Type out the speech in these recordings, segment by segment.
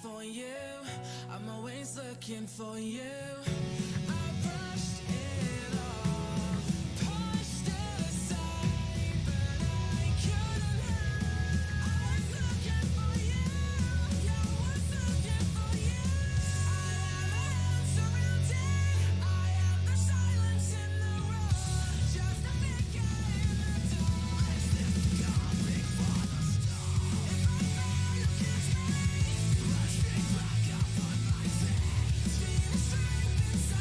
for you. I'm always looking for you. I brushed it off, pushed it aside, but I couldn't help. I was looking for you. Yeah, I was looking for you. I have my hands surrounded. I am the silence in the room. Just a figure in the dark. As if coming for the storm. If I fall, you kiss me. Rush me back up on my feet. Feel the strength inside.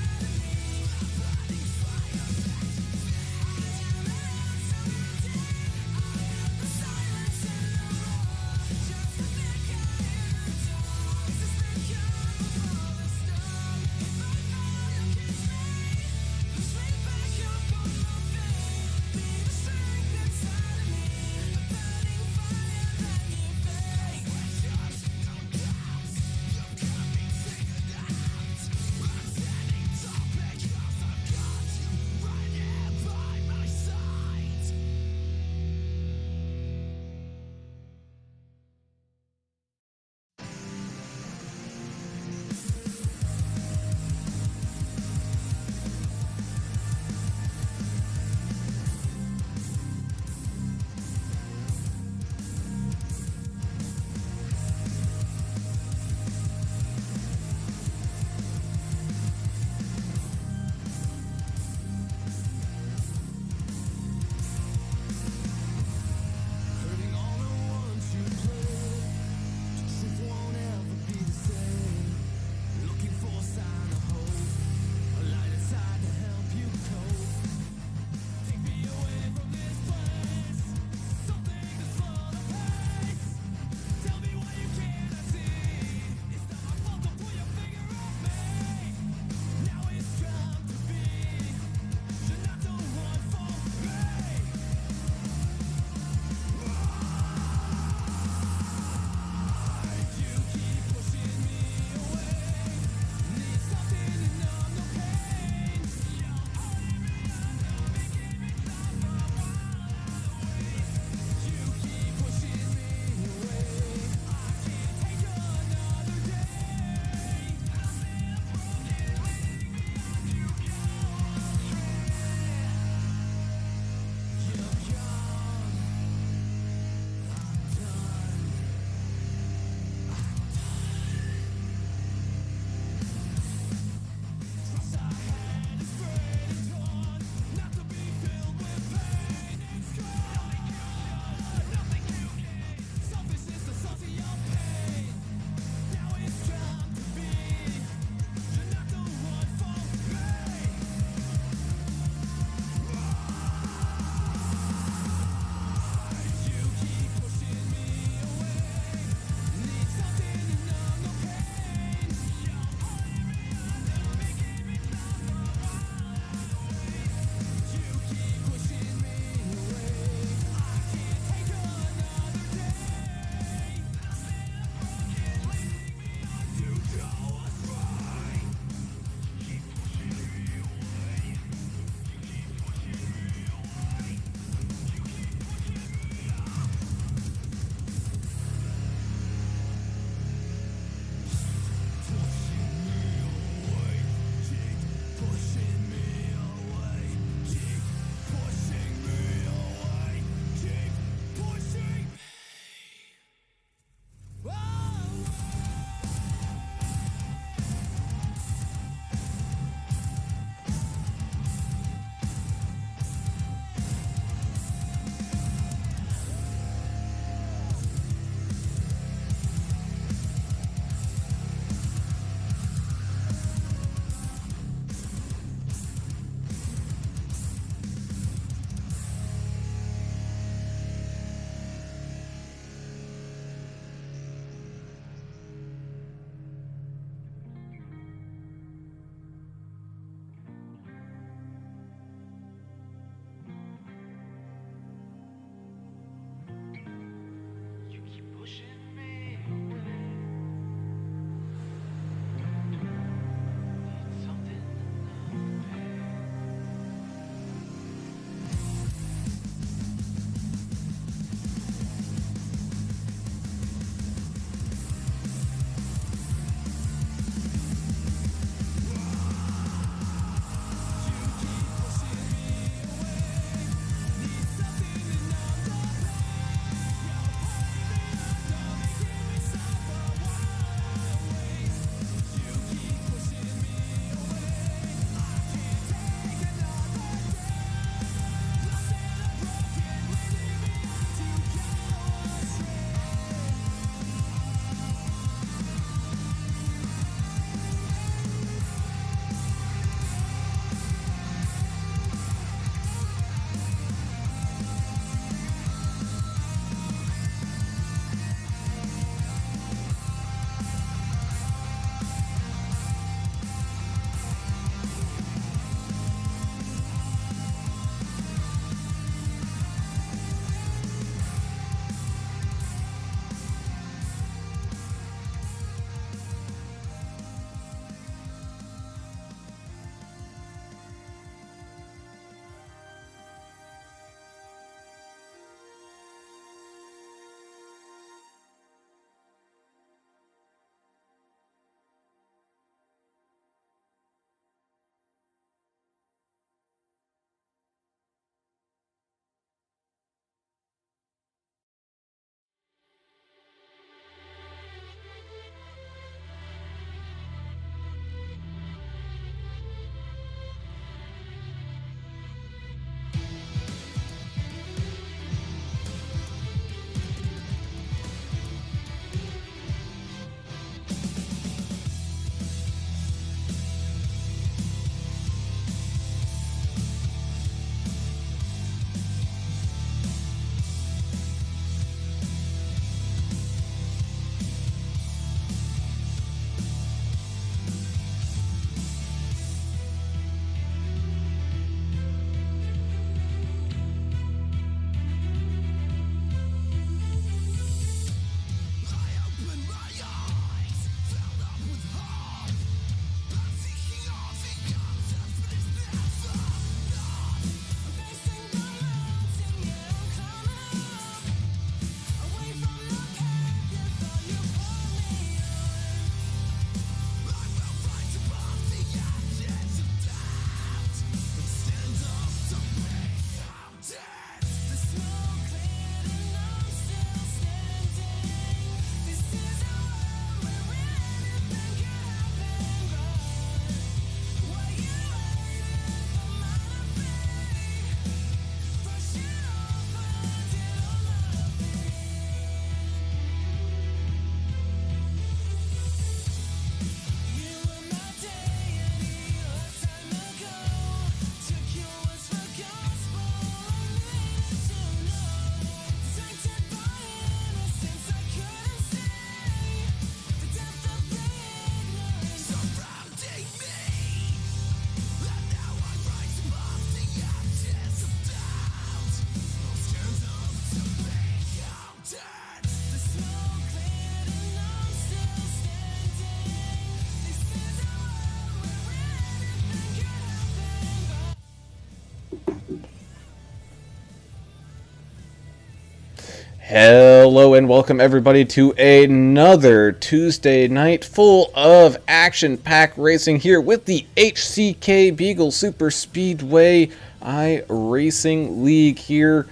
Hello and welcome everybody to another Tuesday night full of action-packed racing here with the HCK Beagles Superspeedway iRacing League here.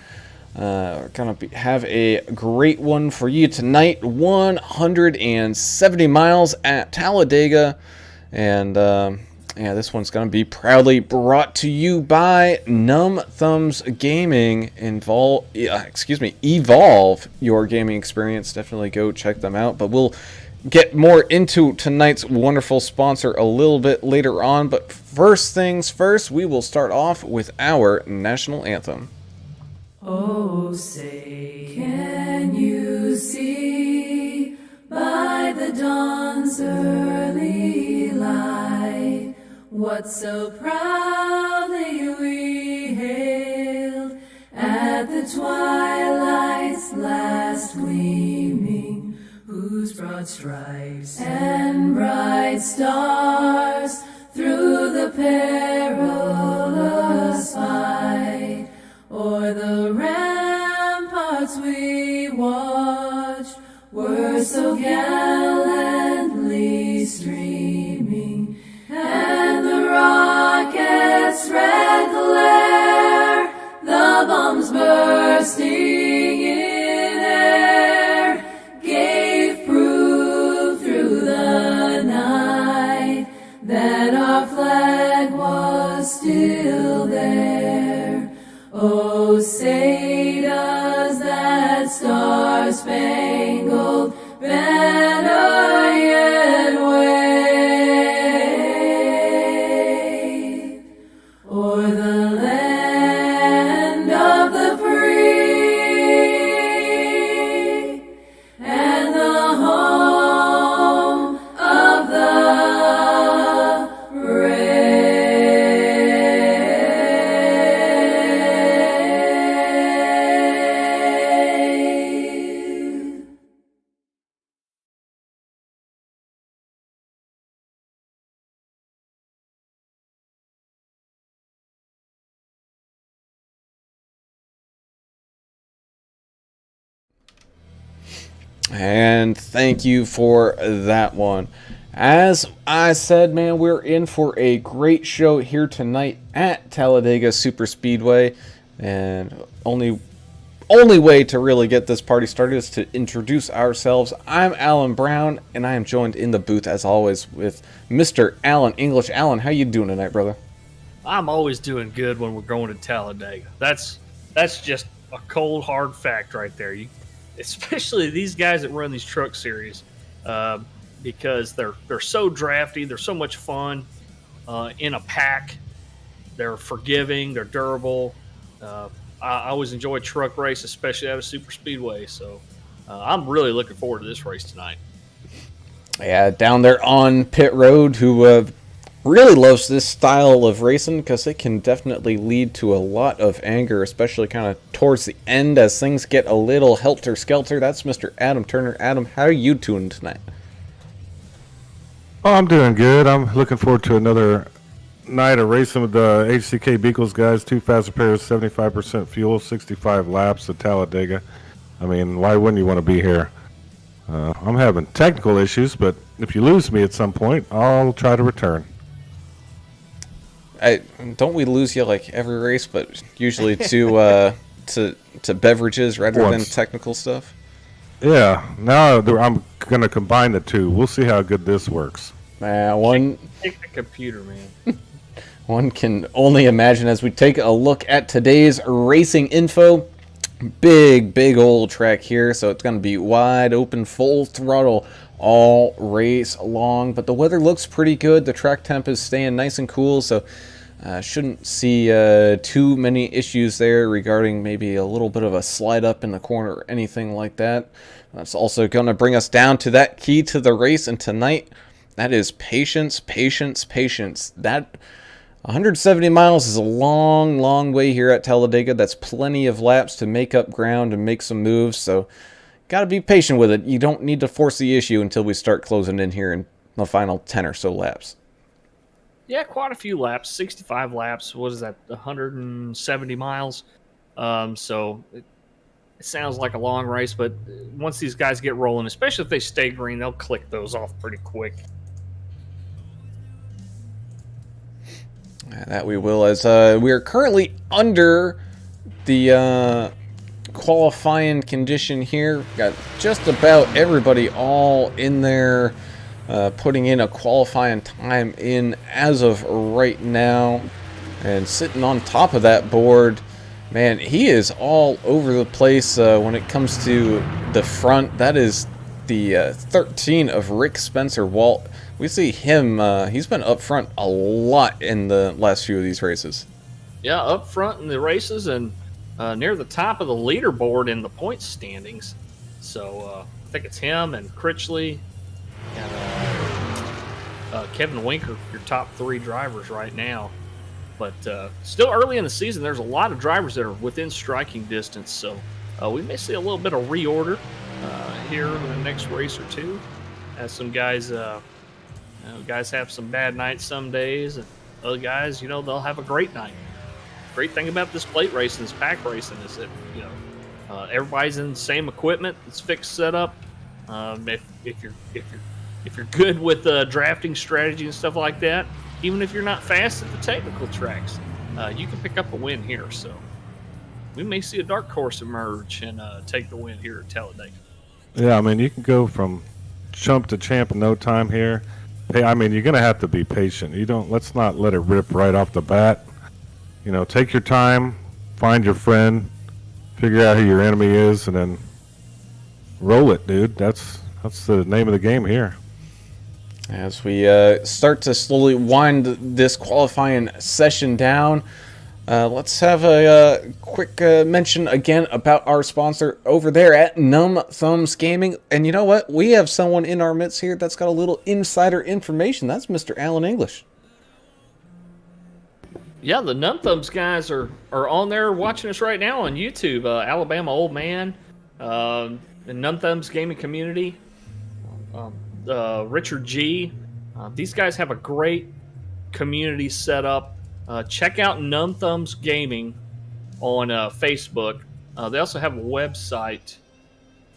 Gonna have a great one for you tonight. 170 miles at Talladega, and this one's gonna be proudly brought to you by Numb Thumbs Gaming. Evolve your gaming experience. Definitely go check them out. But we'll get more into tonight's wonderful sponsor a little bit later on. But first things first, we will start off with our national anthem. Oh, say, can you see by the dawn's early light what so proudly we hailed at the twilight's last gleaming, whose broad stripes and bright stars through the perilous fight o'er the ramparts we watched were so gallantly streaming, and the rocket's red glare, the bombs bursting in air, gave proof through the night that our flag was still there. Oh, say does that star-spangled banner yet wave o'er the land of the free and the home of the brave. And thank you for that one. As I said, man, we're in for a great show here tonight at Talladega Superspeedway. And only way to really get this party started is to introduce ourselves. I'm Alan Brown, and I am joined in the booth, as always, with Mr. Alan English. Alan, how you doing tonight, brother? I'm always doing good when we're going to Talladega. That's just a cold, hard fact right there. Especially these guys that run these truck series, because they're so drafty, they're so much fun in a pack. They're forgiving, they're durable. I always enjoy truck race, especially at a super speedway. So I'm really looking forward to this race tonight. Yeah, down there on pit road, who really loves this style of racing because it can definitely lead to a lot of anger, especially kind of towards the end as things get a little helter-skelter. That's Mr. Adam Turner. Adam, how are you doing tonight? Oh, I'm doing good. I'm looking forward to another night of racing with the HCK Beagles guys. 2 faster pairs, 75% fuel, 65 laps at Talladega. I mean, why wouldn't you want to be here? I'm having technical issues, but if you lose me at some point, I'll try to return. Don't we lose you like every race, but usually to beverages rather than technical stuff? Yeah, now I'm going to combine the two. We'll see how good this works. Take the computer, man. One can only imagine as we take a look at today's racing info. Big old track here, so it's going to be wide open, full throttle all race long. But the weather looks pretty good. The track temp is staying nice and cool, so shouldn't see too many issues there regarding maybe a little bit of a slide up in the corner or anything like that. That's also going to bring us down to that key to the race, and tonight, that is patience. That 170 miles is a long way here at Talladega. That's plenty of laps to make up ground and make some moves, so got to be patient with it. You don't need to force the issue until we start closing in here in the final 10 or so laps. Yeah, quite a few laps, 65 laps. What is that, 170 miles? So it sounds like a long race, but once these guys get rolling, especially if they stay green, they'll click those off pretty quick. That we will, as we are currently under the qualifying condition here. Got just about everybody all in there putting in a qualifying time in as of right now. And sitting on top of that board, man, he is all over the place when it comes to the front. That is the 13 of Rick Spencer Walt. We see him, he's been up front a lot in the last few of these races. Yeah, up front in the races and near the top of the leaderboard in the points standings. So I think it's him and Critchley and Kevin Winker, your top 3 drivers right now. But still early in the season, there's a lot of drivers that are within striking distance. So we may see a little bit of reorder here in the next race or two, as some guys, guys have some bad nights some days, and other guys, they'll have a great night. Great thing about this plate racing, this pack racing, is that everybody's in the same equipment. It's fixed setup. If you're good with drafting strategy and stuff like that, even if you're not fast at the technical tracks, you can pick up a win here. So we may see a dark horse emerge and take the win here at Talladega. Yeah, I mean, you can go from chump to champ in no time here. Hey, I mean, you're going to have to be patient. Let's not let it rip right off the bat. Take your time, find your friend, figure out who your enemy is, and then roll it, dude. That's the name of the game here. As we start to slowly wind this qualifying session down, let's have a quick mention again about our sponsor over there at Numb Thumbs Gaming. And you know what? We have someone in our midst here that's got a little insider information. That's Mr. Alan English. Yeah, the Numb Thumbs guys are on there watching us right now on YouTube. Alabama Old Man, the Numb Thumbs gaming community, Richard G. These guys have a great community set up. Check out Numb Thumbs Gaming on Facebook. They also have a website.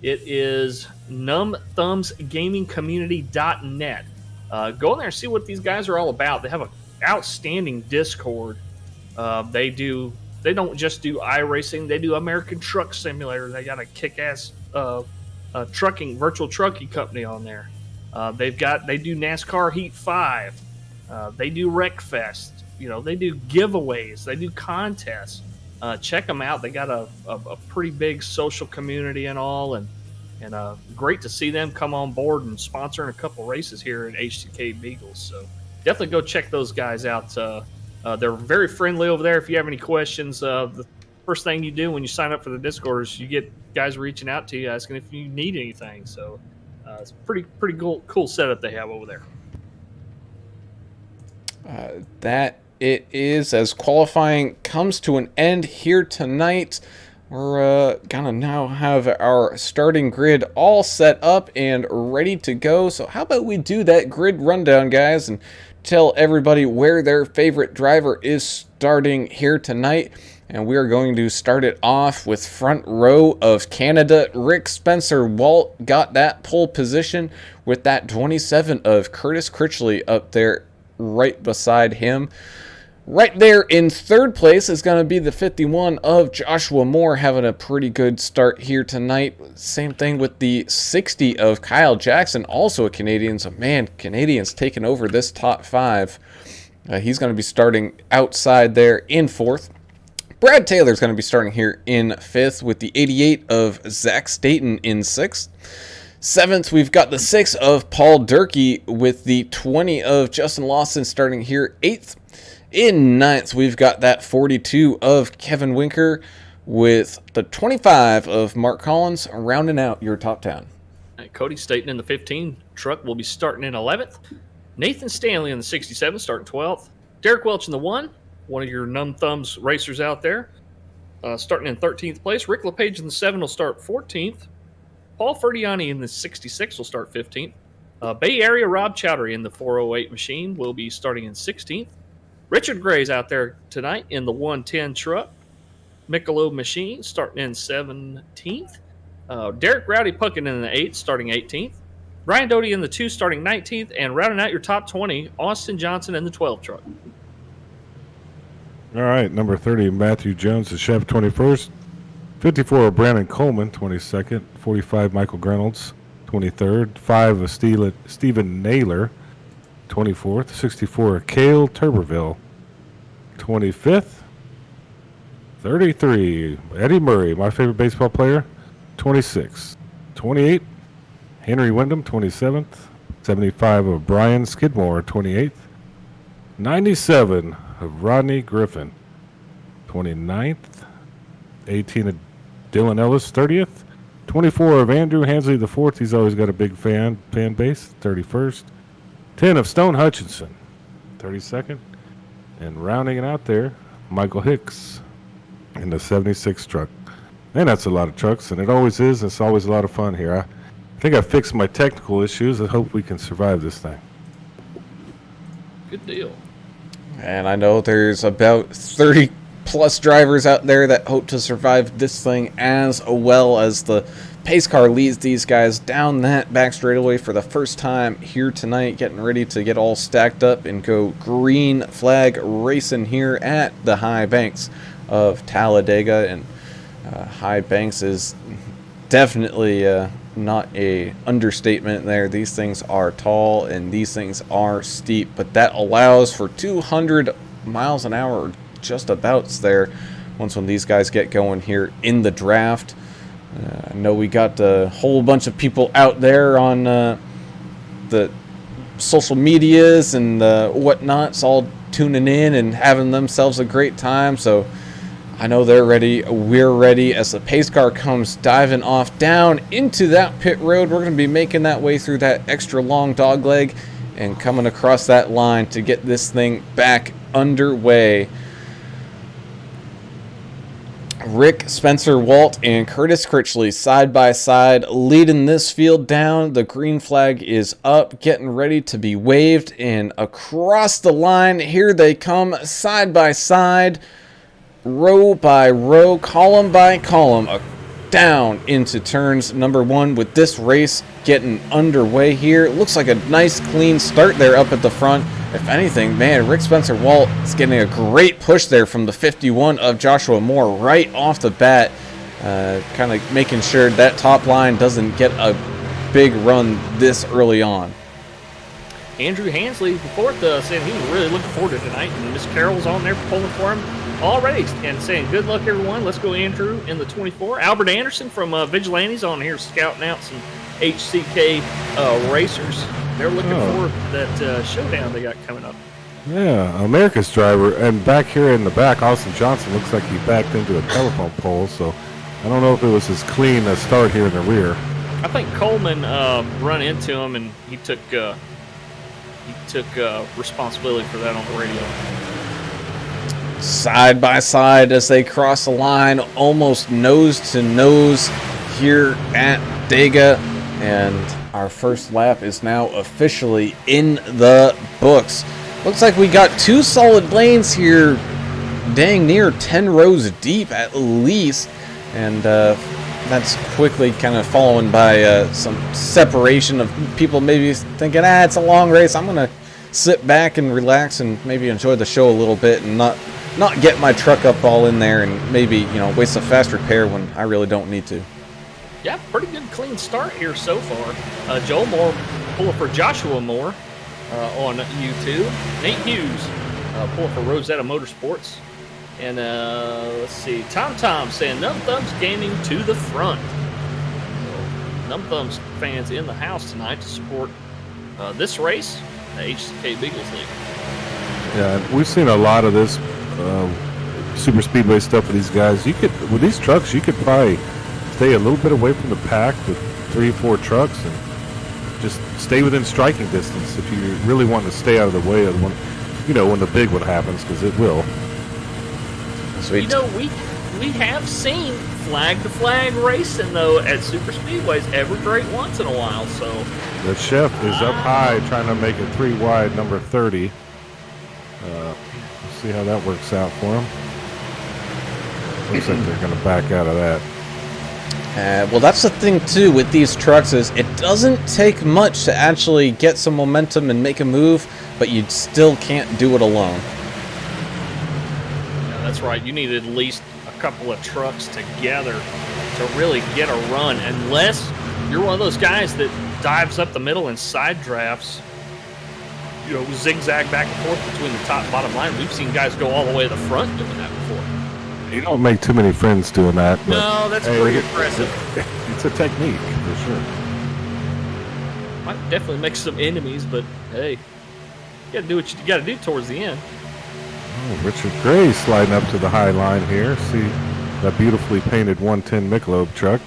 It is numbthumbsgamingcommunity.net. Go in there and see what these guys are all about. They have an outstanding Discord. They don't just do iRacing. They do American Truck Simulator. They got a kick-ass virtual trucking company on there. They do NASCAR Heat 5. They do Wreckfest. They do giveaways. They do contests. Check them out. They got a pretty big social community and all, and great to see them come on board and sponsoring a couple races here at HCK Beagles. So definitely go check those guys out. They're very friendly over there. If you have any questions, the first thing you do when you sign up for the Discord is you get guys reaching out to you asking if you need anything. So it's pretty cool setup they have over there. That it is, as qualifying comes to an end here tonight. We're gonna now have our starting grid all set up and ready to go. So how about we do that grid rundown, guys, and tell everybody where their favorite driver is starting here tonight. And we are going to start it off with front row of Canada. Rick Spencer Walt got that pole position with that 27 of Curtis Critchley up there right beside him. Right there in third place is going to be the 51 of Joshua Moore, having a pretty good start here tonight. Same thing with the 60 of Kyle Jackson, also a Canadian. So, man, Canadians taking over this top 5. He's going to be starting outside there in 4th. Brad Taylor's going to be starting here in 5th with the 88 of Zach Staten in 6th. 7th, we've got the 6 of Paul Durkee with the 20 of Justin Lawson starting here 8th. In 9th, we've got that 42 of Kevin Winker with the 25 of Mark Collins rounding out your top 10. Cody Staten in the 15 truck will be starting in 11th. Nathan Stanley in the 67 starting 12th. Derek Welch in the 1 of your Numb Thumbs racers out there, starting in 13th place. Rick LePage in the 7 will start 14th. Paul Ferdiani in the 66 will start 15th. Bay Area Rob Chowdhury in the 408 machine will be starting in 16th. Richard Gray's out there tonight in the 110 truck. Michelob Machine starting in 17th. Derek Rowdy Puckett in the 8th, starting 18th. Ryan Doty in the 2, starting 19th. And rounding out your top 20, Austin Johnson in the 12 truck. All right, number 30, Matthew Jones, the chef, 21st. 54, Brandon Coleman, 22nd. 45, Michael Reynolds, 23rd. 5, Stephen Naylor, 24th. 64, Cale Turberville, 25th. 33, Eddie Murray, my favorite baseball player, 26. 28, Henry Wyndham, 27th. 75 of Brian Skidmore, 28th. 97 of Rodney Griffin, 29th. 18 of Dylan Ellis, 30th. 24 of Andrew Hansley IV. He's always got a big fan base, 31st. 10 of Stone Hutchinson, 32nd. And rounding it out there, Michael Hicks in the 76 truck. And that's a lot of trucks, and it always is. It's always a lot of fun here. I think I fixed my technical issues. I hope we can survive this thing. Good deal. And I know there's about 30 plus drivers out there that hope to survive this thing, as well as the pace car leads these guys down that back straightaway for the first time here tonight, getting ready to get all stacked up and go green flag racing here at the high banks of Talladega. And high banks is definitely not a understatement there. These things are tall and these things are steep, but that allows for 200 miles an hour just abouts there once when these guys get going here in the draft. I know we got a whole bunch of people out there on the social medias and whatnots all tuning in and having themselves a great time, so I know they're ready. We're ready as the pace car comes diving off down into that pit road. We're going to be making that way through that extra long dog leg and coming across that line to get this thing back underway. Rick, Spencer, Walt, and Curtis Critchley side by side leading this field down. The green flag is up, getting ready to be waved, and across the line, here they come side by side, row by row, column by column, down into turns number 1 with this race getting underway here. Looks like a nice clean start there up at the front. If anything, man, Rick Spencer Walt is getting a great push there from the 51 of Joshua Moore right off the bat, kind of making sure that top line doesn't get a big run this early on. Andrew Hansley before saying he was really looking forward to tonight, and Miss Carroll's on there pulling for him already and saying good luck everyone. Let's go Andrew in the 24. Albert Anderson from Vigilantes on here scouting out some HCK racers. They're looking forward to that showdown they got coming up. Yeah, America's driver. And back here in the back, Austin Johnson looks like he backed into a telephone pole, so I don't know if it was as clean a start here in the rear. I think Coleman run into him, and he took responsibility for that on the radio. Side by side as they cross the line, almost nose to nose here at Dega, and our first lap is now officially in the books. Looks like we got 2 solid lanes here, dang near 10 rows deep at least, and that's quickly kind of followed by some separation of people maybe thinking, it's a long race, I'm going to sit back and relax and maybe enjoy the show a little bit and not get my truck up all in there and maybe, waste a fast repair when I really don't need to. Yeah, pretty good clean start here so far. Joel Moore pulling for Joshua Moore on U2. Nate Hughes pulling for Rosetta Motorsports. And let's see, Tom saying Numb Thumbs Gaming to the front. So, Numb Thumbs fans in the house tonight to support this race, the HCK Beagles League. Yeah, we've seen a lot of this super speedway stuff with these guys. With these trucks, you could probably stay a little bit away from the pack with 3 or 4 trucks and just stay within striking distance if you really want to stay out of the way of when the big one happens, because it will. Sweet. We have seen flag to flag racing though at super speedways every great once in a while. So the chef is up high trying to make it 3 wide, number 30. Let's see how that works out for him. Looks like they're going to back out of that. Well, that's the thing, too, with these trucks is it doesn't take much to actually get some momentum and make a move, but you still can't do it alone. Yeah, that's right. You need at least a couple of trucks together to really get a run, unless you're one of those guys that dives up the middle and side drafts, you know, zigzag back and forth between the top and bottom line. We've seen guys go all the way to the front doing that before. You don't make too many friends doing that. But, No, that's pretty impressive. It's a technique, for sure. Might definitely make some enemies, but hey, you gotta do what you gotta do towards the end. Oh, Richard Gray sliding up to the high line here. See that beautifully painted 110 Michelob truck.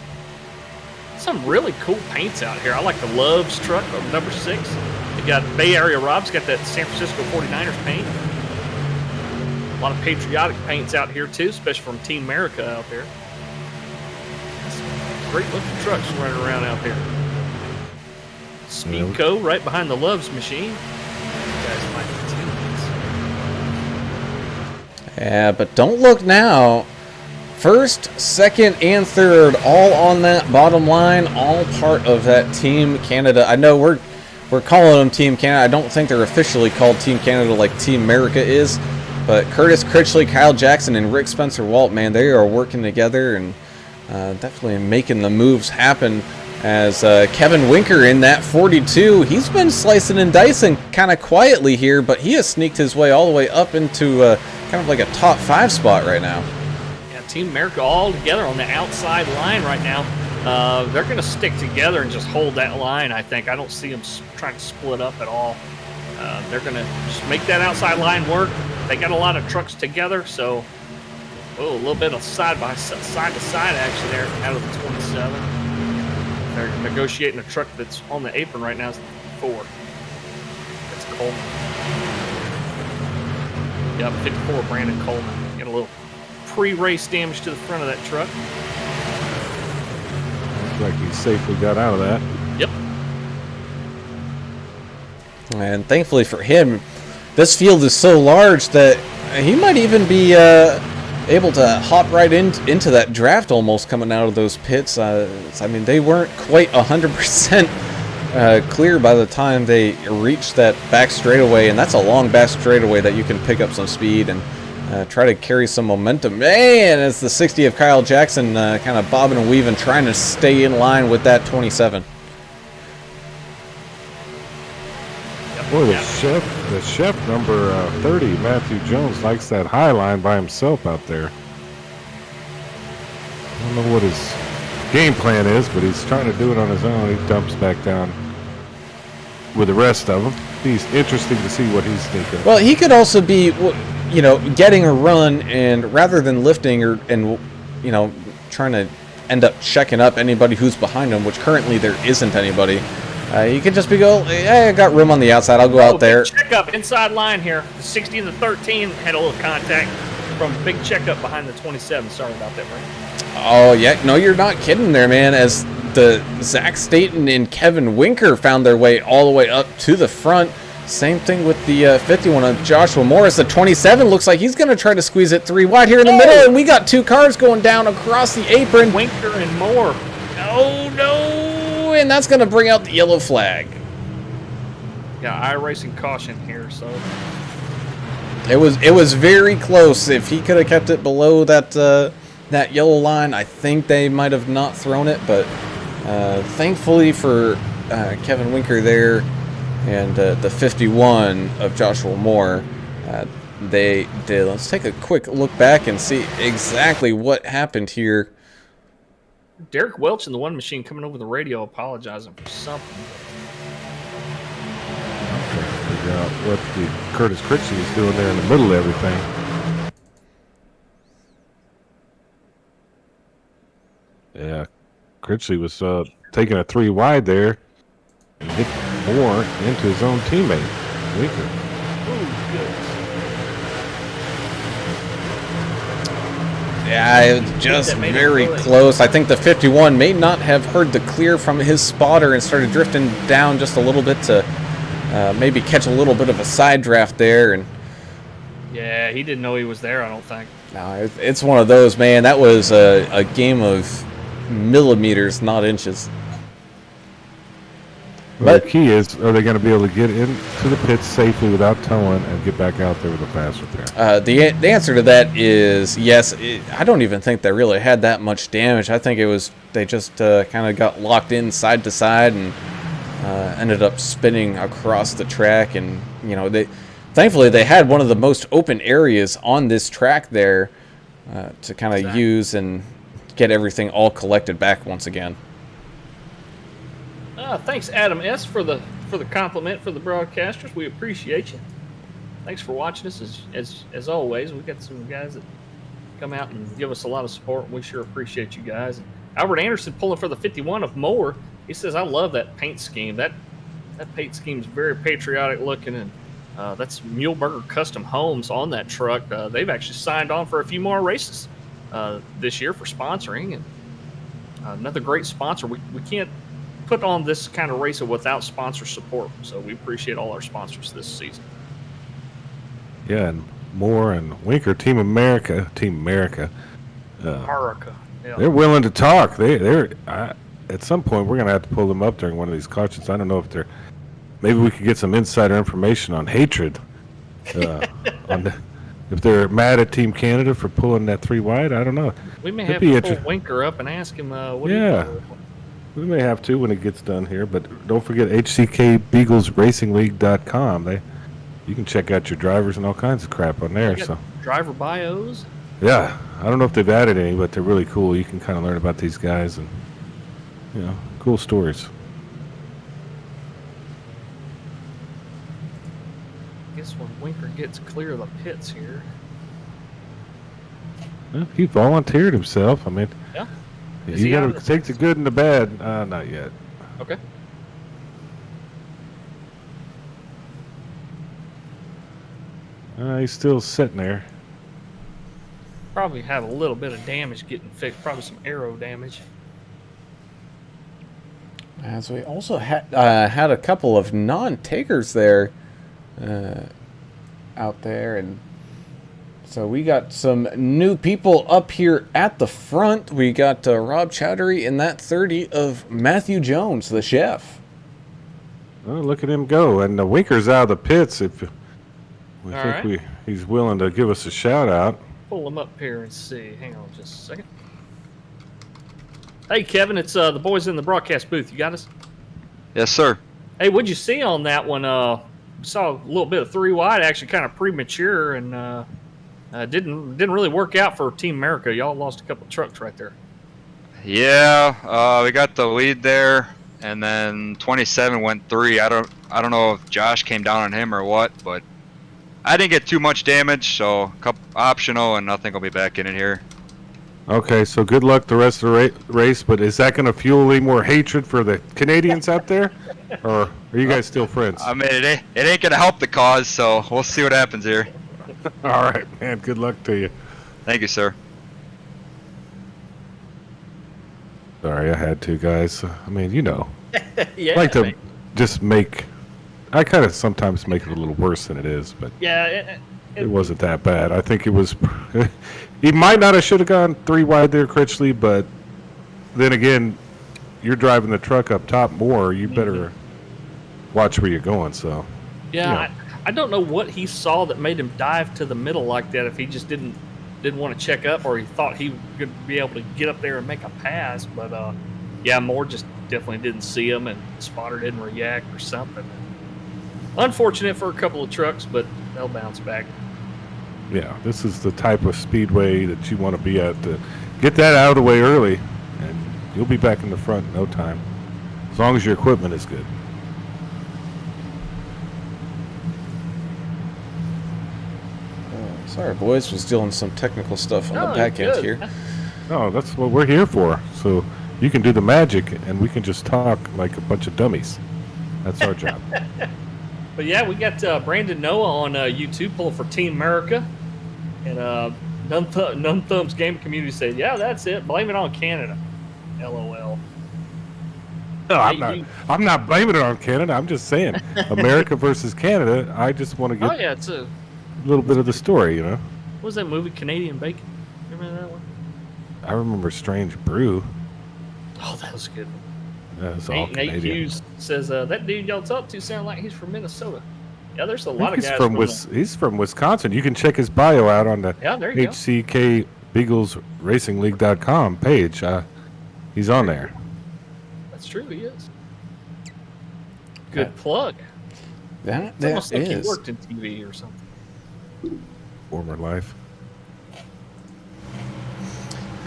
Some really cool paints out here. I like the Loves truck, number 6. They got Bay Area Rob's got that San Francisco 49ers paint. A lot of patriotic paints out here too, especially from Team America out there. Some great looking trucks running around out there. Speedco right behind the Loves machine. You guys might be Yeah, but don't look now. First, second, and third, all on that bottom line, all part of that Team Canada. I know we're calling them Team Canada. I don't think they're officially called Team Canada like Team America is, but Curtis Critchley, Kyle Jackson, and Rick Spencer-Walt, man, they are working together and definitely making the moves happen. As Kevin Winker in that 42, he's been slicing and dicing kind of quietly here, but he has sneaked his way all the way up into kind of like a top 5 spot right now. Team America all together on the outside line right now. They're going to stick together and just hold that line, I think. I don't see them trying to split up at all. They're going to just make that outside line work. They got a lot of trucks together, so a little bit of side to side action there out of the 27. They're negotiating a truck that's on the apron right now. It's 4. That's Coleman. Yep, 54, Brandon Coleman. Get a little pre-race damage to the front of that truck. Looks like he safely got out of that. Yep. And thankfully for him, this field is so large that he might even be able to hop right into that draft almost coming out of those pits. I mean, they weren't quite 100% clear by the time they reached that back straightaway, and that's a long back straightaway that you can pick up some speed and try to carry some momentum. Man, it's the 60 of Kyle Jackson kind of bobbing and weaving, trying to stay in line with that 27. Boy, the chef number 30, Matthew Jones, likes that high line by himself out there. I don't know what his game plan is, but he's trying to do it on his own. He dumps back down with the rest of them. He's interesting to see what he's thinking. Well, he could also be, you know, getting a run, and rather than lifting and you know, trying to end up checking up anybody who's behind him, which currently there isn't anybody. You could just be hey, I got room on the outside. I'll go out there. Check up inside line here. The 60 and the 13 had a little contact from big checkup behind the 27. Sorry about that, Ray. Oh yeah, no, you're not kidding there, man. As the Zach Staten and Kevin Winker found their way all the way up to the front. Same thing with the 51 of Joshua Morris. The 27 looks like he's going to try to squeeze it 3 wide here in the middle, and we got 2 cars going down across the apron. Winker and Moore. Oh no! And that's going to bring out the yellow flag. Yeah, iRacing caution here, so it was very close. If he could have kept it below that that yellow line, I think they might have not thrown it. But thankfully for Kevin Winker there and the 51 of Joshua Moore, they did. Let's take a quick look back and see exactly what happened here. Derek Welch in the one machine coming over the radio apologizing for something. I'm trying to figure out what the Curtis Critchley is doing there in the middle of everything. Yeah, Critchley was taking a 3 wide there and hit Moore into his own teammate, Winker. Yeah, it was just very close. I think the 51 may not have heard the clear from his spotter and started drifting down just a little bit to maybe catch a little bit of a side draft there. And Yeah, he didn't know he was there, I don't think. No, it's one of those, man. That was a game of millimeters, not inches. Well, But the key is, are they going to be able to get into the pits safely without towing and get back out there with a fast repair? the answer to that is yes. I don't even think they really had that much damage. I think it was they just kind of got locked in side to side and ended up spinning across the track. And thankfully they had one of the most open areas on this track there to kind of use and get everything all collected back once again. Thanks, Adam S, for the compliment for the broadcasters. We appreciate you. Thanks for watching us as always. We've got some guys that come out and give us a lot of support. We sure appreciate you guys. And Albert Anderson pulling for the 51 of Moore. He says, "I love that paint scheme. That paint scheme is very patriotic looking, and that's Muhleberger Custom Homes on that truck. They've actually signed on for a few more races this year for sponsoring, and another great sponsor. We can't put on this kind of race without sponsor support, so we appreciate all our sponsors this season." Yeah, and Moore and Winker, Team America, America. Yeah. they're willing to talk. They're at some point we're going to have to pull them up during one of these cautions. I don't know if maybe we could get some insider information on hatred, if they're mad at Team Canada for pulling that 3 wide. I don't know. We may have to pull Winker up and ask him what do you think? We may have to when it gets done here, but don't forget HCK Beagles RacingLeague.com. You can check out your drivers and all kinds of crap on there. So driver bios. Yeah, I don't know if they've added any, but they're really cool. You can kind of learn about these guys and cool stories. I guess when Winker gets clear of the pits here. Well, he volunteered himself. I mean, Yeah. you got to take the good and the bad. Not yet. Okay. He's still sitting there. Probably have a little bit of damage getting fixed. Probably some aero damage. As we also had a couple of non-takers there out there, and so we got some new people up here at the front. We got Rob Chowdhury in that 30 of Matthew Jones, the chef. Oh, look at him go. And the Winker's out of the pits. If we think he's willing to give us a shout out. Pull him up here and see. Hang on just a second. Hey, Kevin, it's the boys in the broadcast booth. You got us? Yes, sir. Hey, what'd you see on that one? Saw a little bit of 3 wide, actually kind of premature, and didn't really work out for Team America. Y'all lost a couple of trucks right there. Yeah, we got the lead there, and then 27 went 3. I don't know if Josh came down on him or what, but I didn't get too much damage, so a couple optional, and I think I'll be back in it here. Okay, so good luck the rest of the race, but is that going to fuel any more hatred for the Canadians out there? Or are you guys still friends? I mean, it ain't going to help the cause, so we'll see what happens here. All right, man. Good luck to you. Thank you, sir. Sorry, I had to, guys. I mean, Yeah, I like to just I kind of sometimes make it a little worse than it is, but yeah, it wasn't that bad. I think it was. He might not have should have gone 3 wide there, Critchley, but then again, you're driving the truck up top more. You better watch where you're going. So yeah. I don't know what he saw that made him dive to the middle like that. If he just didn't want to check up, or he thought he could be able to get up there and make a pass. But yeah, Moore just definitely didn't see him, and spotter didn't react or something. Unfortunate for a couple of trucks, but they'll bounce back. yeah, this is the type of speedway that you want to be at. To get that out of the way early, and you'll be back in the front in no time, as long as your equipment is good. Sorry, boys, was doing some technical stuff on the back end here. No, that's what we're here for. So you can do the magic, and we can just talk like a bunch of dummies. That's our job. But yeah, we got Brandon Noah on YouTube pulling for Team America, and Numb Thumb's Game Community said, "Yeah, that's it. Blame it on Canada." LOL. No, I'm not blaming it on Canada. I'm just saying America versus Canada. I just want to get. Oh yeah, it's a little bit of the story, you know. What was that movie, Canadian Bacon? Remember that one? I remember Strange Brew. Oh, that was a good. That's all Nate Canadian. Hughes says that dude y'all talk to sound like he's from Minnesota. Yeah, there's a lot of He's guys from he's from Wisconsin. You can check his bio out on the Yeah, there you go. HCK Beagles RacingLeague.com page. He's on there. That's true, he is. Good plug. That It's almost like he is. worked in TV or something. Former life.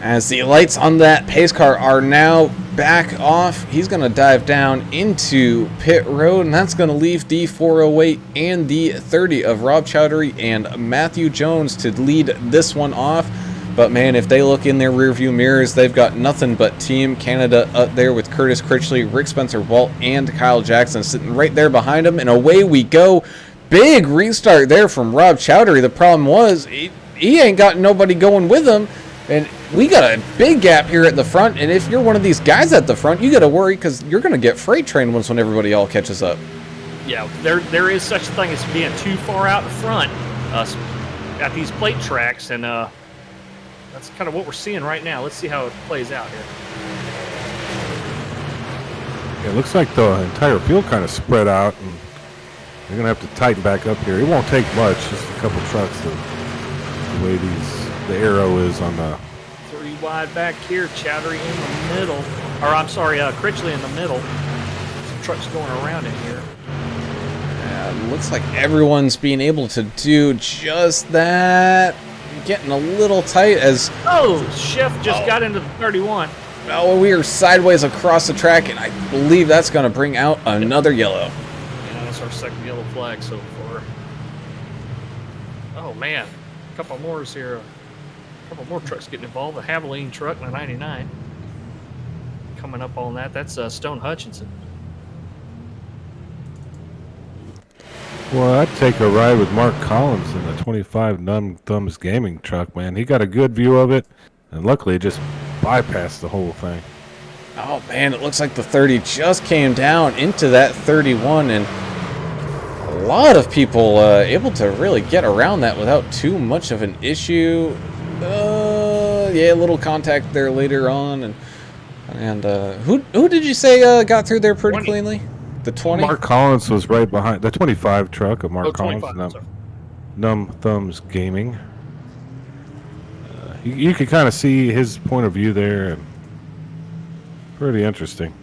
As the lights on that pace car are now back off, he's going to dive down into pit road, and that's going to leave the 408 and the 30 of Rob Chowdhury and Matthew Jones to lead this one off. But man, if they look in their rearview mirrors, they've got nothing but Team Canada up there with Curtis Critchley, Rick Spencer-Walt, and Kyle Jackson sitting right there behind him, and away we go. Big restart there from Rob Chowdhury. The problem was he ain't got nobody going with him. And we got a big gap here at the front, and if you're one of these guys at the front, you got to worry because you're going to get freight trained once when everybody all catches up. Yeah, there is such a thing as being too far out in front at these plate tracks, and that's kind of what we're seeing right now. Let's see how it plays out here. It looks like the entire field kind of spread out, and they're going to have to tighten back up here. It won't take much, just a couple trucks, the way the arrow is on the... 3 wide back here, Chowdhury in the middle. Or, I'm sorry, Critchley in the middle. Some trucks going around in here. Looks like everyone's being able to do just that. Getting a little tight as... Oh, Chef just got into the 31. Oh, we are sideways across the track, and I believe that's going to bring out another yellow. Yeah, that's our second yellow flag so far. Oh, man. A couple more is here. A couple more trucks getting involved. A Haviline truck and a 99. Coming up on that. That's Stone Hutchinson. Well, I'd take a ride with Mark Collins in the 25 Numb Thumbs gaming truck, man. He got a good view of it, and luckily it just bypassed the whole thing. Oh, man, it looks like the 30 just came down into that 31, and a lot of people able to really get around that without too much of an issue. Yeah, a little contact there later on, and who did you say got through there pretty 20. cleanly? The 20? Mark Collins was right behind the 25 truck of Mark 25, Collins. sorry. Numb Thumbs Gaming. You can kind of see his point of view there, and pretty interesting.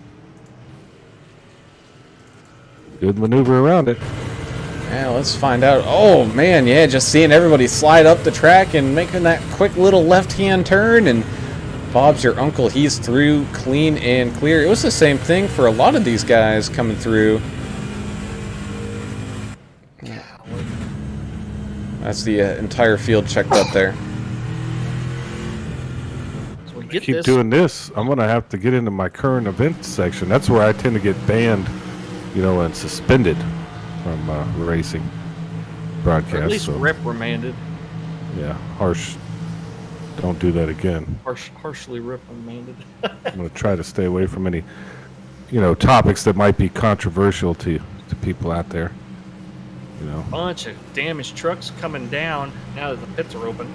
Good maneuver around it. Yeah, let's find out. Oh, man, yeah, just seeing everybody slide up the track and making that quick little left-hand turn, and Bob's your uncle. He's through clean and clear. It was the same thing for a lot of these guys coming through. That's the entire field checked up there. So we get Keep this. doing this, I'm going to have to get into my current event section. That's where I tend to get banned, and suspended from racing broadcast. Or at least so, reprimanded. yeah, harsh. Don't do that again. Harshly reprimanded. I'm going to try to stay away from any, topics that might be controversial to people out there. Bunch of damaged trucks coming down now that the pits are open.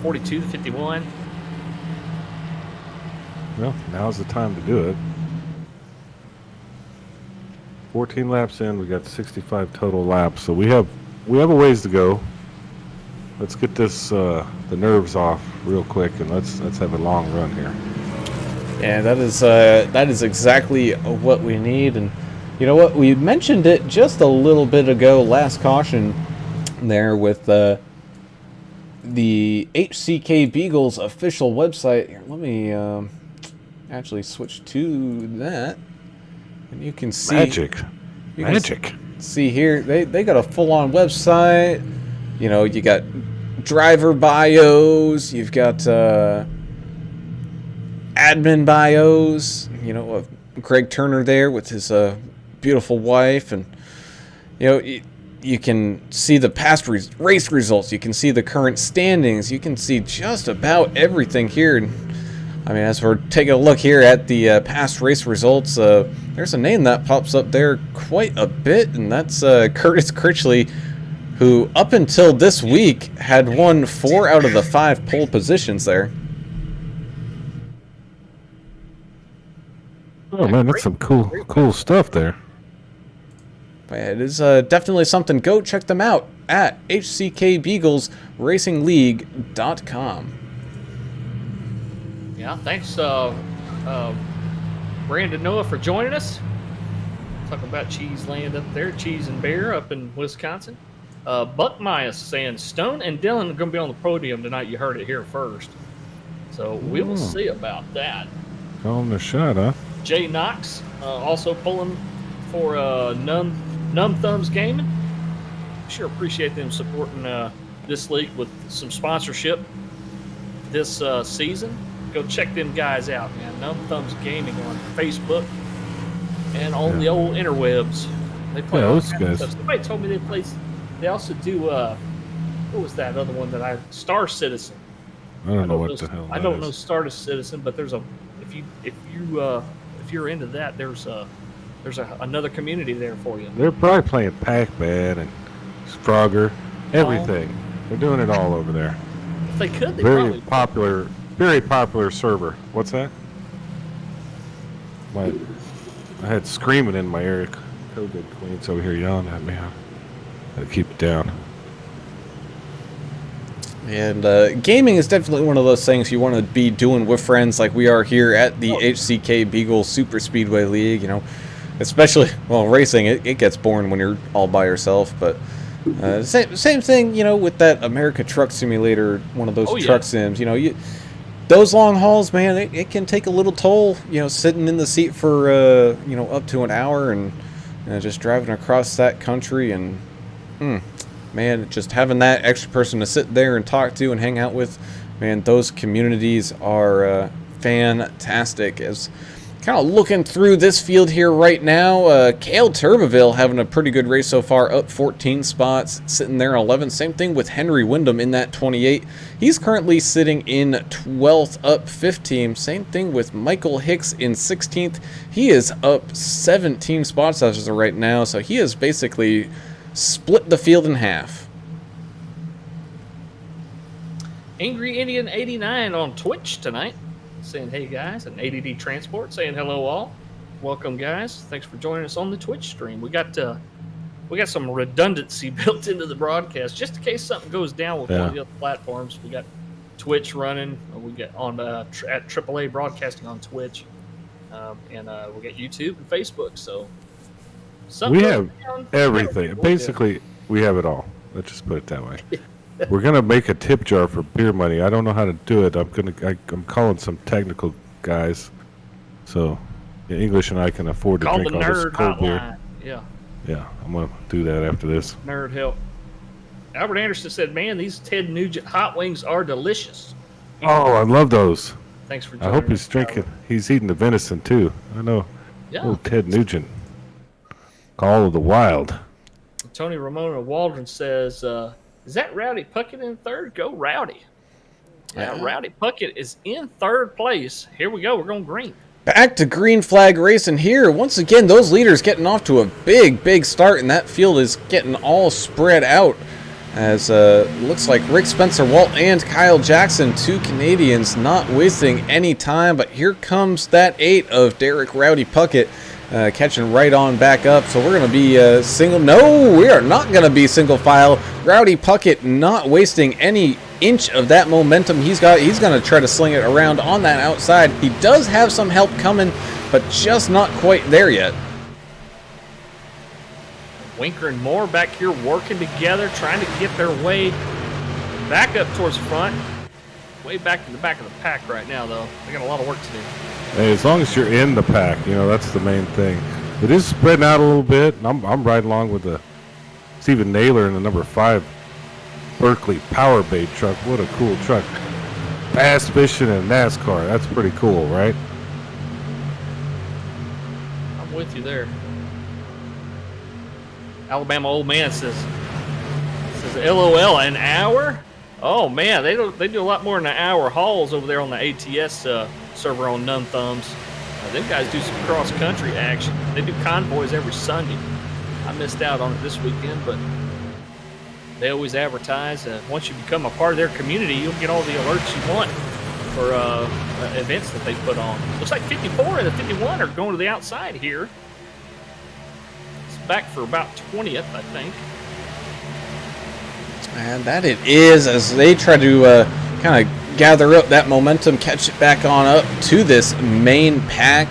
42 to 51. Well, now's the time to do it. 14 laps in, we got 65 total laps, so we have a ways to go. Let's get this the nerves off real quick, and let's have a long run here. Yeah, that is exactly what we need. And you know what? We mentioned it just a little bit ago, last caution there with the HCK Beagles official website. Here, let me actually switch to that, and you can see Magic. See here, they got a full-on website. You got driver bios, you've got admin bios. Greg Turner there with his beautiful wife, and you can see the past race results. You can see the current standings. You can see just about everything here. I mean, as we're taking a look here at the past race results, there's a name that pops up there quite a bit, and that's Curtis Critchley, who up until this week had won 4 out of the 5 pole positions there. Oh man, that's some cool stuff there. It is definitely something. Go check them out at HCKBeaglesRacingLeague.com. Yeah, thanks, Brandon Noah, for joining us. Talking about cheese land up there, cheese and beer up in Wisconsin. Buck Myers saying Stone and Dylan are going to be on the podium tonight. You heard it here first. So we will see about that. Calling the shot, huh? Jay Knox also pulling for Numb Thumbs Gaming. Sure appreciate them supporting this league with some sponsorship this season. Go check them guys out, man. Numb Thumbs Gaming on Facebook and on the old interwebs. They play all those kinds of guys. stuff. Somebody told me they play. They also do what was that other one that Star Citizen? I don't know what the hell. I don't know Star Citizen, but there's if you're into that, there's another community there for you. They're probably playing Pac-Man and Frogger, everything. They're doing it all over there. If they could, they Very probably very popular server. What's that? I had screaming in my ear. COVID queen's over here yelling at me. I gotta keep it down. And gaming is definitely one of those things you want to be doing with friends like we are here at the HCK Beagles Superspeedway League, you know. Especially, well, racing, it gets boring when you're all by yourself, but same thing, you know, with that America Truck Simulator, one of those truck sims, you know, those long hauls, man, it can take a little toll, you know, sitting in the seat for, you know, up to an hour and just driving across that country and, man, just having that extra person to sit there and talk to and hang out with, man, those communities are fantastic. As kind of looking through this field here right now, Cale Turbeville having a pretty good race so far, up 14 spots, sitting there in 11th. Same thing with Henry Wyndham in that 28. He's currently sitting in 12th, up 15. Same thing with Michael Hicks in 16th. He is up 17 spots as of right now, so he has basically split the field in half. Angry Indian 89 on Twitch tonight, saying hey guys, and ADD Transport saying hello all. Welcome guys. Thanks for joining us on the Twitch stream. We got some redundancy built into the broadcast just in case something goes down with one of the other platforms. We got Twitch running. We got on at AAA Broadcasting on Twitch, and we got YouTube and Facebook. So we have everything. Basically, we have it all. Let's just put it that way. We're gonna make a tip jar for beer money. I don't know how to do it. I'm calling some technical guys, so English and I can afford to drink all this cold beer. Yeah, I'm gonna do that after this. Nerd help. Albert Anderson said, "Man, these Ted Nugent hot wings are delicious." Oh, I love those. Thanks for joining I hope he's us, drinking. Albert. He's eating the venison too. I know. Yeah. Oh, Ted Nugent. Call of the Wild. Tony Ramona Waldron says, "Is that Rowdy Puckett in third? Go Rowdy." Yeah, Rowdy Puckett is in third place. Here we go. We're going green. Back to green flag racing here. Once again, those leaders getting off to a big start, and that field is getting all spread out. As looks like Rick Spencer Walt and Kyle Jackson, 2 Canadians, not wasting any time. But here comes that 8 of Derek Rowdy Puckett. Catching right on back up, so we're going to be single. No, we are not going to be single file. Rowdy Puckett not wasting any inch of that momentum he's got. He's going to try to sling it around on that outside. He does have some help coming, but just not quite there yet. Winker and Moore back here working together, trying to get their way back up towards the front. Way back to the back of the pack right now, though. They got a lot of work to do. Hey, as long as you're in the pack, you know, that's the main thing. It is spreading out a little bit. I'm riding along with the Stephen Naylor in the number 5 Berkeley Power Bait truck. What a cool truck. Bass fishing and NASCAR. That's pretty cool, right? I'm with you there. Alabama old man says LOL, an hour? Oh man, they do a lot more than an hour hauls over there on the ATS server on Numb Thumbs. Them guys do some cross country action. They do convoys every Sunday. I missed out on it this weekend, but They always advertise. Once you become a part of their community, you'll get all the alerts you want for events that they put on. Looks like 54 and the 51 are going to the outside here. It's back for about 20th, I think. And that it is, as they try to kind of gather up that momentum, catch it back on up to this main pack.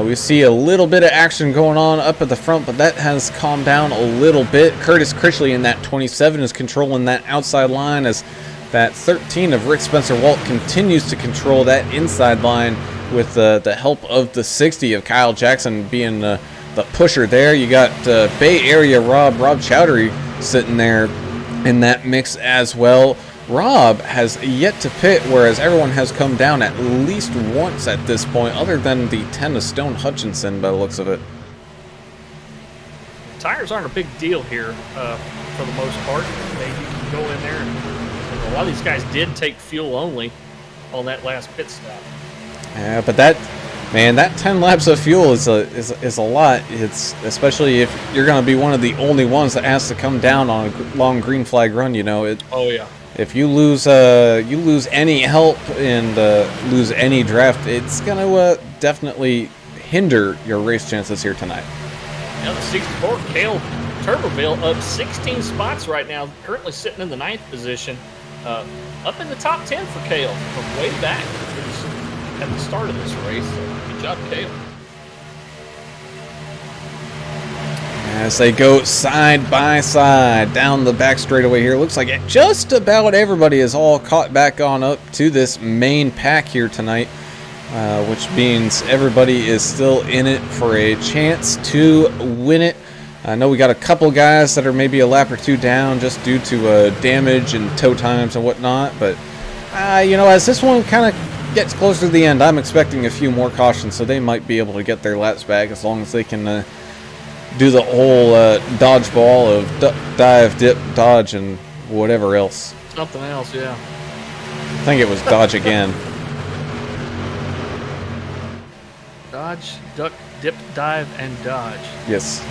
We see a little bit of action going on up at the front, but that has calmed down a little bit. Curtis Critchley in that 27 is controlling that outside line, as that 13 of Rick Spencer Walt continues to control that inside line with the help of the 60 of Kyle Jackson being the pusher there. You got Bay Area Rob Chowdhury sitting there in that mix as well. Rob has yet to pit, whereas everyone has come down at least once at this point, other than the 10 of Stone Hutchinson by the looks of it. Tires aren't a big deal here for the most part. You can go in there, and a lot of these guys did take fuel only on that last pit stop. Yeah, but that 10 laps of fuel is a lot. It's especially if you're going to be one of the only ones that has to come down on a long green flag run. You know it. Oh yeah. If you lose any help and lose any draft, it's gonna definitely hinder your race chances here tonight. Now the 64 Cale Turboville up 16 spots right now, currently sitting in the 9th position, up in the top 10 for Cale from way back at the start of this race. So good job, Cale. As they go side by side down the back straightaway here, looks like just about everybody is all caught back on up to this main pack here tonight, which means everybody is still in it for a chance to win it. I know we got a couple guys that are maybe a lap or two down just due to damage and tow times and whatnot, but as this one kind of gets closer to the end, I'm expecting a few more cautions, so they might be able to get their laps back as long as they can do the whole dodgeball of dive, dip, dodge, and whatever else. Something else, yeah. I think it was dodge again. Dodge, duck, dip, dive, and dodge. Yes.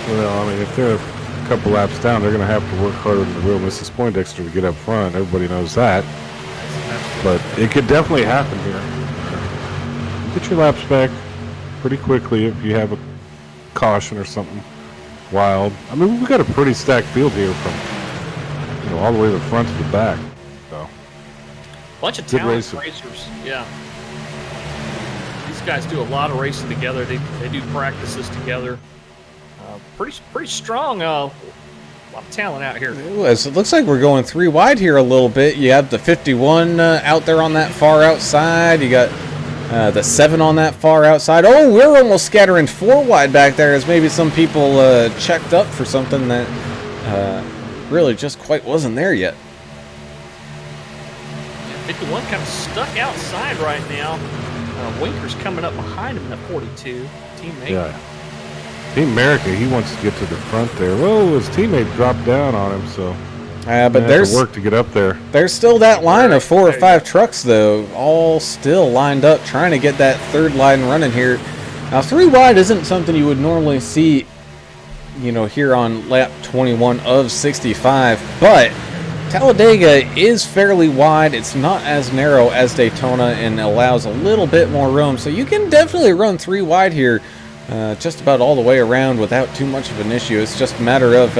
Well, I mean, if they're a couple laps down, they're going to have to work harder than the real Mrs. Poindexter to get up front. Everybody knows that. But it could definitely happen here. Get your laps back pretty quickly if you have a caution or something wild. I mean, we've got a pretty stacked field here from all the way to the front to the back. So bunch of good talented racers. Yeah, these guys do a lot of racing together. They do practices together. Pretty strong. A lot of talent out here. It looks like we're going 3 wide here a little bit. You have the 51 out there on that far outside. You got the 7 on that far outside. Oh, we're almost scattering 4 wide back there, as maybe some people checked up for something that really just quite wasn't there yet. Yeah, 51 kind of stuck outside right now. Winker's coming up behind him in the 42. Teammate. Yeah. Team America, he wants to get to the front there. Well, his teammate dropped down on him, so but there's work to get up there. There's still that line of 4 or 5 trucks, though, all still lined up, trying to get that third line running here. Now, 3 wide isn't something you would normally see, here on lap 21 of 65, but Talladega is fairly wide. It's not as narrow as Daytona and allows a little bit more room, so you can definitely run 3 wide here. Just about all the way around without too much of an issue. It's just a matter of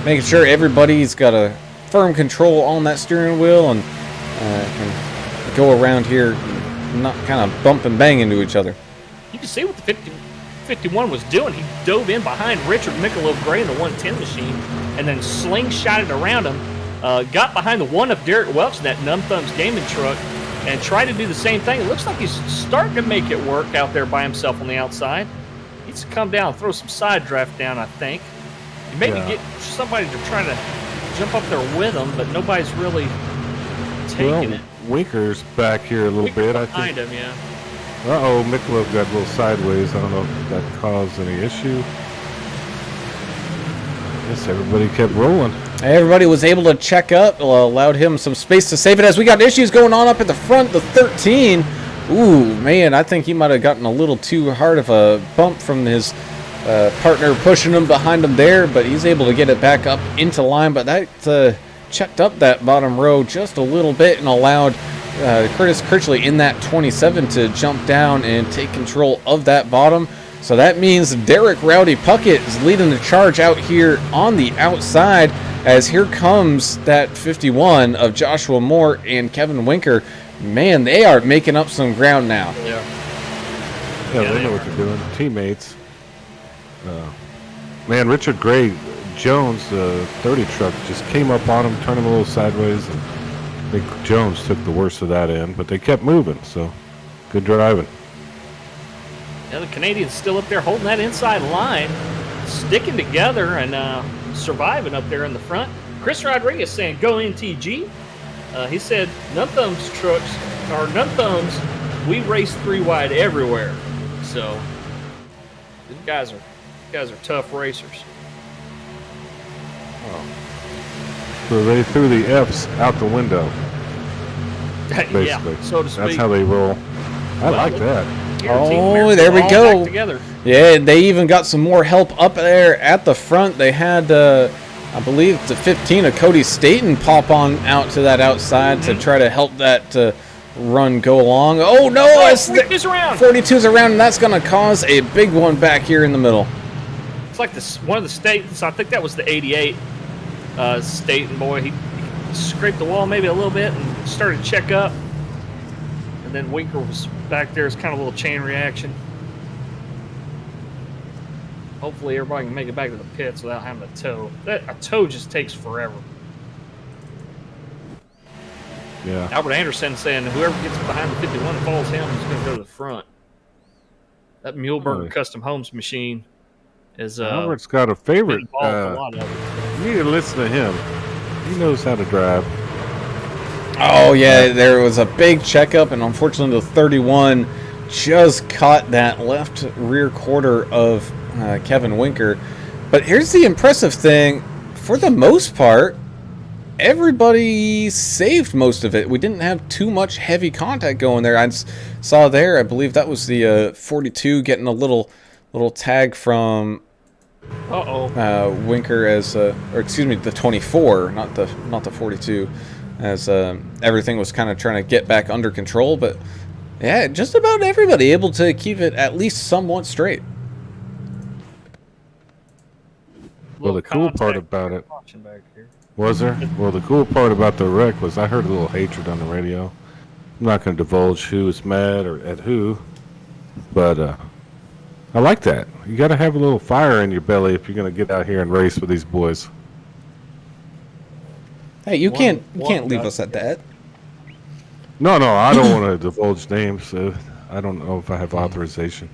making sure everybody's got a firm control on that steering wheel and can go around here and not kind of bump and bang into each other. You can see what the 51 was doing. He dove in behind Richard Michelob Gray in the 110 machine and then slingshotted around him. Got behind the 1 of Derek Welch in that Numb Thumbs gaming truck and tried to do the same thing. It looks like he's starting to make it work out there by himself on the outside. Needs to come down, throw some side draft down, I think. And maybe get somebody to try to jump up there with him, but nobody's really taking it. Winker's back here a little bit, I think. Behind him, yeah. Uh-oh, Michelob got a little sideways. I don't know if that caused any issue. I guess everybody kept rolling. Everybody was able to check up, allowed him some space to save it, as we got issues going on up at the front, the 13. Ooh, man, I think he might have gotten a little too hard of a bump from his partner pushing him behind him there, but he's able to get it back up into line. But that checked up that bottom row just a little bit and allowed Curtis Kirchley in that 27 to jump down and take control of that bottom. So that means Derek Rowdy Puckett is leading the charge out here on the outside, as here comes that 51 of Joshua Moore and Kevin Winker. Man, they are making up some ground now. Yeah. Yeah, they know what they're doing. Teammates. Man, Richard Gray Jones, the 30 truck, just came up on him, turned him a little sideways, and I think Jones took the worst of that end, but they kept moving, so good driving. Yeah, the Canadians still up there holding that inside line, sticking together and surviving up there in the front. Chris Rodriguez saying, go NTG. He said, Numb Thumbs, we race 3 wide everywhere. So, these guys are tough racers. So they threw the F's out the window, basically. Yeah, so to speak. That's how they roll. I like that. Oh, there we go. Yeah, they even got some more help up there at the front. They had, I believe, the 15 of Cody Staten pop on out to that outside to try to help that run go along. Oh, no. 42's around. 42's around, and that's going to cause a big one back here in the middle. It's like one of the Statens. I think that was the 88 Staten boy. He scraped the wall maybe a little bit and started to check up. And then Winker was back there. It's kind of a little chain reaction. Hopefully everybody can make it back to the pits without having a tow. A tow just takes forever. Yeah. Albert Anderson saying whoever gets behind the 51 and follows him is going to go to the front. That Muhlenberger Custom Homes machine is Albert's got a favorite. Involved a lot of it. You need to listen to him. He knows how to drive. Oh, yeah, there was a big checkup, and unfortunately the 31 just caught that left rear quarter of Kevin Winker. But here's the impressive thing. For the most part, everybody saved most of it. We didn't have too much heavy contact going there. I saw there, I believe that was the 42 getting a little tag from Winker as, or excuse me, the 24, not the 42, as everything was kind of trying to get back under control. But yeah, just about everybody able to keep it at least somewhat straight. Well, the cool part about it was there. Well, the cool part about the wreck was I heard a little hatred on the radio. I'm not going to divulge who is mad or at who, but I like that. You got to have a little fire in your belly if you're going to get out here and race with these boys. Hey, you can't leave us at that. No, I don't want to divulge names. I don't know if I have authorization.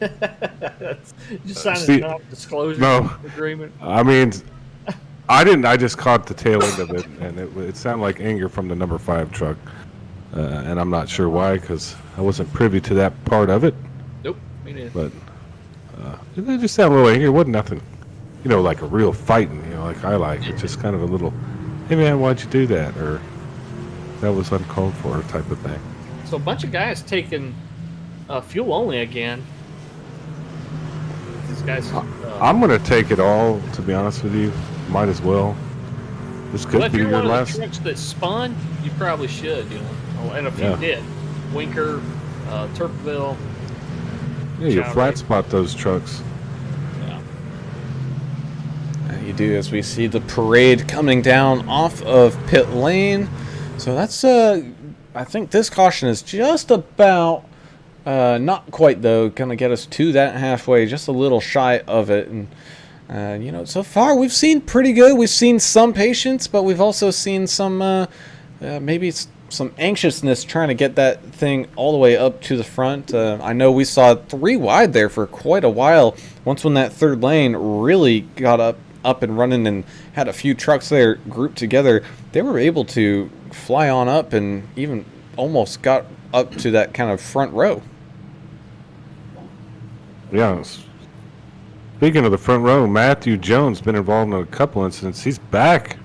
You signed a non-disclosure agreement. I mean, I didn't. I just caught the tail end of it, and it sounded like anger from the number 5 truck, and I'm not sure why, because I wasn't privy to that part of it. Nope, me neither. But it just sounded a little angry. It wasn't nothing, like a real fighting. Like I like. It's just kind of a little, hey man, why'd you do that? Or that was uncalled for type of thing. So a bunch of guys taking fuel only again. These guys. I'm gonna take it all. To be honest with you, might as well. This could be your last. If you're one of the trucks that spun, you probably should. And a few did. Winker, Turpville. Yeah, you flat spot those trucks. Yeah. You do, as we see the parade coming down off of pit lane. So that's I think this caution is just about. Not quite, though. Going to get us to that halfway, just a little shy of it. And, so far we've seen pretty good. We've seen some patience, but we've also seen some, maybe some anxiousness trying to get that thing all the way up to the front. I know we saw 3 wide there for quite a while. Once when that third lane really got up and running and had a few trucks there grouped together, they were able to fly on up and even almost got up to that kind of front row. Yeah. Speaking of the front row, Matthew Jones been involved in a couple incidents. He's back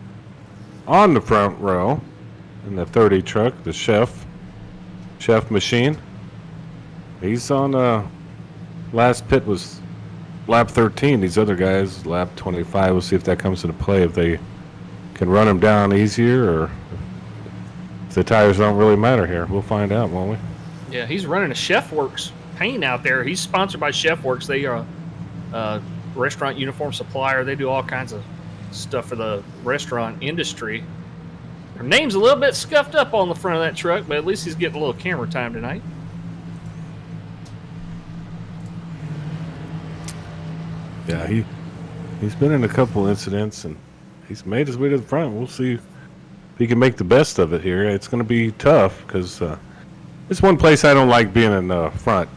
on the front row in the 30 truck, the chef machine. He's on last pit was lap 13. These other guys, lap 25. We'll see if that comes into play. If they can run him down easier, or if the tires don't really matter here. We'll find out, won't we? Yeah, he's running a Chef Works paint out there. He's sponsored by Chef Works. They are a restaurant uniform supplier. They do all kinds of stuff for the restaurant industry. Their name's a little bit scuffed up on the front of that truck, but at least he's getting a little camera time tonight. Yeah, he's been in a couple incidents, and he's made his way to the front. We'll see if he can make the best of it here. It's going to be tough because it's one place I don't like being in the front.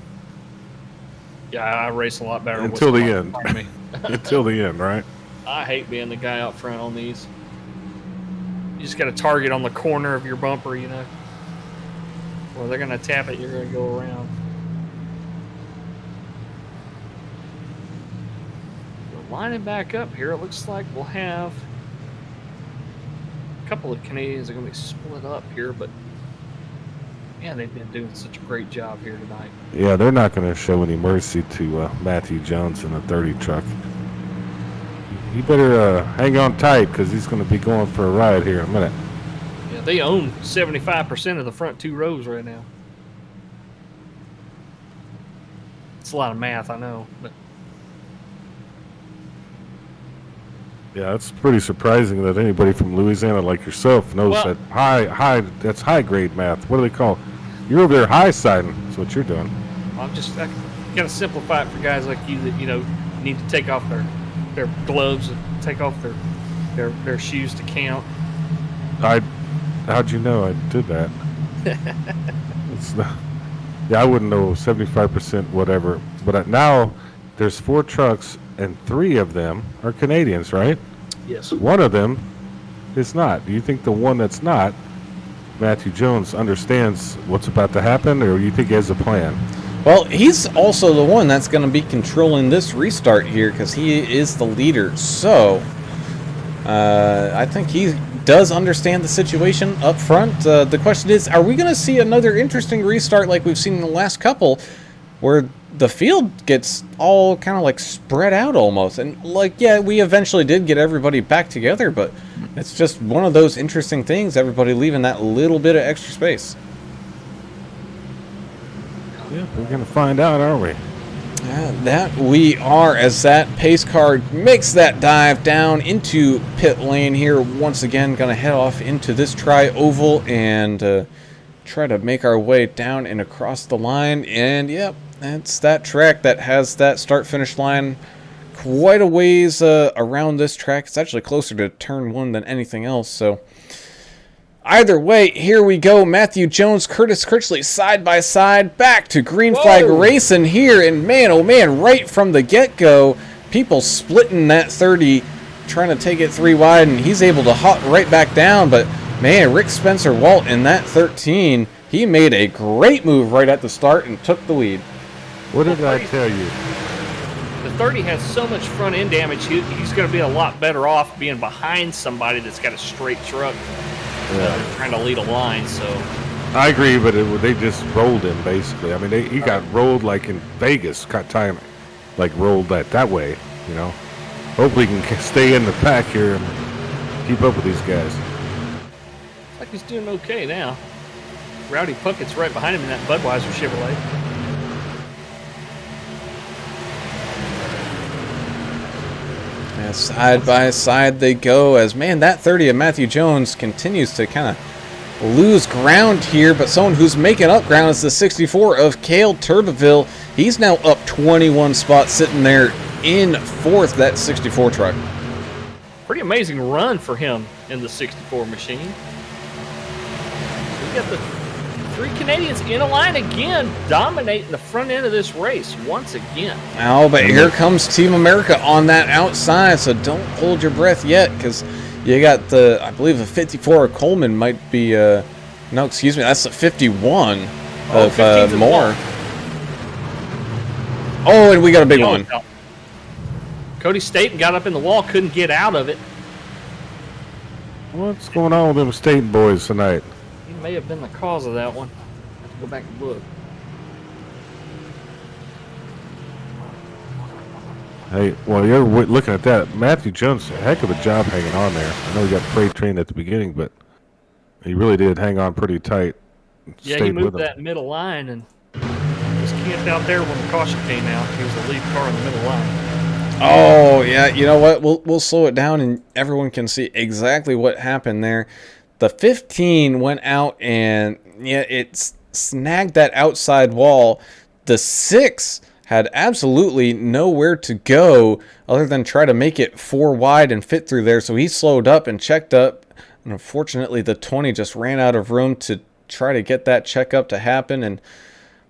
Yeah, I race a lot better until with the someone end. behind me. Until the end, right? I hate being the guy out front on these. You just got a target on the corner of your bumper, you know. Well, they're going to tap it, you're going to go around. We're lining back up here. It looks like we'll have a couple of Canadians are going to be split up here, but man, they've been doing such a great job here tonight. Yeah, they're not going to show any mercy to Matthew Jones in the 30 truck. You better hang on tight because he's going to be going for a ride here in a minute. Yeah, they own 75% of the front two rows right now. It's a lot of math, I know, but Yeah, it's pretty surprising that anybody from Louisiana like yourself knows that that's high grade math. What do they call? You're over there high siding. That's what you're doing. I gotta simplify it for guys like you that, you know, need to take off their gloves and take off their shoes to count. How'd you know I did that? It's not, yeah, I wouldn't know 75% whatever. But now there's 4 trucks and 3 of them are Canadians, right? Yes. One of them is not. Do you think the one that's not, Matthew Jones, understands what's about to happen, or do you think he has a plan? Well, he's also the one that's going to be controlling this restart here because he is the leader. So, I think he does understand the situation up front. The question is, are we going to see another interesting restart like we've seen in the last couple where the field gets all kind of like spread out almost? And like, yeah, we eventually did get everybody back together, but it's just one of those interesting things, everybody leaving that little bit of extra space. Yeah, we're going to find out, aren't we? That we are, as that pace car makes that dive down into pit lane here. Once again, going to head off into this tri-oval and try to make our way down and across the line. And yep, that's that track that has that start-finish line quite a ways around this track. It's actually closer to turn 1 than anything else, so either way, here we go. Matthew Jones, Curtis Critchley, side by side, back to green flag racing here. And man, oh man, right from the get-go, people splitting that 30, trying to take it 3 wide, and he's able to hop right back down. But man, Rick Spencer Walt in that 13, he made a great move right at the start and took the lead. What did I tell you? The 30 has so much front end damage, he's going to be a lot better off being behind somebody that's got a straight truck. Trying to lead a line, so I agree, but they just rolled him basically. I mean, he got rolled like in Vegas, got time, like rolled that way. You know, hopefully he can stay in the pack here and keep up with these guys. Looks like he's doing okay now. Rowdy Puckett's right behind him in that Budweiser Chevrolet. Yeah, side by side they go as, man, that 30 of Matthew Jones continues to kind of lose ground here, but someone who's making up ground is the 64 of Cale Turbeville. He's now up 21 spots, sitting there in 4th, that 64 truck. Pretty amazing run for him in the 64 machine. We got the 3 Canadians in a line again, dominating the front end of this race once again. Oh, but here comes Team America on that outside, so don't hold your breath yet, because you got the, I believe, the 54 of Coleman might be, no, excuse me, that's the 51 of Moore. Oh, and we got a big one. Cody Staten got up in the wall, couldn't get out of it. What's going on with them State boys tonight? He may have been the cause of that one. I have to go back and look. Hey, while you're looking at that, Matthew Jones, a heck of a job hanging on there. I know he got freight trained at the beginning, but he really did hang on pretty tight. Yeah, he Stayed moved with him. that middle line and was camped out there when the caution came out. He was the lead car in the middle line. Oh, yeah, you know what? We'll slow it down and everyone can see exactly what happened there. The 15 went out and, yeah, it snagged that outside wall. The 6 had absolutely nowhere to go other than try to make it 4 wide and fit through there. So he slowed up and checked up. And unfortunately, the 20 just ran out of room to try to get that checkup to happen. And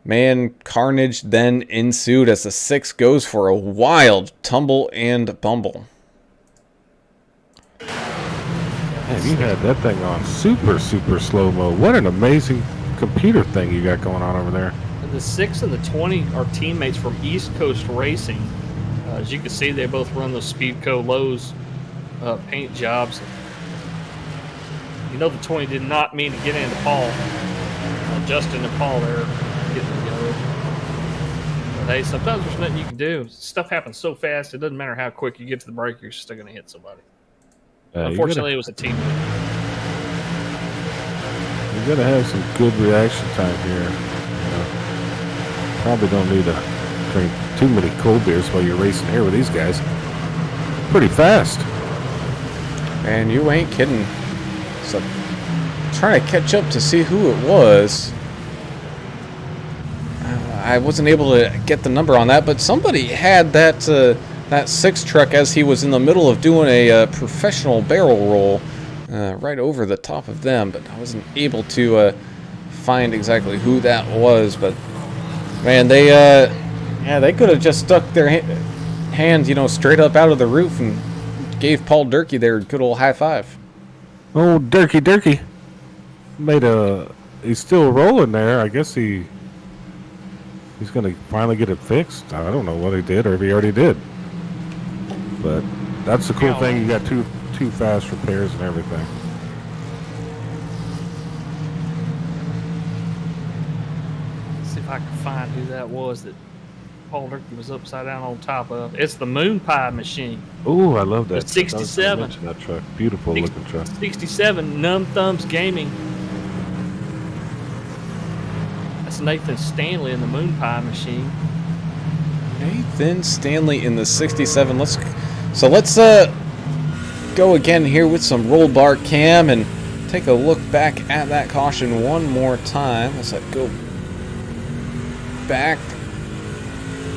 man, carnage then ensued as the 6 goes for a wild tumble and bumble. Man, you had that thing on super slow-mo. What an amazing computer thing you got going on over there. The 6 and the 20 are teammates from East Coast Racing. As you can see, they both run those Speedco Lowe's paint jobs. You know the 20 did not mean to get into Paul. Justin and Paul there getting together. But hey, sometimes there's nothing you can do. Stuff happens so fast, it doesn't matter how quick you get to the brake, you're still going to hit somebody. Unfortunately, it was a teammate. You gotta have some good reaction time here. Probably don't need to drink too many cold beers while you're racing here with these guys. Pretty fast. And you ain't kidding. So trying to catch up to see who it was. I wasn't able to get the number on that, but somebody had that 6 truck as he was in the middle of doing a professional barrel roll right over the top of them, but I wasn't able to find exactly who that was. But man, they could have just stuck their hand, straight up out of the roof and gave Paul Durkee their good old high five. Oh, Durkee he's still rolling there. I guess he's gonna finally get it fixed. I don't know what he did or if he already did. But that's the cool thing. You got two fast repairs and everything. Let's see if I can find who that was that Paul Durkee was upside down on top of. It's the Moon Pie machine. Oh, I love that. The 67. I mentioned that truck. Beautiful looking truck. 67 Numb Thumbs Gaming. That's Nathan Stanley in the Moon Pie machine. Nathan Stanley in the 67. Let's go again here with some roll bar cam and take a look back at that caution one more time. Let's go back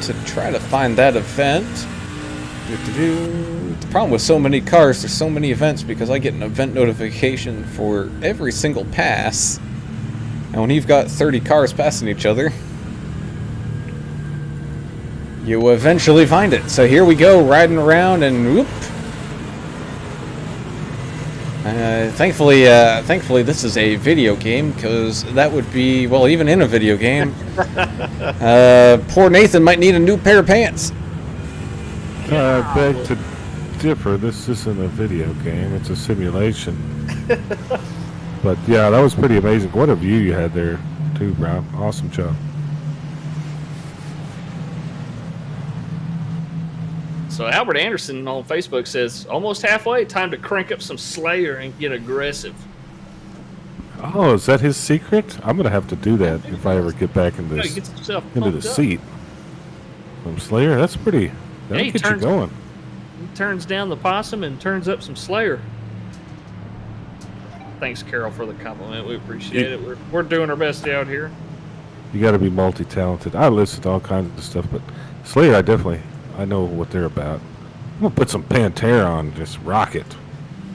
to try to find that event. The problem with so many cars, there's so many events because I get an event notification for every single pass. And when you've got 30 cars passing each other, you eventually find it. So here we go, riding around, and whoop. Thankfully, this is a video game, because that would be, well, even in a video game, poor Nathan might need a new pair of pants. I beg to differ. This isn't a video game; it's a simulation. But yeah, that was pretty amazing. What a view you had there, too, Brown. Awesome job. So Albert Anderson on Facebook says, almost halfway, time to crank up some Slayer and get aggressive. Oh, is that his secret? I'm going to have to do that if I ever get back into Get yourself the pumped up. seat. From Slayer, that's pretty, that'll He get you going. He turns down the possum and turns up some Slayer. Thanks, Carol, for the compliment. We appreciate it. We're doing our best out here. You got to be multi-talented. I listen to all kinds of stuff, but Slayer, I know what they're about. I'm going to put some Pantera on, just rock it.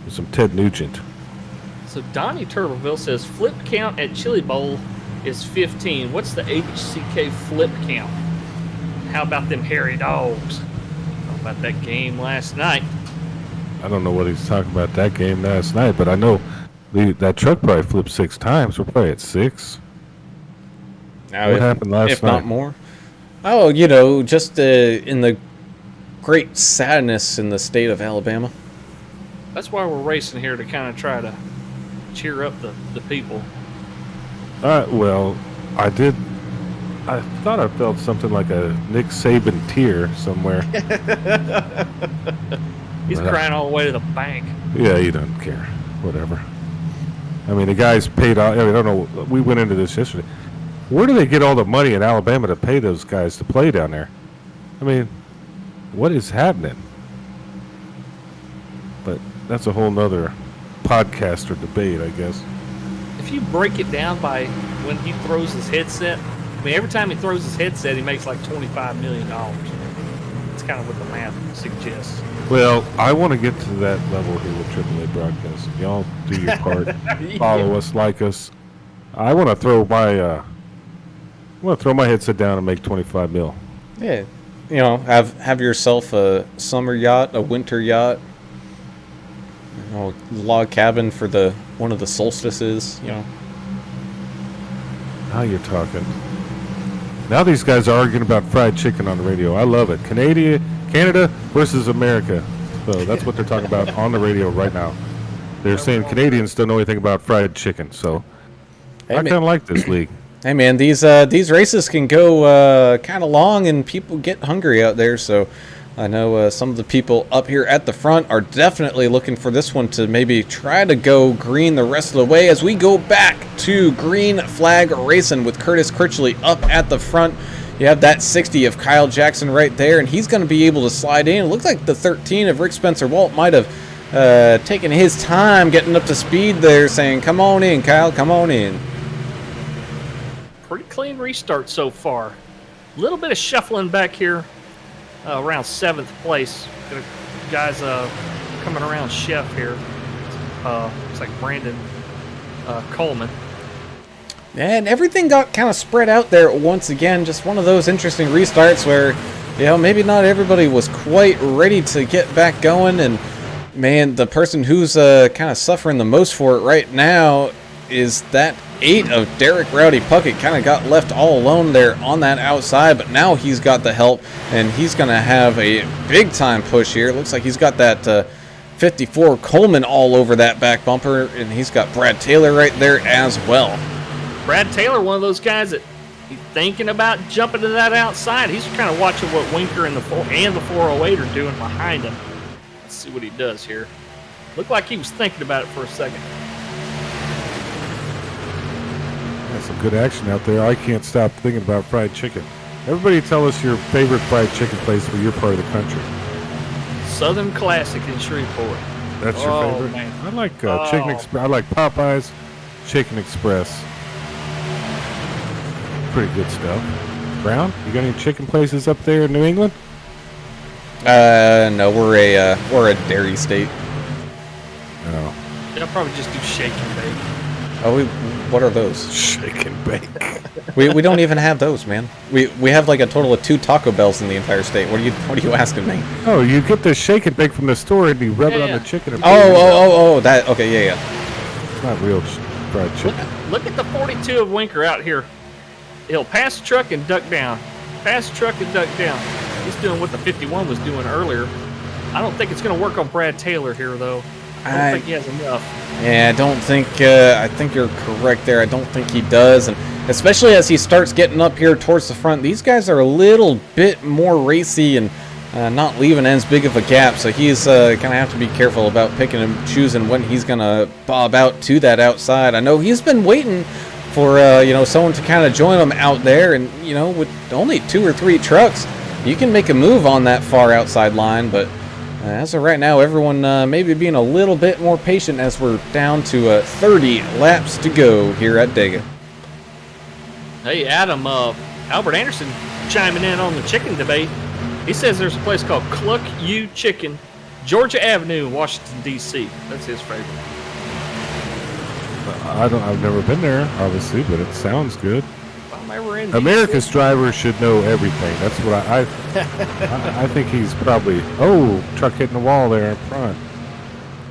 With some Ted Nugent. So Donnie Turtleville says flip count at Chili Bowl is 15. What's the HCK flip count? How about them hairy dogs? How about that game last night? I don't know what he's talking about that game last night, but I know that truck probably flipped 6 times. We're probably at 6. Now, What happened last if night? not more? Oh, just in the great sadness in the state of Alabama. That's why we're racing here, to kind of try to cheer up the people. Well, I did I thought I felt something like a Nick Saban tear somewhere. He's crying all the way to the bank. Yeah, he doesn't care. Whatever. I mean, the guy's paid off. I mean, I don't know. We went into this yesterday. Where do they get all the money in Alabama to pay those guys to play down there? I mean, what is happening? But that's a whole nother podcast or debate, I guess. If you break it down by when he throws his headset, I mean, every time he throws his headset, he makes like $25 million. It's kind of what the math suggests. Well, I want to get to that level here with AAA Broadcasting. Y'all do your part. Follow us, like us. I want to throw my headset down and make 25 mil. Yeah, you know, have yourself a summer yacht, a winter yacht, you know, log cabin for one of the solstices. You know. Now you're talking. Now these guys are arguing about fried chicken on the radio. I love it. Canada versus America. So that's what they're talking about on the radio right now. They're saying Canadians don't know anything about fried chicken. So I kind of like this league. Hey man, these races can go kind of long, and people get hungry out there. So I know some of the people up here at the front are definitely looking for this one to maybe try to go green the rest of the way as we go back to green flag racing with Curtis Critchley up at the front. You have that 60 of Kyle Jackson right there, and he's going to be able to slide in. It looks like the 13 of Rick Spencer Walt might have taken his time getting up to speed there, saying, "Come on in, Kyle, come on in." Pretty clean restart so far. A little bit of shuffling back here around 7th place. Guys coming around Chef here. It's like Brandon Coleman. And everything got kind of spread out there once again. Just one of those interesting restarts where, you know, maybe not everybody was quite ready to get back going. And, man, the person who's kind of suffering the most for it right now is that 8 of Derek Rowdy Puckett. Kind of got left all alone there on that outside, but now he's got the help, and he's going to have a big-time push here. It looks like he's got that 54 Coleman all over that back bumper, and he's got Brad Taylor right there as well. Brad Taylor, one of those guys that he's thinking about jumping to that outside. He's kind of watching what Winker and the 408 are doing behind him. Let's see what he does here. Looked like he was thinking about it for a second. That's some good action out there. I can't stop thinking about fried chicken. Everybody tell us your favorite fried chicken place for your part of the country. Southern Classic in Shreveport. That's your favorite? Man. I like Chicken Express. I like Popeyes, Chicken Express. Pretty good stuff. Brown, you got any chicken places up there in New England? No, we're a dairy state. No. They'll probably just do shake and bake. Oh, what are those? Shake and bake. We don't even have those, man. We have like a total of 2 Taco Bells in the entire state. What are you asking me? Oh, you get the shake and bake from the store and you rub it on the chicken. And Oh, that. Okay, yeah. It's not real fried chicken. Look at the 42 of Winker out here. He'll pass the truck and duck down. Pass the truck and duck down. He's doing what the 51 was doing earlier. I don't think it's going to work on Brad Taylor here, though. I don't think he has enough. Yeah, I don't think. I think you're correct there. I don't think he does, and especially as he starts getting up here towards the front, these guys are a little bit more racy and not leaving as big of a gap. So he's gonna have to be careful about picking and choosing when he's gonna bob out to that outside. I know he's been waiting for someone to kind of join him out there, and with only 2 or 3 trucks, you can make a move on that far outside line, but. As of right now, everyone maybe being a little bit more patient as we're down to 30 laps to go here at Dega. Hey, Adam, Albert Anderson chiming in on the chicken debate. He says there's a place called Cluck U Chicken, Georgia Avenue, Washington, D.C. That's his favorite. I've never been there, obviously, but it sounds good. If I'm ever in America's driver should know everything. That's what I think he's probably. Oh, truck hitting the wall there in front.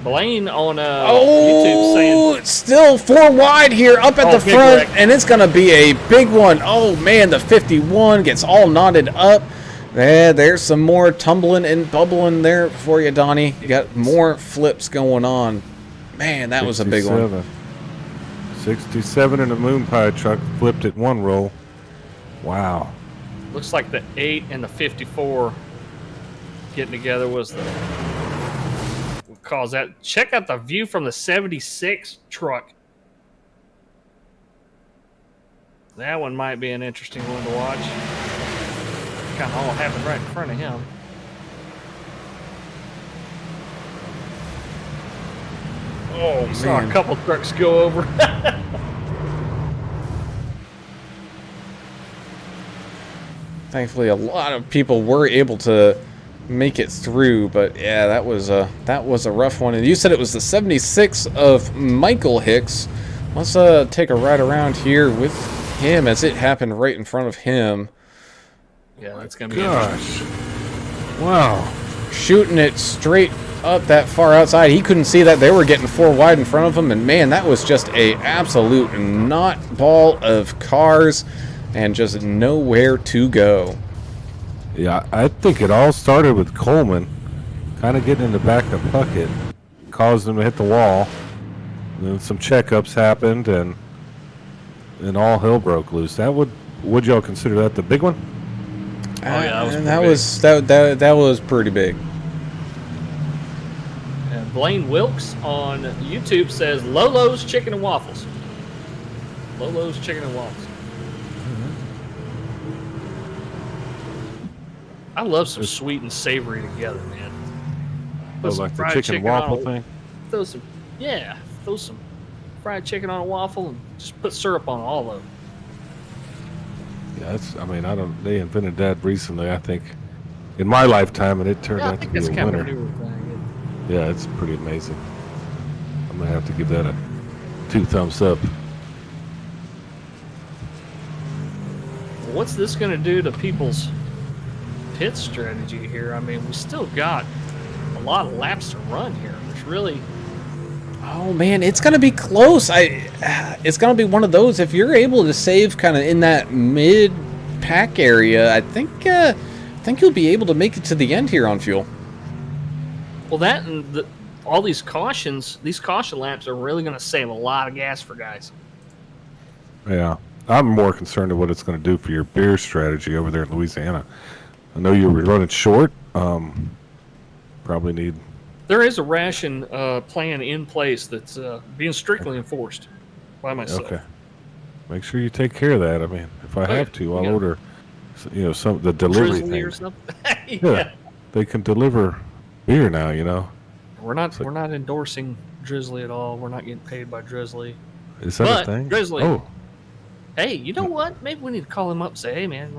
Blaine on YouTube saying still 4 wide here up at the front, wreck. And it's going to be a big one. Oh man, the 51 gets all knotted up. There's some more tumbling and bubbling there for you, Donnie. You got more flips going on. Man, that was a big one. 67 in a moon pie truck flipped at one roll. Wow. Looks like the 8 and the 54 getting together was the what caused that. Check out the view from the 76 truck. That one might be an interesting one to watch. Kind of all happened right in front of him. Oh, saw a couple trucks go over. Thankfully, a lot of people were able to make it through, but yeah, that was a rough one. And you said it was the 76 of Michael Hicks. Let's take a ride around here with him as it happened right in front of him. Yeah, that's gonna be Gosh. Wow. Shooting it straight up that far outside. He couldn't see that. They were getting 4 wide in front of him, and man, that was just a absolute knot ball of cars and just nowhere to go. Yeah, I think it all started with Coleman kind of getting in the back of Puckett, caused him to hit the wall. And then some checkups happened, and all hell broke loose. Would y'all consider that the big one? Oh yeah, that was pretty big. And Blaine Wilkes on YouTube says Lolo's Chicken and Waffles. Lolo's Chicken and Waffles. I love some sweet and savory together, man. Oh, Put some like the fried chicken waffle thing? Throw some fried chicken on a waffle and just put syrup on all of them. Yeah, they invented that recently, I think, in my lifetime, and it turned Yeah, I out to think be that's a kind of a winner. newer thing. Yeah, it's pretty amazing. I'm going to have to give that a 2 thumbs up. What's this going to do to people's pit strategy here? I mean, we still got a lot of laps to run here. There's really... Oh man, it's gonna be close. It's gonna be one of those. If you're able to save kind of in that mid pack area, I think you'll be able to make it to the end here on fuel. Well, that and all these caution laps are really going to save a lot of gas for guys. Yeah, I'm more concerned with what it's going to do for your beer strategy over there in Louisiana. I know you were running short. Probably need... There is a ration plan in place that's being strictly enforced by myself. Okay. Make sure you take care of that. I mean, if I have to, I'll order, the delivery Drizzly thing. or something. Yeah, they can deliver beer now. We're not endorsing Drizzly at all. We're not getting paid by Drizzly. Is that a thing? Drizzly. Oh, Hey, you know what? Maybe we need to call him up and say, "Hey, man,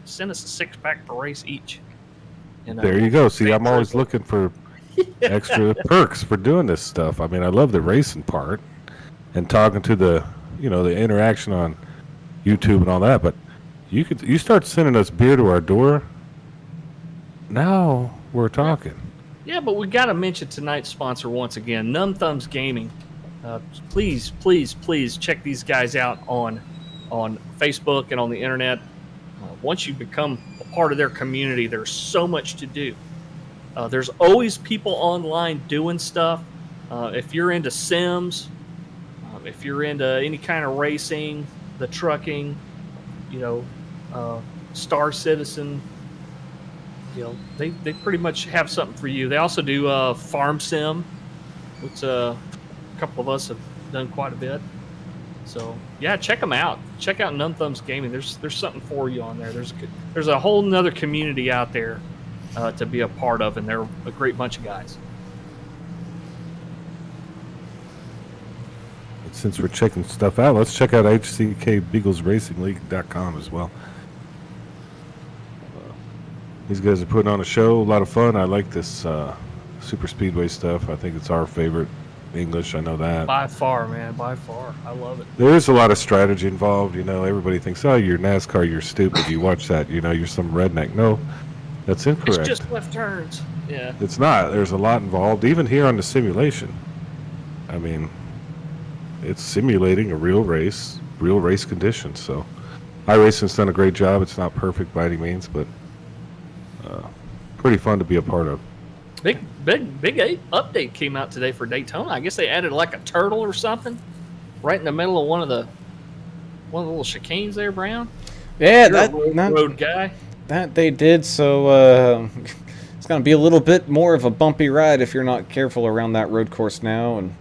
send us a 6-pack per race each." And, there you go. See, I'm always Drizzly. looking for extra perks for doing this stuff. I mean, I love the racing part and talking to the interaction on YouTube and all that. But you start sending us beer to our door. Now we're talking. Yeah, but we got to mention tonight's sponsor once again, Numb Thumbs Gaming. Please, please, please check these guys out on Facebook and on the internet. Once you become a part of their community, there's so much to do. There's always people online doing stuff. If you're into Sims, if you're into any kind of racing, the trucking, Star Citizen, they pretty much have something for you. They also do Farm Sim, which a couple of us have done quite a bit. So yeah, check them out. Check out Numb Thumbs Gaming. There's something for you on there. There's a whole nother community out there to be a part of, and they're a great bunch of guys. Since we're checking stuff out, let's check out HCK Beagles Racing League.com as well. These guys are putting on a show, a lot of fun. I like this Superspeedway stuff. I think it's our favorite English. I know that. By far, man. By far. I love it. There is a lot of strategy involved. Everybody thinks, oh, you're NASCAR, you're stupid. You watch that, you're some redneck. No, that's incorrect. It's just left turns. Yeah. It's not. There's a lot involved, even here on the simulation. I mean, it's simulating a real race conditions. So, iRacing's done a great job. It's not perfect by any means, but pretty fun to be a part of. Big update came out today for Daytona. I guess they added like a turtle or something right in the middle of one of the little chicanes there, Brown. Yeah, You're a road guy. that they did. So it's going to be a little bit more of a bumpy ride if you're not careful around that road course now. And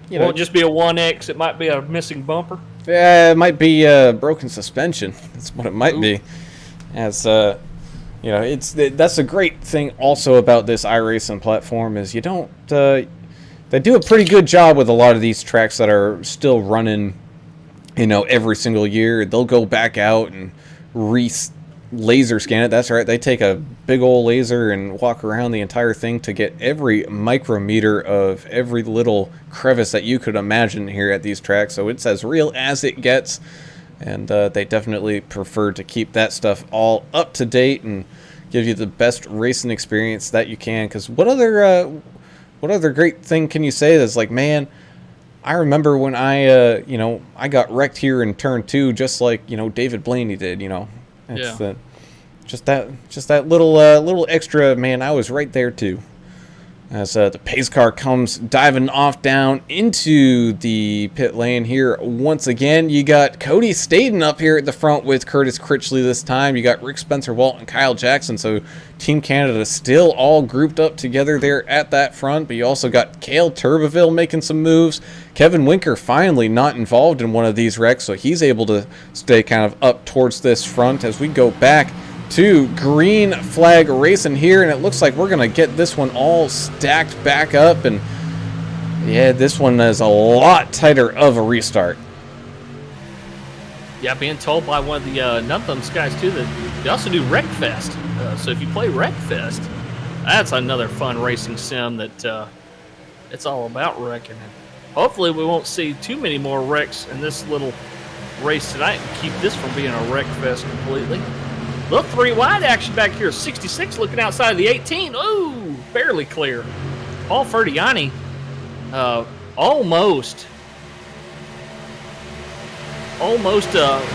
you know, Won't just be a 1X. It might be a missing bumper. yeah, it might be broken suspension. That's what it might be. As you know, that's a great thing also about this iRacing platform is you don't. They do a pretty good job with a lot of these tracks that are still running. You know, every single year they'll go back out and laser scan it. That's right. They take a big old laser and walk around the entire thing to get every micrometer of every little crevice that you could imagine here at these tracks. So it's as real as it gets. And they definitely prefer to keep that stuff all up to date and give you the best racing experience that you can. Because what other great thing can you say that's like, man, I remember when I got wrecked here in turn 2, just like, David Blaney did, It's Yeah. just that little extra, man, I was right there too. As the pace car comes diving off down into the pit lane here once again. You got Cody Staten up here at the front with Curtis Critchley this time. You got Rick Spencer-Walt and Kyle Jackson. So Team Canada still all grouped up together there at that front. But you also got Cale Turbeville making some moves. Kevin Winker finally not involved in one of these wrecks, so he's able to stay kind of up towards this front as we go back to green flag racing here, and it looks like we're gonna get this one all stacked back up. And yeah, this one is a lot tighter of a restart. Yeah, being told by one of the Numb guys too that they also do Wreckfest. So if you play Wreckfest, that's another fun racing sim that it's all about wrecking. And hopefully we won't see too many more wrecks in this little race tonight and keep this from being a Wreckfest completely. Little 3 wide action back here. 66 looking outside of the 18. Ooh, barely clear. Paul Ferdiani almost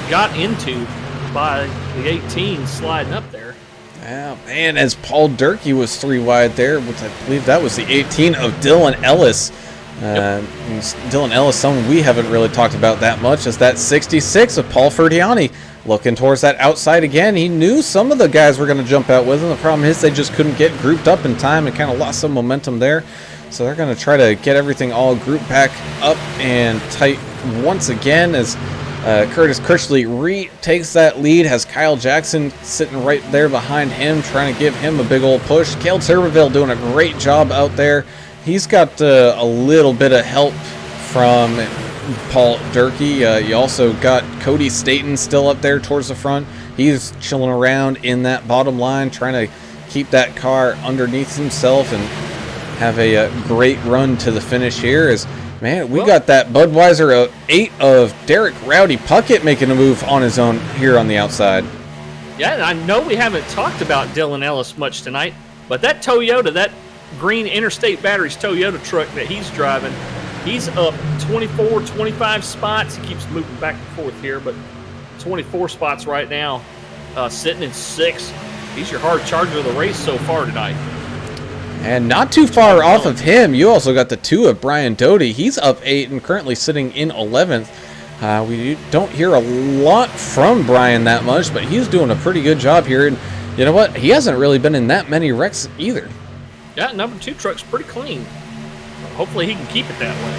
got into by the 18 sliding up there. Yeah, man, as Paul Durkee was 3 wide there, which I believe that was the 18 of Dylan Ellis. Dylan Ellis, someone we haven't really talked about that much, is that 66 of Paul Ferdiani. Looking towards that outside again. He knew some of the guys were going to jump out with him. The problem is they just couldn't get grouped up in time and kind of lost some momentum there. So they're going to try to get everything all grouped back up and tight once again as Curtis Critchley retakes that lead. Has Kyle Jackson sitting right there behind him, trying to give him a big old push. Cale Turbeville doing a great job out there. He's got a little bit of help from Paul Durkee. You also got Cody Staten still up there towards the front. He's chilling around in that bottom line, trying to keep that car underneath himself and have a great run to the finish here. As man, we got that Budweiser 8 of Derek Rowdy Puckett making a move on his own here on the outside. Yeah, and I know we haven't talked about Dylan Ellis much tonight, but that Toyota, that green Interstate Batteries Toyota truck that he's driving, he's up 24, 25 spots. He keeps moving back and forth here, but 24 spots right now, sitting in 6th. He's your hard charger of the race so far tonight. And not too far off of him, you also got the 2 of Brian Doty. He's up 8 and currently sitting in 11th. We don't hear a lot from Brian that much, but he's doing a pretty good job here. And you know what? He hasn't really been in that many wrecks either. Yeah, number 2 truck's pretty clean. Hopefully he can keep it that way.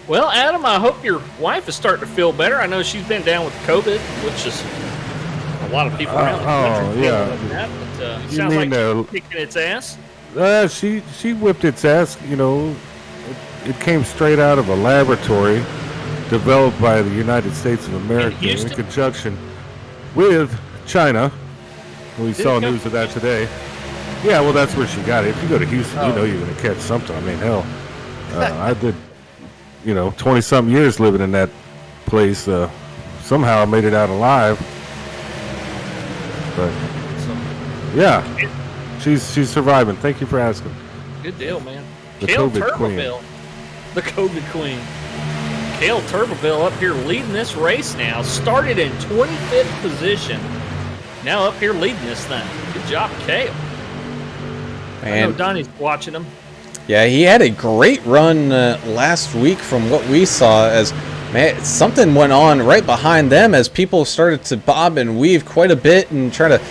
Well, Adam, I hope your wife is starting to feel better. I know she's been down with COVID, which is a lot of people around the country feeling that, but it sounds like she's kicking its ass. She whipped its ass. It came straight out of a laboratory developed by the United States of America in conjunction with China. We saw news of that today. Yeah, well, that's where she got it. If you go to Houston, you know you're going to catch something. I mean, hell, I did, 20-something years living in that place. Somehow I made it out alive. But, yeah, she's surviving. Thank you for asking. Good deal, man. The Cale COVID queen. Turbeville, the COVID queen. Cale Turbeville up here leading this race now. Started in 25th position. Now up here leading this thing. Good job, Cale. I know Donnie's watching him. Yeah, he had a great run last week from what we saw, as man, something went on right behind them as people started to bob and weave quite a bit and try to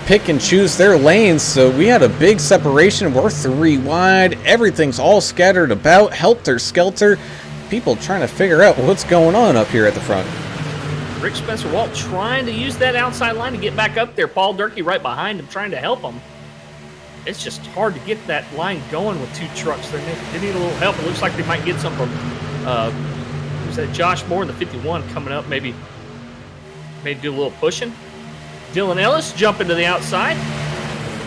pick and choose their lanes. So we had a big separation. We're 3 wide. Everything's all scattered about, helter-skelter. People trying to figure out what's going on up here at the front. Rick Spencer Walt trying to use that outside line to get back up there. Paul Durkee right behind him trying to help him. It's just hard to get that line going with 2 trucks. They need a little help. It looks like they might get some from who's that? Josh Moore in the 51 coming up. Maybe do a little pushing. Dylan Ellis jumping to the outside.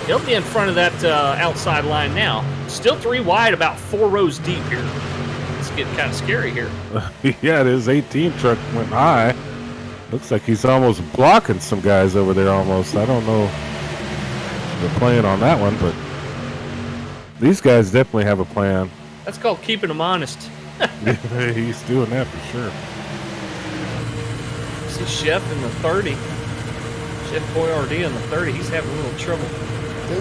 He'll be in front of that outside line now. Still 3 wide, about 4 rows deep here. It's getting kind of scary here. Yeah, his 18 truck went high. Looks like he's almost blocking some guys over there almost. I don't know the plan on that one, but these guys definitely have a plan. That's called keeping them honest. He's doing that for sure. See Chef in the 30. Chef Boyardee in the 30. He's having a little trouble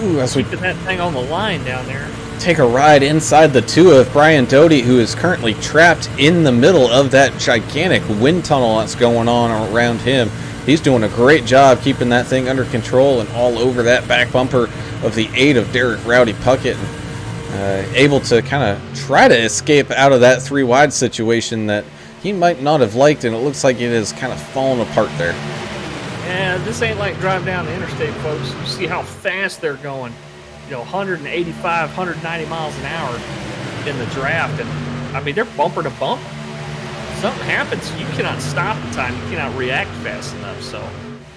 Ooh, as we keeping that thing on the line down there. take a ride inside the 2 of Brian Doty, who is currently trapped in the middle of that gigantic wind tunnel that's going on around him. He's doing a great job keeping that thing under control and all over that back bumper of the 8 of Derek Rowdy Puckett. Able to kind of try to escape out of that 3 wide situation that he might not have liked, and it looks like it is kind of falling apart there. Yeah, this ain't like driving down the interstate, folks. You see how fast they're going. 185, 190 miles an hour in the draft. And, I mean, they're bumper to bump. Something happens, you cannot stop in time. You cannot react fast enough. So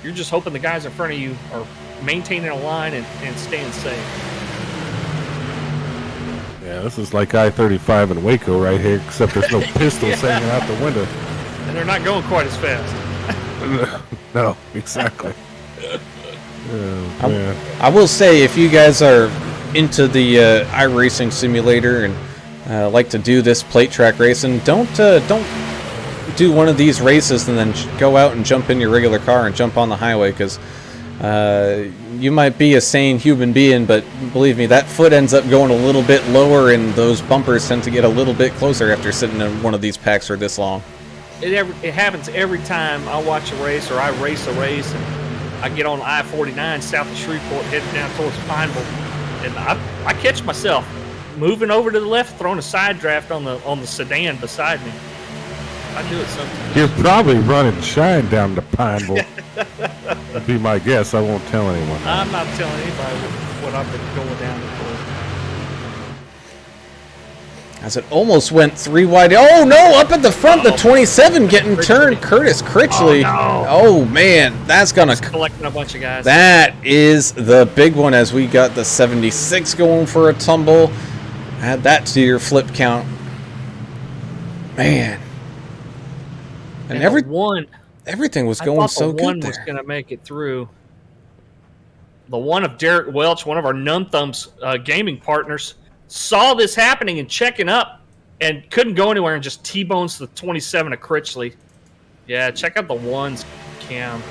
you're just hoping the guys in front of you are maintaining a line and staying safe. Yeah, this is like I-35 in Waco right here, except there's no pistols hanging out the window. And they're not going quite as fast. No, exactly. Oh, man. I will say, if you guys are into the iRacing simulator and like to do this plate track racing, don't do one of these races and then go out and jump in your regular car and jump on the highway, because you might be a sane human being, but believe me, that foot ends up going a little bit lower, and those bumpers tend to get a little bit closer after sitting in one of these packs for this long. It happens every time I watch a race or I race a race, and I get on I-49 south of Shreveport heading down towards Pineville, and I catch myself moving over to the left, throwing a side draft on the sedan beside me. I do it sometimes. You're probably running shine down to Pineville. Would be my guess. I won't tell anyone. I'm not telling anybody what I've been going down there for. As it almost went 3 wide. Oh no, up at the front, the 27 getting turned. Curtis Critchley. Oh, no. Oh man, that's gonna Collecting a bunch of guys. That is the big one, as we got the 76 going for a tumble. Add that to your flip count. Man. And everything was going so good one there. was going to make it through. The one of Derek Welch, one of our Numb Thumbs gaming partners, saw this happening and checking up and couldn't go anywhere and just T-bones the 27 of Critchley. Yeah, check out the ones, Cam.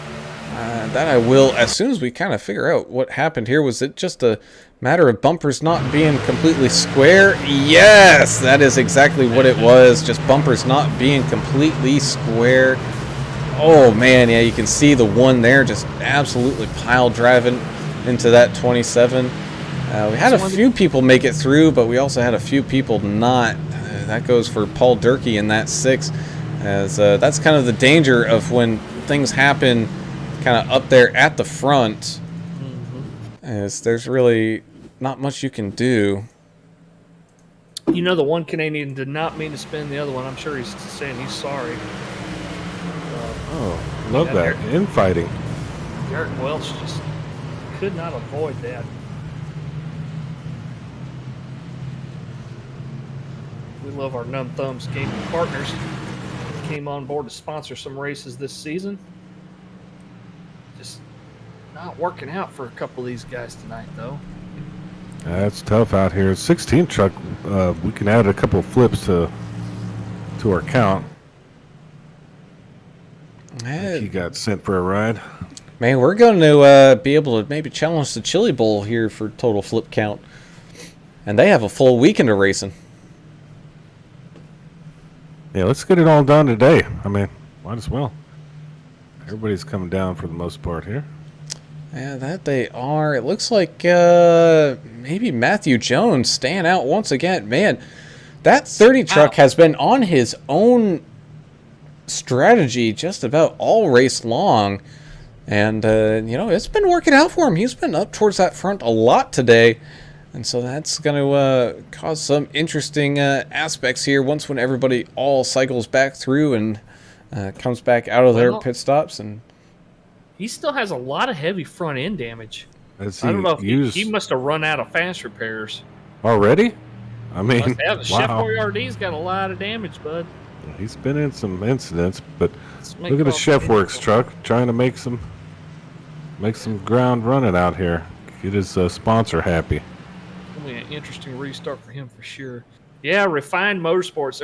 That I will, as soon as we kind of figure out what happened here. Was it just a matter of bumpers not being completely square? Yes, that is exactly what it was. Just bumpers not being completely square. Oh man, yeah, you can see the one there just absolutely pile driving into that 27. We had a few people make it through, but we also had a few people not. That goes for Paul Durkee in that 6. As that's kind of the danger of when things happen kind of up there at the front. As there's really not much you can do. You know, the one Canadian did not mean to spin the other one. I'm sure he's saying he's sorry. Oh, love that infighting. Derek Welch just could not avoid that. We love our Numb Thumbs gaming partners. Came on board to sponsor some races this season. Just not working out for a couple of these guys tonight, though. That's tough out here. 16 truck, we can add a couple of flips to our count. He got sent for a ride. Man, we're going to be able to maybe challenge the Chili Bowl here for total flip count. And they have a full weekend of racing. Yeah, let's get it all done today. I mean, might as well. Everybody's coming down for the most part here. Yeah, that they are. It looks like maybe Matthew Jones staying out once again. Man, that 30 truck has been on his own strategy just about all race long. And, it's been working out for him. He's been up towards that front a lot today. And so that's going to cause some interesting aspects here when everybody all cycles back through and comes back out of their pit stops. And he still has a lot of heavy front end damage. I Has don't know if he he must have run out of fast repairs. already? I mean, Must have. The Chef wow. Boyardee's got a lot of damage, bud. He's been in some incidents, but Let's make look at the off Chef the Works truck trying to make some ground running out here. Get his sponsor happy. It'll be an interesting restart for him for sure. Yeah, Refined Motorsports.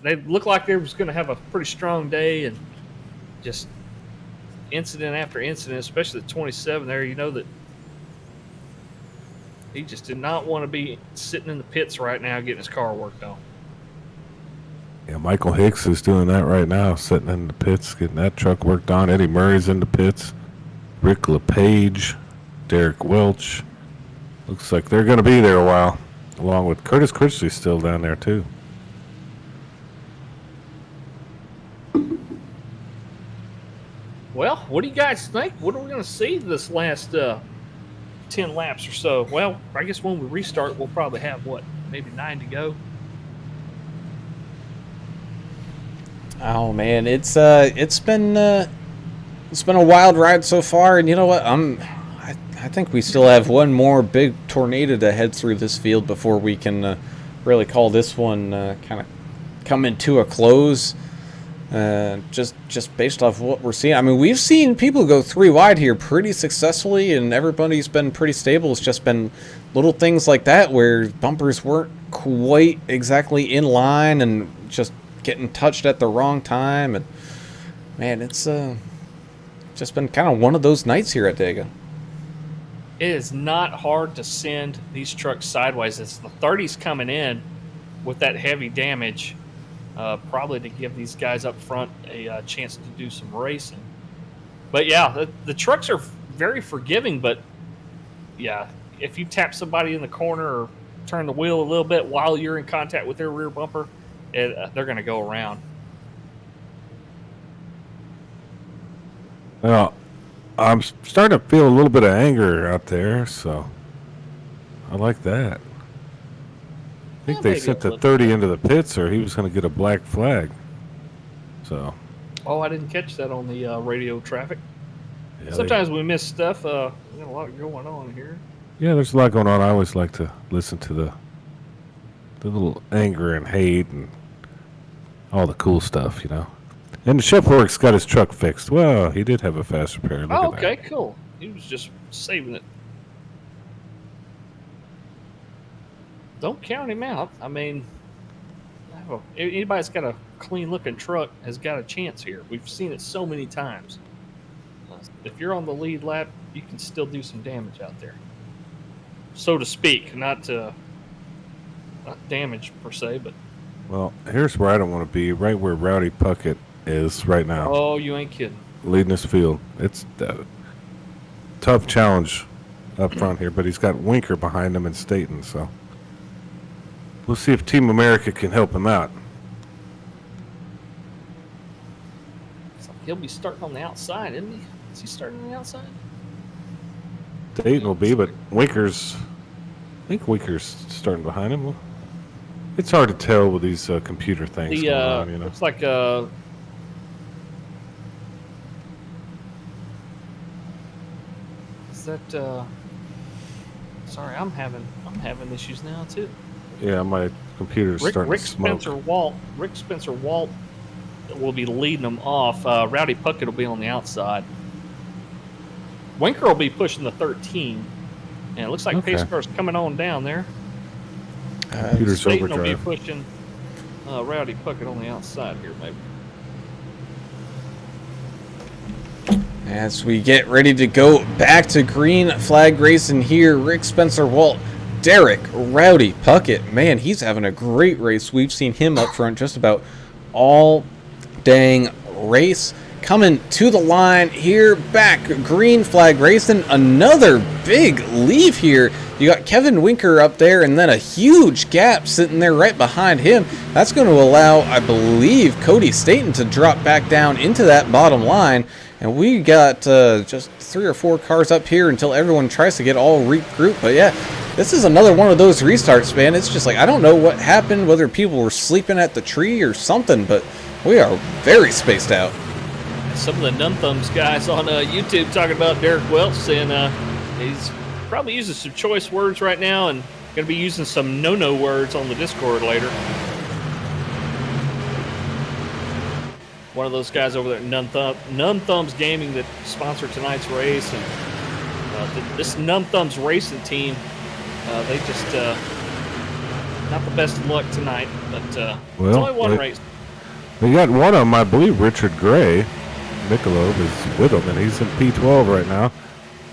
They look like they was going to have a pretty strong day, and just incident after incident, especially the 27 there. You know that he just did not want to be sitting in the pits right now getting his car worked on. Yeah, Michael Hicks is doing that right now, sitting in the pits, getting that truck worked on. Eddie Murray's in the pits. Rick LePage, Derek Welch. Looks like they're going to be there a while, along with Curtis Critchley's still down there too. Well, what do you guys think? What are we going to see this last 10 laps or so? Well, I guess when we restart, we'll probably have, maybe 9 to go? oh man, it's been a wild ride so far. And you know what? I think we still have one more big tornado to head through this field before we can really call this one kind of coming to a close. Just based off what we're seeing. I mean, we've seen people go 3 wide here pretty successfully, and everybody's been pretty stable. It's just been little things like that where bumpers weren't quite exactly in line and just getting touched at the wrong time. And man, it's just been kind of one of those nights here at Dega. It is not hard to send these trucks sideways. It's the 30s coming in with that heavy damage, probably to give these guys up front a chance to do some racing. But yeah, the trucks are very forgiving, but yeah, if you tap somebody in the corner or turn the wheel a little bit while you're in contact with their rear bumper, they're going to go around. Well, I'm starting to feel a little bit of anger out there, so I like that. I think they sent the 30 into the pits, or he was going to get a black flag. So. Oh, I didn't catch that on the radio traffic. Yeah, Sometimes we miss stuff. We got a lot going on here. Yeah, there's a lot going on. I always like to listen to the little anger and hate and all the cool stuff, you know. And the Chef Works got his truck fixed. Well, he did have a fast repair. Look at Okay, that. cool. He was just saving it. Don't count him out. I mean, anybody that's got a clean-looking truck has got a chance here. We've seen it so many times. If you're on the lead lap, you can still do some damage out there, so to speak. Not damage per se, but Well, here's where I don't want to be. Right where Rowdy Puckett is right now, oh, you ain't kidding. leading this field. It's a tough challenge up front here, but he's got Winker behind him and Staten, so we'll see if Team America can help him out. So he'll be starting on the outside, isn't he? Is he starting on the outside? Staten will be, but I think Winker's starting behind him. It's hard to tell with these computer things going on, you know. Looks like is that sorry, I'm having issues now too. Yeah, my computer's starting Rick to smoke. Spencer Walt will be leading them off. Rowdy Puckett will be on the outside. Winker will be pushing the 13, and it looks like Okay. pace car's coming on down there. Computer's Staten will be overdrive. pushing Rowdy Puckett on the outside here, maybe. As we get ready to go back to green flag racing here, Rick Spencer Walt, Derek Rowdy Puckett. Man, he's having a great race. We've seen him up front just about all dang race. Coming to the line here, back green flag racing. Another big leave here. You got Kevin Winker up there and then a huge gap sitting there right behind him. That's going to allow, I believe, Cody Staten to drop back down into that bottom line. And we got just 3 or 4 cars up here until everyone tries to get all regrouped. But yeah, this is another one of those restarts, man. It's just like, I don't know what happened, whether people were sleeping at the tree or something, but we are very spaced out. Some of the Numb Thumbs guys on YouTube talking about Derek Welch, saying he's probably using some choice words right now and going to be using some no-no words on the Discord later. One of those guys over there at Numb Thumbs Gaming that sponsored tonight's race, and this Numb Thumbs racing team, they just not the best of luck tonight, but it's only one race. They got one of them, I believe, Richard Gray. Mikolov is with him, and he's in P12 right now.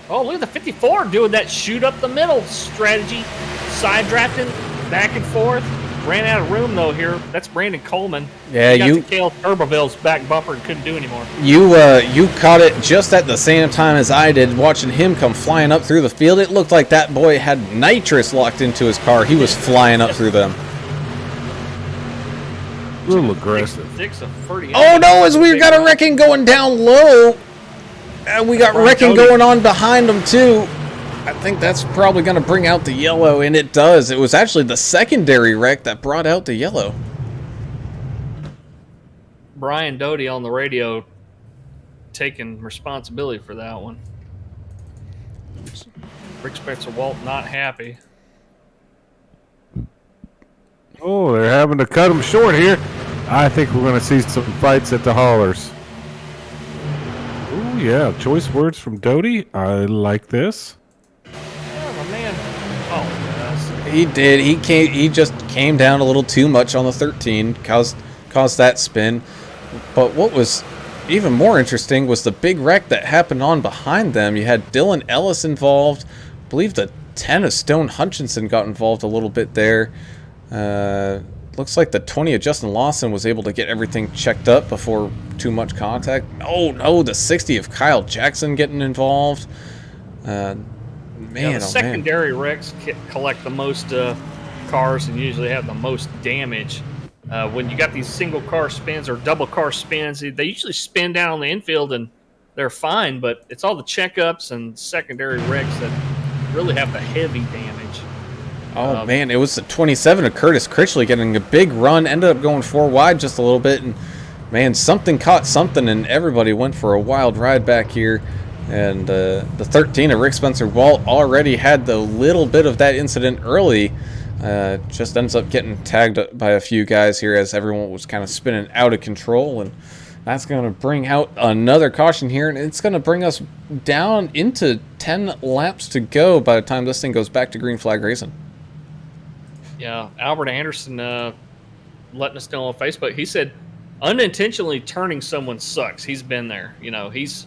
Oh, look at the 54 doing that shoot up the middle strategy, side drafting, back and forth. Ran out of room though here. That's Brandon Coleman. Yeah, he got to Cale Turboville's back bumper and couldn't do anymore. You caught it just at the same time as I did, watching him come flying up through the field. It looked like that boy had nitrous locked into his car. He was flying up through them. A little aggressive. Oh no, as we got a wrecking going down low. And we got wrecking going on behind them too. I think that's probably going to bring out the yellow, and it does. It was actually the secondary wreck that brought out the yellow. Brian Doty on the radio taking responsibility for that one. Rick Spencer Walt not happy. Oh, they're having to cut him short here. I think we're going to see some fights at the haulers. Oh, yeah. Choice words from Doty. I like this. He did. He just came down a little too much on the 13, caused that spin. But what was even more interesting was the big wreck that happened on behind them. You had Dylan Ellis involved. I believe the 10 of Stone Hutchinson got involved a little bit there. Looks like the 20 of Justin Lawson was able to get everything checked up before too much contact. Oh no, the 60 of Kyle Jackson getting involved. The secondary wrecks collect the most cars and usually have the most damage. When you got these single car spins or double car spins, they usually spin down on the infield and they're fine, but it's all the checkups and secondary wrecks that really have the heavy damage. Oh man, it was the 27 of Curtis Critchley getting a big run, ended up going 4 wide just a little bit, and man, something caught something and everybody went for a wild ride back here. And the 13 of Rick Spencer Walt already had the little bit of that incident early. Just ends up getting tagged by a few guys here as everyone was kind of spinning out of control. And that's going to bring out another caution here. And it's going to bring us down into 10 laps to go by the time this thing goes back to green flag racing. Yeah, Albert Anderson letting us know on Facebook. He said unintentionally turning someone sucks. He's been there. You know, he's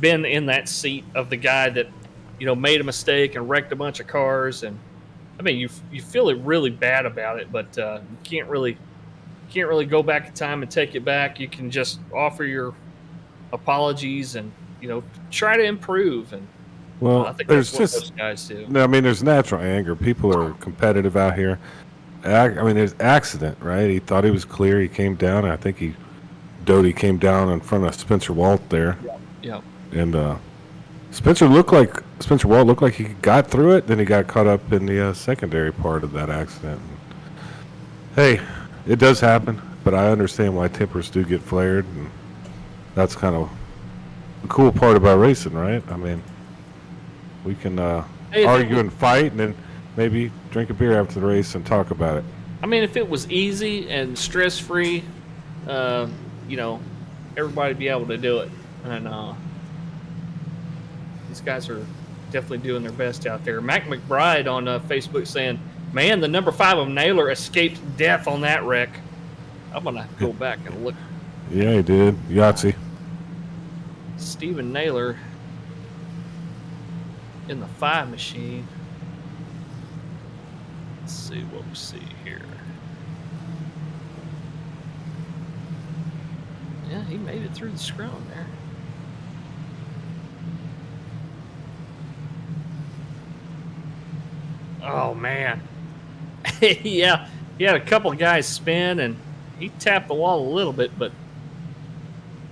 been in that seat of the guy that, you know, made a mistake and wrecked a bunch of cars. And I mean, you feel it really bad about it, but you can't really go back in time and take it back. You can just offer your apologies and, you know, try to improve. And well, I think that's what those guys do. I mean, there's natural anger. People are competitive out here. I mean, there's accident, right? He thought he was clear. He came down. I think Doty came down in front of Spencer Walt there. Yeah. And Spencer Walt looked like he got through it. Then he got caught up in the secondary part of that accident. Hey, it does happen, but I understand why tempers do get flared, and that's kind of the cool part about racing, right? I mean, we can argue and fight, and then maybe drink a beer after the race and talk about it. I mean, if it was easy and stress-free, you know, everybody'd be able to do it. And these guys are definitely doing their best out there. Mac McBride on Facebook saying, man, the number 5 of Naylor escaped death on that wreck. I'm going to go back and look. Yeah, he did. Yahtzee. Steven Naylor in the 5 machine. Let's see what we see here. Yeah, he made it through the scrum there. Oh, man. Yeah, he had a couple of guys spin, and he tapped the wall a little bit, but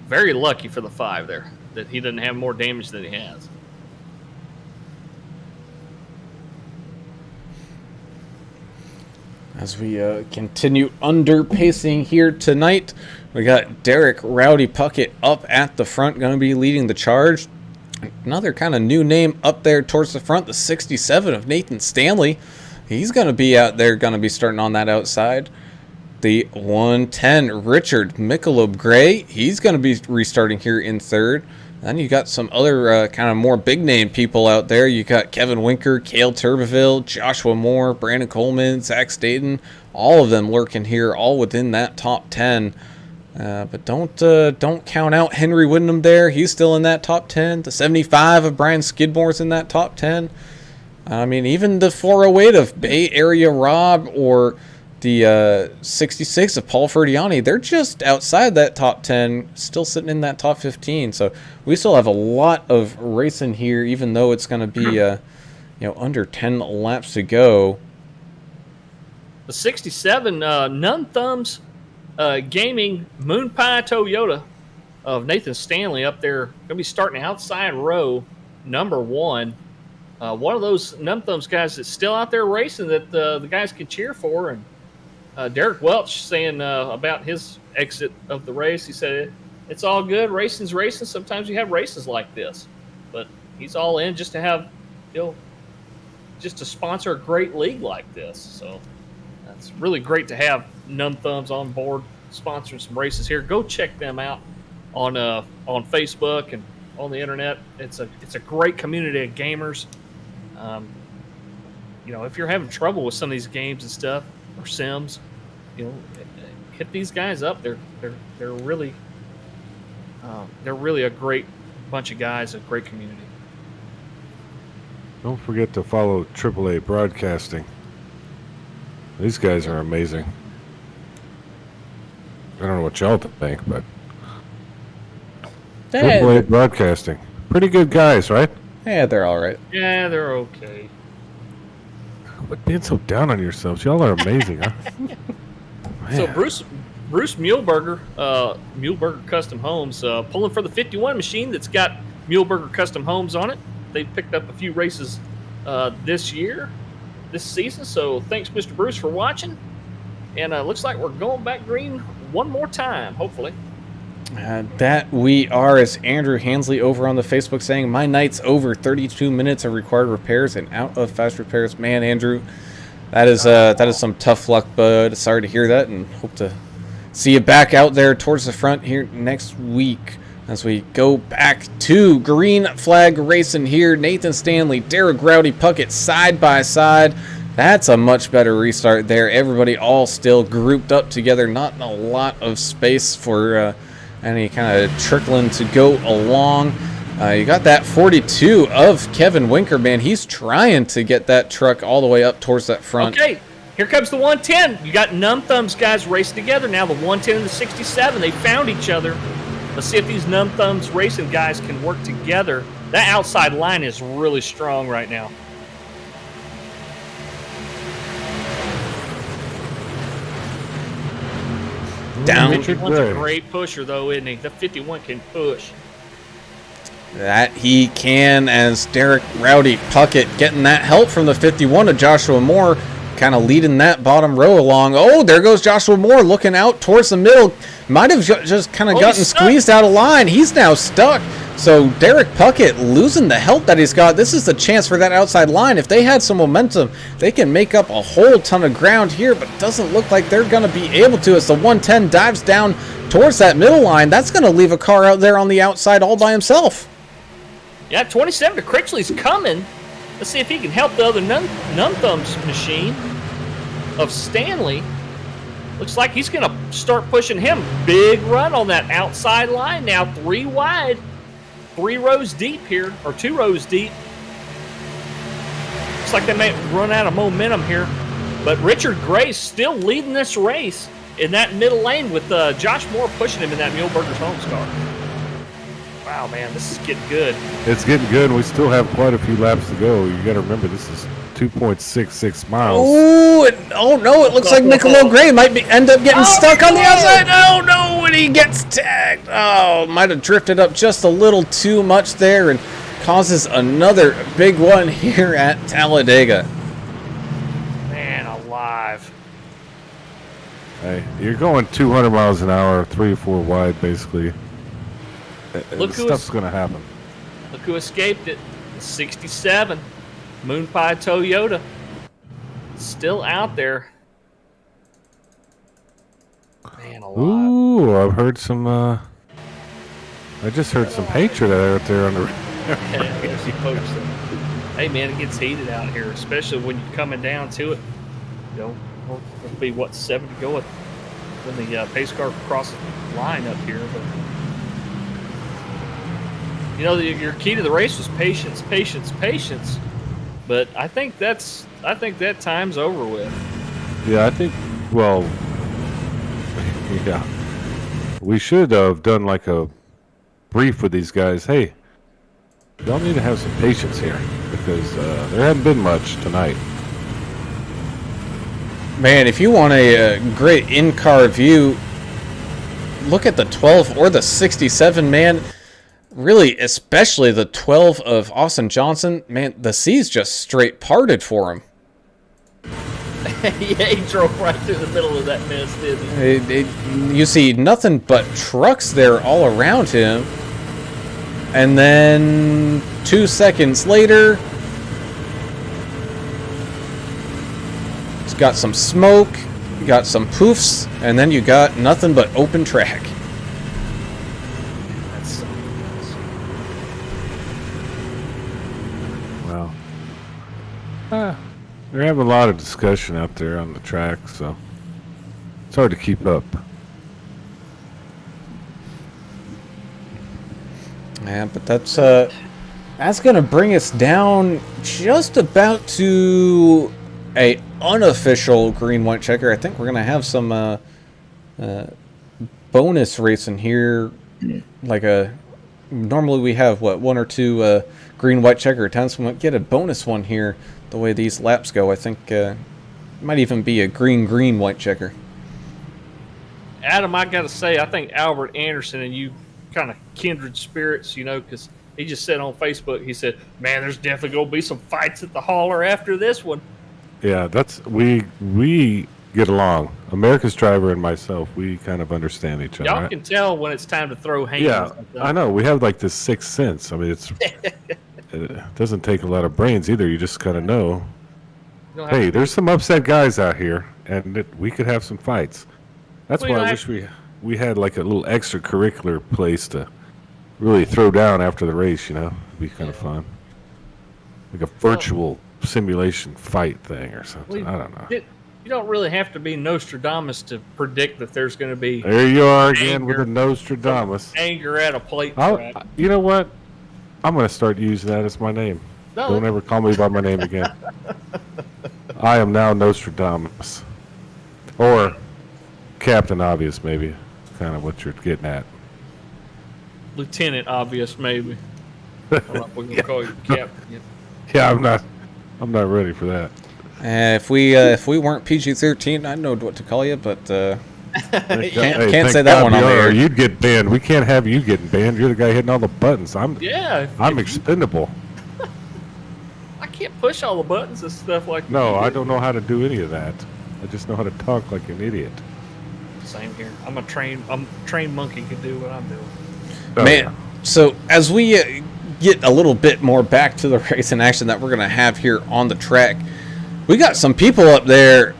very lucky for the 5 there that he didn't have more damage than he has. As we continue under pacing here tonight, we got Derek Rowdy Puckett up at the front, going to be leading the charge. Another kind of new name up there towards the front, the 67 of Nathan Stanley. He's going to be out there, going to be starting on that outside. The 110, Richard Michelob Gray. He's going to be restarting here in third. Then you got some other kind of more big name people out there. You got Kevin Winker, Cale Turbeville, Joshua Moore, Brandon Coleman, Zach Staten. All of them lurking here, all within that top 10. But don't count out Henry Wyndham there. He's still in that top 10. The 75 of Brian Skidmore's in that top 10. I mean, even the 408 of Bay Area Rob or the 66 of Paul Ferdiani, they're just outside that top 10, still sitting in that top 15. So we still have a lot of racing here, even though it's going to be under 10 laps to go. The 67, None Thumbs Gaming Moon Pie Toyota of Nathan Stanley up there, going to be starting outside row number 1. One of those Numb Thumbs guys that's still out there racing that the guys can cheer for. And Derek Welch saying about his exit of the race, he said, it's all good. Racing's racing. Sometimes you have races like this. But he's all in just to have, just to sponsor a great league like this. So it's really great to have Numb Thumbs on board sponsoring some races here. Go check them out on Facebook and on the internet. It's a great community of gamers. If you're having trouble with some of these games and stuff or sims, hit these guys up. They're really a great bunch of guys, a great community. Don't forget to follow AAA Broadcasting. These guys are amazing. I don't know what y'all think, but AAA Broadcasting, pretty good guys, right? Yeah, they're all right. Yeah, they're okay. But being so down on yourselves, y'all are amazing, huh? So Bruce Muehlberger, Muehlberger Custom Homes, pulling for the 51 machine that's got Muehlberger Custom Homes on it. They've picked up a few races this season. So thanks, Mr. Bruce, for watching. And looks like we're going back green one more time, hopefully. That we are, as Andrew Hansley over on the Facebook saying, my night's over 32 minutes of required repairs and out of fast repairs. Man, Andrew, that is some tough luck, bud. Sorry to hear that, and hope to see you back out there towards the front here next week. As we go back to green flag racing here, Nathan Stanley, Derek Rowdy Puckett side by side. That's a much better restart there. Everybody all still grouped up together. Not a lot of space for any kind of trickling to go along. You got that 42 of Kevin Winker, man. He's trying to get that truck all the way up towards that front. Okay, here comes the 110. You got Numb Thumbs guys racing together now. The 110 and the 67, they found each other. Let's see if these Numb Thumbs racing guys can work together. That outside line is really strong right now. Down. 51's a great pusher, though, isn't he? The 51 can push. That he can, as Derek Rowdy Puckett getting that help from the 51 of Joshua Moore, kind of leading that bottom row along. Oh, there goes Joshua Moore looking out towards the middle. Might have just kind of gotten squeezed out of line. He's now stuck. So Derek Puckett losing the help that he's got. This is the chance for that outside line. If they had some momentum, they can make up a whole ton of ground here, but it doesn't look like they're going to be able to as the 110 dives down towards that middle line. That's going to leave a car out there on the outside all by himself. Yeah, 27 to Critchley's coming. Let's see if he can help the other Numb Thumbs machine of Stanley. Looks like he's going to start pushing him. Big run on that outside line now, 3 wide. 3 rows deep here, or 2 rows deep. Looks like they may run out of momentum here. But Richard Gray's still leading this race in that middle lane with Josh Moore pushing him in that Muhlenberger's Homes car. Wow, man, this is getting good. It's getting good, and we still have quite a few laps to go. You got to remember, this is 2.66 miles. Oh no! It looks like Michelob Gray might end up getting stuck on the outside. Oh no! And he gets tagged. Oh, might have drifted up just a little too much there, and causes another big one here at Talladega. Man, alive. Hey, you're going 200 miles an hour, 3 or 4 wide, basically. Look who Stuff's going to happen. Look who escaped it. The 67 Moon Pie Toyota. Still out there. Man, alive. Ooh, I've heard some, I just heard some hatred out there on the... There's some folks that- hey, man, it gets heated out here, especially when you're coming down to it. You know, it'll be, what, 7 to go when the pace car crosses the line up here. But you know, your key to the race was patience, patience, patience. But I think that time's over with. Yeah, I think, well, yeah. We should have done like a brief with these guys. Hey, y'all need to have some patience here because there hasn't been much tonight. Man, if you want a great in-car view, look at the 12 or the 67, man. Really, especially the 12 of Austin Johnson. Man, the seas just straight parted for him. Yeah, he drove right through the middle of that mess, didn't he? You see nothing but trucks there all around him. And then 2 seconds later, it's got some smoke, you got some poofs, and then you got nothing but open track. That's so Well, they're having a lot of discussion out there on the track, so it's hard to keep up. Yeah, but that's gonna bring us down just about to a unofficial green white checker. I think we're gonna have some bonus racing here. Like normally we have what, 1 or 2 green white checker attempts. We might get a bonus one here. The way these laps go, I think it might even be a green white checker. Adam, I got to say, I think Albert Anderson and you kind of kindred spirits, you know, because he just said on Facebook, he said, man, there's definitely going to be some fights at the hauler after this one. Yeah, we get along. America's driver and myself, we kind of understand each other. Y'all right? can tell when it's time to throw hands. Yeah, I know. We have like this sixth sense. I mean, it doesn't take a lot of brains either. You just kind of know. Hey, there's some upset guys out here, and we could have some fights. That's why I wish we had like a little extracurricular place to really throw down after the race. You know, it'd be kind of fun, like a virtual simulation fight thing or something. I don't know. You don't really have to be Nostradamus to predict that there's going to be. There you are again with the Nostradamus. Anger at a plate track. You know what? I'm going to start using that as my name. No. Don't ever call me by my name again. I am now Nostradamus. Or Captain Obvious, maybe. Kind of what you're getting at. Lieutenant Obvious, maybe. I don't know if we're going to call you Captain yet. Yeah, I'm not ready for that. If we weren't PG-13, I know what to call you, but Hey, can't say thank that God one on we are, there. or you'd get banned. We can't have you getting banned. You're the guy hitting all the buttons. I'm expendable. I can't push all the buttons and stuff like that. No, I don't know how to do any of that. I just know how to talk like an idiot. Same here. I'm a trained monkey can do what I'm doing. Oh, Man, yeah. so as we get a little bit more back to the racing action that we're going to have here on the track, we got some people up there.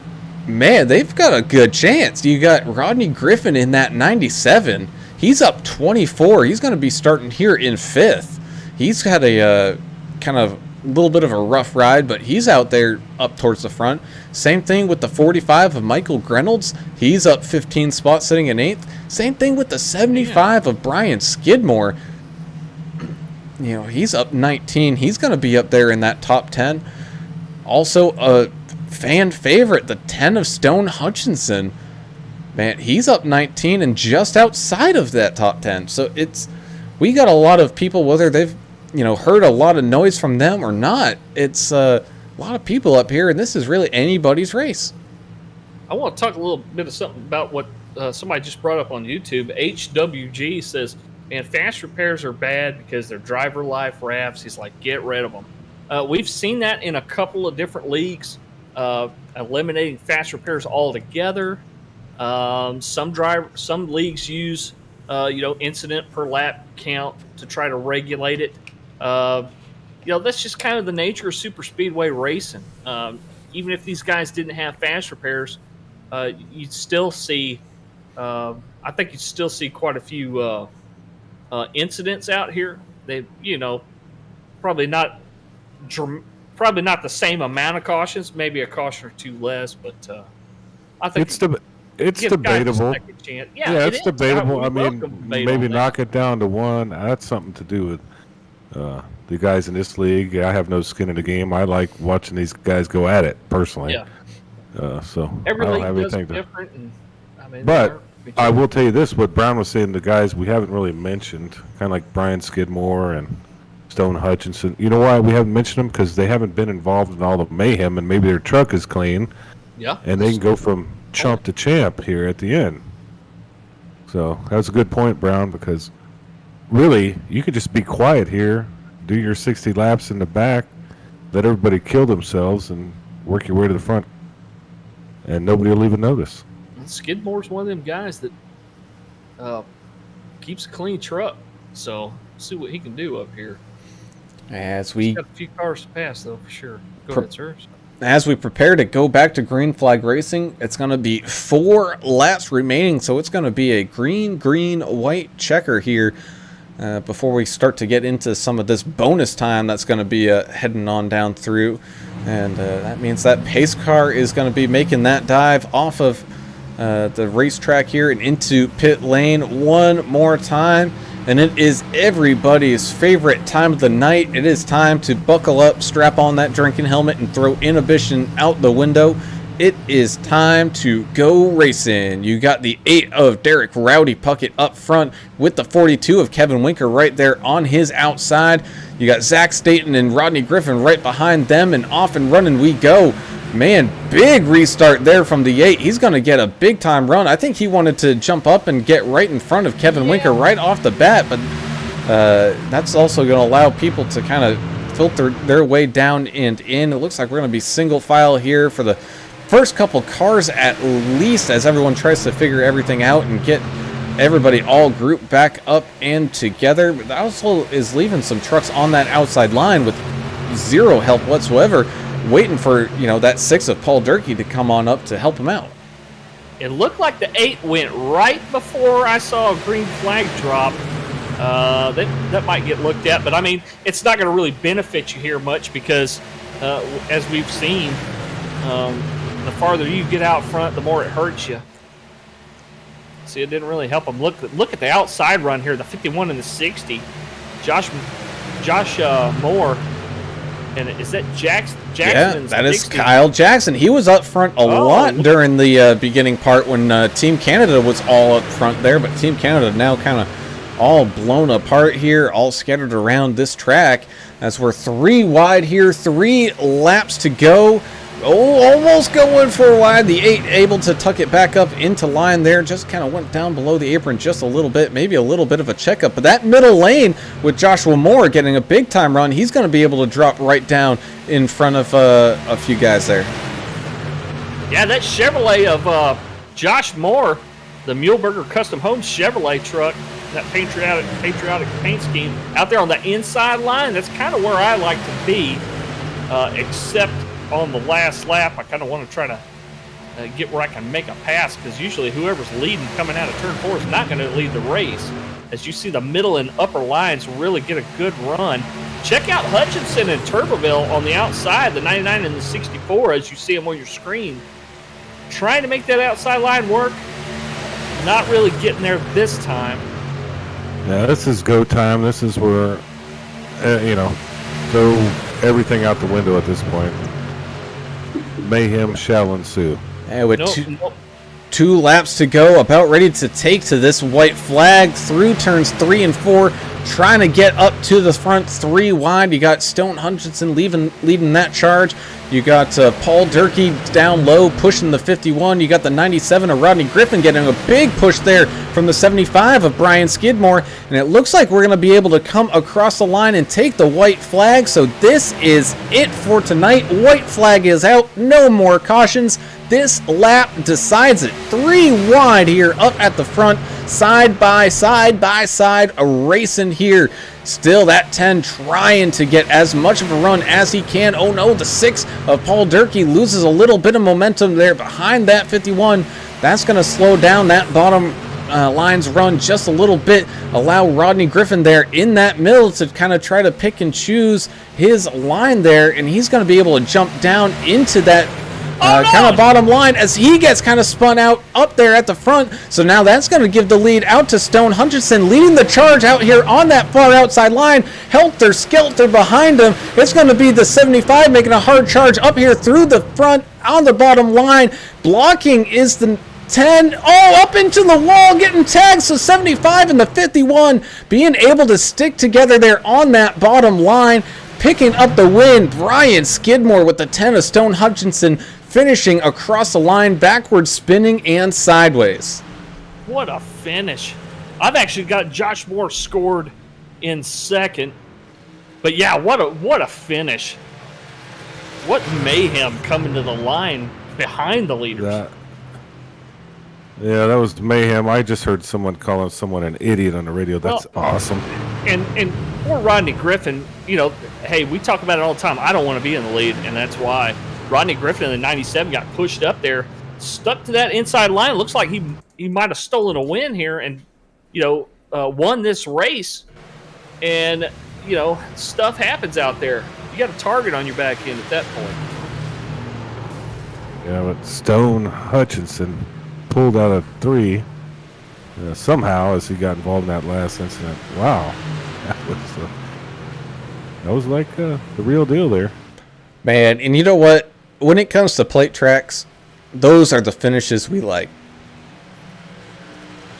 Man, they've got a good chance. You got Rodney Griffin in that 97. He's up 24. He's going to be starting here in 5th. He's had a kind of little bit of a rough ride, but he's out there up towards the front. Same thing with the 45 of Michael Grenolds. He's up 15 spots sitting in 8th. Same thing with the 75 of Brian Skidmore. he's up 19. He's going to be up there in that top 10. Also, a fan favorite, the 10 of Stone Hutchinson. Man, he's up 19 and just outside of that top 10. So we got a lot of people, whether they've heard a lot of noise from them or not. It's a lot of people up here, and this is really anybody's race. I want to talk a little bit of something about what somebody just brought up on YouTube. HWG says, man, fast repairs are bad because they're driver life rafts. He's like, get rid of them. We've seen that in a couple of different leagues, eliminating fast repairs altogether. Some leagues use incident per lap count to try to regulate it. That's just kind of the nature of super speedway racing. Even if these guys didn't have fast repairs, you'd still see. I think you'd still see quite a few incidents out here. They, probably not the same amount of cautions. Maybe a caution or two less, but I think it's debatable. Yeah, it's debatable. I mean, maybe knock it down to 1. That's something to do with the guys in this league. I have no skin in the game. I like watching these guys go at it personally. Yeah. So every I don't league have does anything different. But I will tell you this: what Brown was saying, the guys we haven't really mentioned, kind of like Brian Skidmore and Stone Hutchinson. You know why we haven't mentioned them? Because they haven't been involved in all the mayhem, and maybe their truck is clean. Yeah. And they can go from chump to champ here at the end. So that's a good point, Brown, because really you could just be quiet here, do your 60 laps in the back, let everybody kill themselves, and work your way to the front, and nobody will even notice. Skidmore's one of them guys that keeps a clean truck, so see what he can do up here. He's got a few cars to pass, though, for sure. Go ahead, sir. As we prepare to go back to green flag racing, it's going to be 4 laps remaining, so it's going to be a green, white checker here before we start to get into some of this bonus time that's going to be heading on down through. And that means that pace car is going to be making that dive off of the racetrack here and into pit lane one more time. And it is everybody's favorite time of the night. It is time to buckle up, strap on that drinking helmet, and throw inhibition out the window. It is time to go racing. You got the 8 of Derek Rowdy Puckett up front with the 42 of Kevin Winker right there on his outside. You got Zach Staten and Rodney Griffin right behind them, and off and running we go. Man, big restart there from the 8. He's going to get a big-time run. I think he wanted to jump up and get right in front of Kevin Winker right off the bat, but that's also going to allow people to kind of filter their way down and in. It looks like we're going to be single file here for the first couple cars at least, as everyone tries to figure everything out and get everybody all grouped back up and together. But that also is leaving some trucks on that outside line with zero help whatsoever, waiting for that 6 of Paul Durkee to come on up to help him out. It looked like the 8 went right before I saw a green flag drop. That might get looked at, but I mean, it's not going to really benefit you here much because, as we've seen, the farther you get out front, the more it hurts you. See, it didn't really help him. Look at the outside run here, the 51 and the 60. Josh Moore. And is that Jackson? Yeah, that is Kyle Jackson. He was up front a lot during the beginning part when Team Canada was all up front there, but Team Canada now kind of all blown apart here, all scattered around this track as we're 3 wide here, 3 laps to go. Oh, almost going for a wide. The 8 able to tuck it back up into line there. Just kind of went down below the apron just a little bit. Maybe a little bit of a checkup. But that middle lane with Joshua Moore getting a big time run, he's going to be able to drop right down in front of a few guys there. Yeah, that Chevrolet of Josh Moore, the Muhlenberger Custom Homes Chevrolet truck, that patriotic paint scheme out there on the inside line, that's kind of where I like to be, except on the last lap. I kind of want to try to get where I can make a pass, because usually whoever's leading coming out of turn 4 is not going to lead the race. As you see, the middle and upper lines really get a good run. Check out Hutchinson and Turboville on the outside, the 99 and the 64, as you see them on your screen. Trying to make that outside line work. Not really getting there this time. Yeah, this is go time. This is where throw everything out the window at this point. Mayhem shall ensue. And with Nope. two laps to go, about ready to take to this white flag through turns 3 and 4, trying to get up to the front 3 wide. You got Stone Hutchinson leading that charge. You got Paul Durkee down low pushing the 51. You got the 97 of Rodney Griffin getting a big push there from the 75 of Brian Skidmore. And it looks like we're going to be able to come across the line and take the white flag. So this is it for tonight. White flag is out. No more cautions. This lap decides it. 3 wide here up at the front. Side by side, racing here. Still that 10 trying to get as much of a run as he can. Oh no, the 6 of Paul Durkee loses a little bit of momentum there behind that 51. That's going to slow down that bottom line's run just a little bit. Allow Rodney Griffin there in that middle to kind of try to pick and choose his line there. And he's going to be able to jump down into that kind of bottom line as he gets kind of spun out up there at the front. So now that's going to give the lead out to Stone Hutchinson, leading the charge out here on that far outside line. Helter Skelter behind him. It's going to be the 75 making a hard charge up here through the front on the bottom line. Blocking is the 10. Oh, up into the wall, getting tagged. So 75 and the 51 being able to stick together there on that bottom line. Picking up the win, Brian Skidmore with the 10 of Stone Hutchinson, finishing across the line, backwards spinning and sideways. What a finish. I've actually got Josh Moore scored in second. But yeah, what a finish. What mayhem coming to the line behind the leaders. Yeah, that was mayhem. I just heard someone calling someone an idiot on the radio. That's awesome. And poor Rodney Griffin, hey, we talk about it all the time. I don't want to be in the lead, and that's why Rodney Griffin in the 97 got pushed up there, stuck to that inside line. Looks like he might have stolen a win here and, won this race. And, stuff happens out there. You got a target on your back end at that point. Yeah, but Stone Hutchinson pulled out a 3 somehow as he got involved in that last incident. Wow. That was like the real deal there. Man, and you know what? When it comes to plate tracks, those are the finishes we like.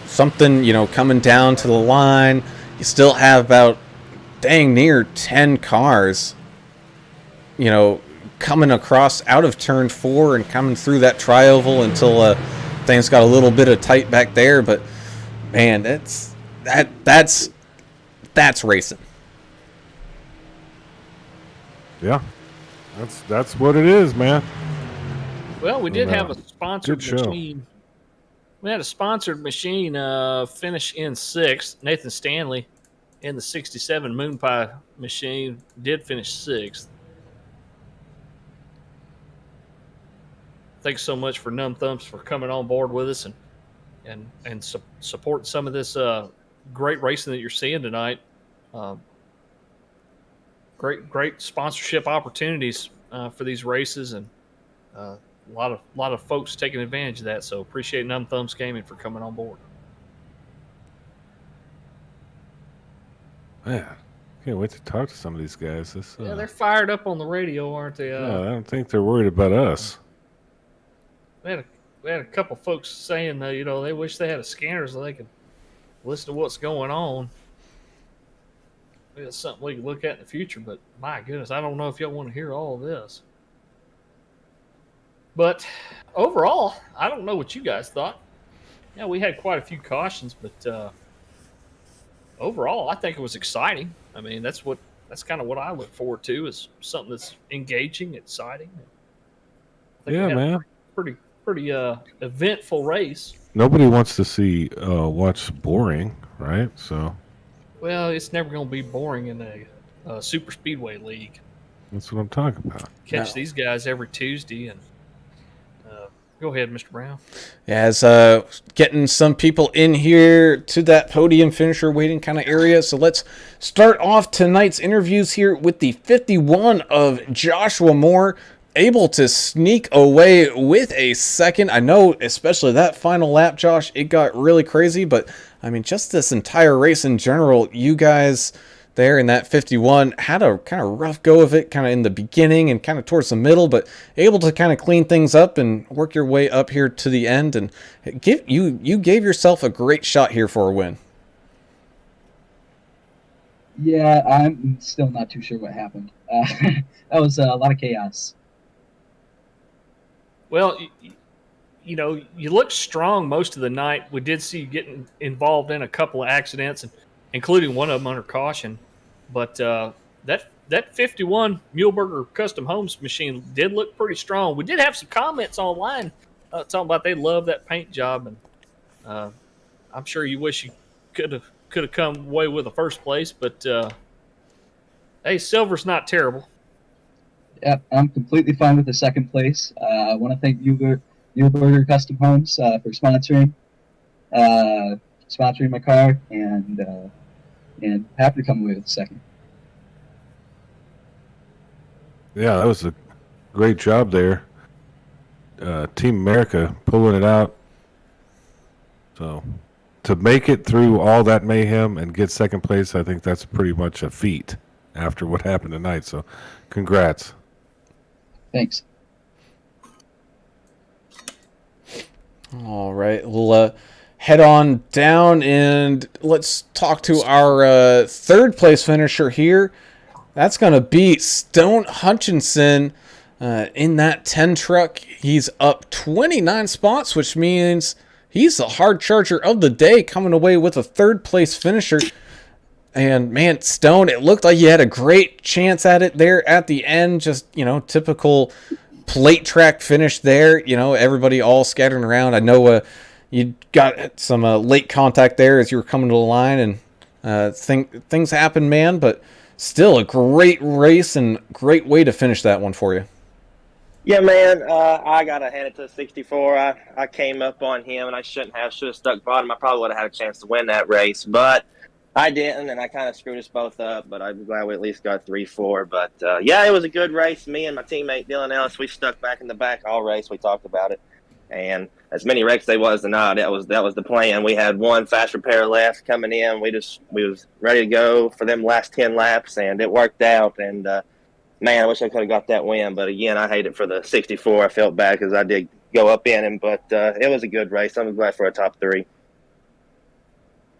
Something, coming down to the line. You still have about dang near 10 cars, coming across out of turn 4 and coming through that tri-oval until things got a little bit of tight back there. But man, that's racing. Yeah, that's what it is, man. Well, we did have a sponsored good show. machine. We had a sponsored machine finish in 6th. Nathan Stanley in the 67 Moon Pie machine did finish 6th. Thanks so much for Numb Thumbs for coming on board with us and supporting some of this great racing that you're seeing tonight. Great sponsorship opportunities for these races, and a lot of folks taking advantage of that. So appreciate Numb Thumbs Gaming for coming on board. Man, can't wait to talk to some of these guys. Yeah, they're fired up on the radio, aren't they? I don't think they're worried about us. We had a couple folks saying that they wish they had a scanner so they could listen to what's going on. Maybe that's something we could look at in the future, but my goodness, I don't know if y'all want to hear all of this. But overall, I don't know what you guys thought. Yeah, we had quite a few cautions, but overall, I think it was exciting. I mean, that's kind of what I look forward to, is something that's engaging, exciting. I think we had man. A pretty eventful race. Nobody wants to see watch boring, right? So. Well, it's never going to be boring in a super speedway league. That's what I'm talking about. Catch these guys every Tuesday, and go ahead, Mr. Brown. As getting some people in here to that podium finisher waiting kind of area. So let's start off tonight's interviews here with the 51 of Joshua Moore, able to sneak away with a second. I know, especially that final lap, Josh, it got really crazy, but I mean, just this entire race in general, you guys there in that 51. Had a kind of rough go of it kind of in the beginning and kind of towards the middle, but able to kind of clean things up and work your way up here to the end. And you gave yourself a great shot here for a win. Yeah, I'm still not too sure what happened. That was a lot of chaos. Well, you know, you looked strong most of the night. We did see you getting involved in a couple of accidents, including one of them under caution. But that 51 Muhlenberger Custom Homes machine did look pretty strong. We did have some comments online talking about they love that paint job, and I'm sure you wish you could have come away with a first place. But hey, silver's not terrible. Yeah, I'm completely fine with the second place. I want to thank Muhlenberger Custom Homes for sponsoring my car, and happy to come away with the second. Yeah, that was a great job there. Team America pulling it out. So to make it through all that mayhem and get second place, I think that's pretty much a feat after what happened tonight. So congrats. Thanks. All right, we'll head on down and let's talk to our third place finisher here. That's going to be Stone Hutchinson in that 10 truck. He's up 29 spots, which means he's the hard charger of the day, coming away with a third place finisher. And man, Stone, it looked like you had a great chance at it there at the end. Just, you know, typical plate track finish there. You know, everybody all scattering around. I know you got some late contact there as you were coming to the line, and things happen, man. But still, a great race and great way to finish that one for you. Yeah, man, I got to hand it to 64. I came up on him, and I should have stuck bottom. I probably would have had a chance to win that race, but I didn't, and I kind of screwed us both up, but I'm glad we at least got 3-4. But, yeah, it was a good race. Me and my teammate Dylan Ellis, we stuck back in the back all race. We talked about it. And as many wrecks they was or not, that was the plan. We had one fast repair left coming in. We was ready to go for them last 10 laps, and it worked out. And, man, I wish I could have got that win. But, again, I hate it for the 64. I felt bad because I did go up in him. But it was a good race. I'm glad for a top 3.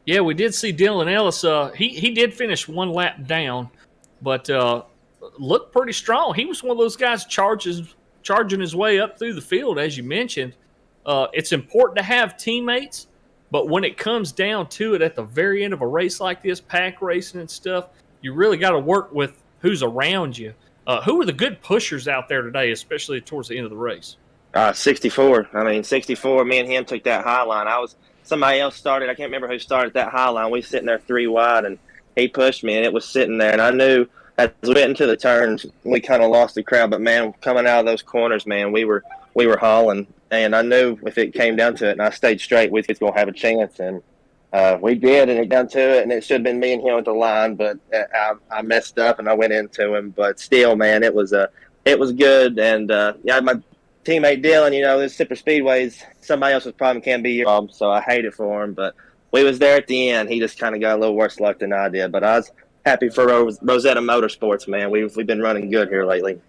Yeah, we did see Dylan Ellis. He did finish one lap down, but looked pretty strong. He was one of those guys charging his way up through the field, as you mentioned. It's important to have teammates, but when it comes down to it at the very end of a race like this, pack racing and stuff, you really got to work with who's around you. Who were the good pushers out there today, especially towards the end of the race? 64. I mean, 64, me and him took that high line. Somebody else started. I can't remember who started that high line. We was sitting there 3 wide, and he pushed me, and it was sitting there. And I knew as we went into the turns, we kind of lost the crowd. But, man, coming out of those corners, man, we were hauling. And I knew if it came down to it, and I stayed straight, we was going to have a chance. And we did, and it down to it. And it should have been me and him at the line, but I messed up, and I went into him. But still, man, it was good. And, yeah, my teammate Dylan, you know, this Superspeedways, somebody else's problem can't be your problem, so I hate it for him. But we was there at the end. He just kind of got a little worse luck than I did. But I was happy for Rosetta Motorsports, man. We've been running good here lately.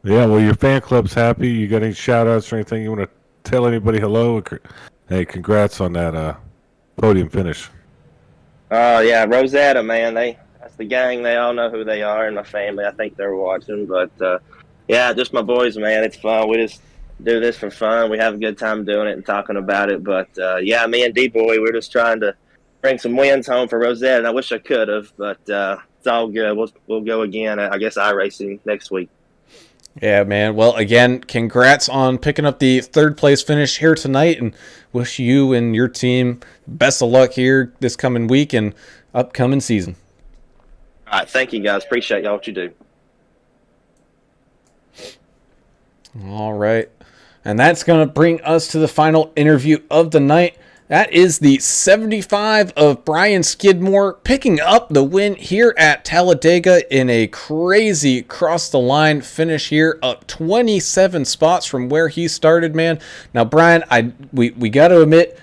Yeah, well, your fan club's happy. You got any shout-outs or anything you want to tell anybody hello? Hey, congrats on that podium finish. Oh, yeah, Rosetta, man. That's the gang. They all know who they are, and my family. I think they're watching. But, yeah, just my boys, man. It's fun. We just do this for fun. We have a good time doing it and talking about it. But, yeah, me and D-Boy, we're just trying to bring some wins home for Rosetta, and I wish I could have. But it's all good. We'll go again, I guess, iRacing next week. Yeah, man. Well, again, congrats on picking up the third place finish here tonight, and wish you and your team best of luck here this coming week and upcoming season. All right. Thank you, guys. Appreciate y'all what you do. All right. And that's going to bring us to the final interview of the night. That is the 75 of Brian Skidmore picking up the win here at Talladega in a crazy cross-the-line finish here, up 27 spots from where he started, man. Now, Brian, we got to admit,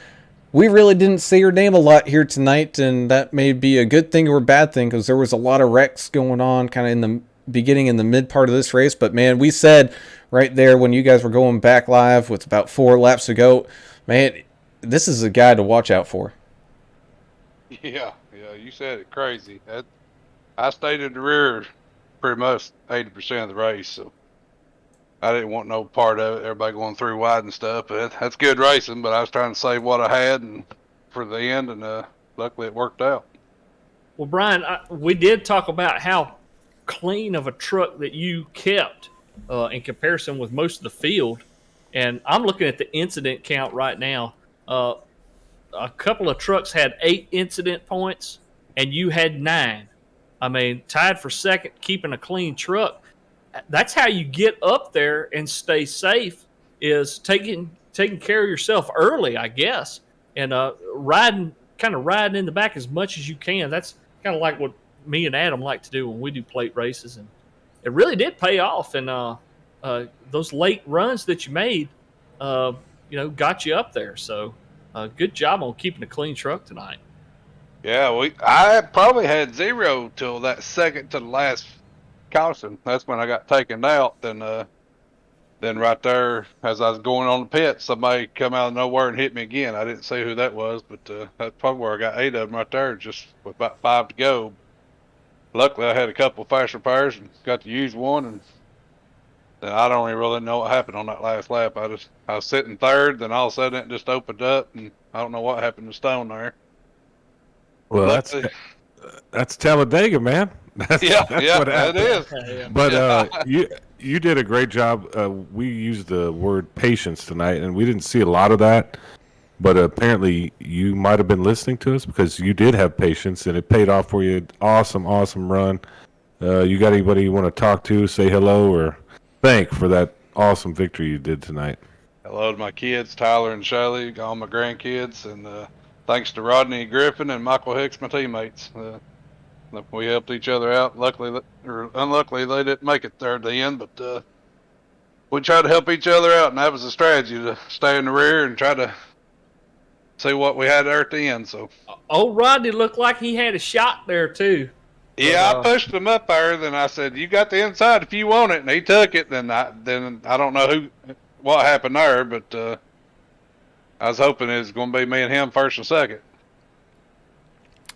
we really didn't say your name a lot here tonight, and that may be a good thing or a bad thing because there was a lot of wrecks going on kind of in the beginning and the mid part of this race. But, man, we said right there when you guys were going back live with about 4 laps to go, man, this is a guy to watch out for. Yeah, you said it crazy. I stayed in the rear pretty much 80% of the race, so I didn't want no part of it. Everybody going through wide and stuff. But that's good racing, but I was trying to save what I had and for the end, and luckily it worked out. Well, Brian, we did talk about how clean of a truck that you kept in comparison with most of the field. And I'm looking at the incident count right now. A couple of trucks had 8 incident points, and you had 9. I mean, tied for second, keeping a clean truck. That's how you get up there and stay safe, is taking care of yourself early, I guess, and riding in the back as much as you can. That's kind of like what me and Adam like to do when we do plate races, and it really did pay off. And those late runs that you made, got you up there. So good job on keeping a clean truck tonight. Yeah, I probably had 0 till that second to the last caution. That's when I got taken out. Then right there, as I was going on the pit, somebody come out of nowhere and hit me again. I didn't see who that was, but that's probably where I got 8 of them right there, just with about 5 to go. Luckily, I had a couple of fast repairs and got to use one, and then I don't even really know what happened on that last lap. I was sitting third, then all of a sudden it just opened up, and I don't know what happened to Stone there. Well, that's Talladega, man. That's what happened. It is. But you did a great job. We used the word patience tonight, and we didn't see a lot of that. But apparently, you might have been listening to us because you did have patience, and it paid off for you. Awesome run. You got anybody you want to talk to, say hello, or thank for that awesome victory you did tonight? Hello to my kids, Tyler and Shelley, all my grandkids, and thanks to Rodney Griffin and Michael Hicks, my teammates. We helped each other out. Luckily, or unluckily, they didn't make it there at the end, but we tried to help each other out, and that was the strategy, to stay in the rear and try to see what we had there at the end. So, old Rodney looked like he had a shot there too. Yeah, I pushed him up there. Then I said, "You got the inside if you want it," and he took it. Then I don't know what happened there, but I was hoping it was going to be me and him first and second.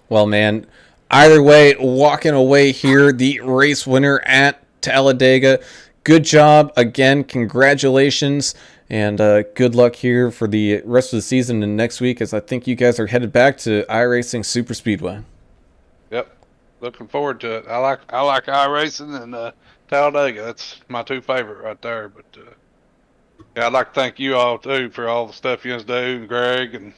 Well, man, either way, walking away here, the race winner at Talladega. Good job again. Congratulations. And good luck here for the rest of the season and next week, as I think you guys are headed back to iRacing Superspeedway. Yep, looking forward to it. I like iRacing and Talladega. That's my 2 favorite right there. But yeah, I'd like to thank you all too for all the stuff you guys do, and Greg. And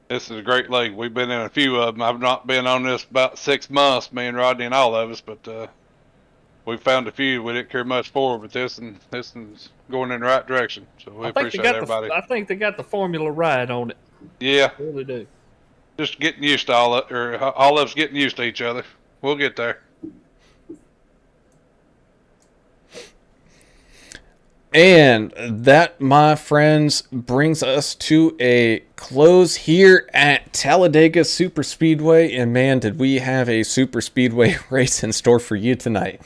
this is a great league. We've been in a few of them. I've not been on this about 6 months, me and Rodney and all of us, but we found a few we didn't care much for, but this is going in the right direction. So we appreciate everybody. I think they got the formula right on it. Yeah, I really do. Just getting used to all of us getting used to each other. We'll get there. And that, my friends, brings us to a close here at Talladega Superspeedway. And man, did we have a Superspeedway race in store for you tonight.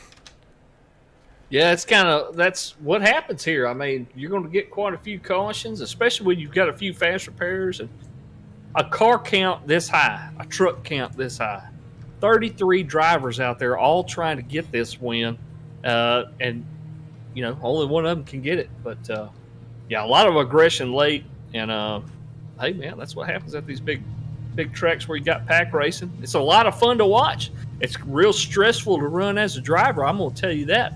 Yeah, that's what happens here. I mean, you're going to get quite a few cautions, especially when you've got a few fast repairs and a car count this high, a truck count this high. 33 drivers out there all trying to get this win. And only one of them can get it. But, yeah, a lot of aggression late. And, hey, man, that's what happens at these big tracks where you got pack racing. It's a lot of fun to watch. It's real stressful to run as a driver. I'm going to tell you that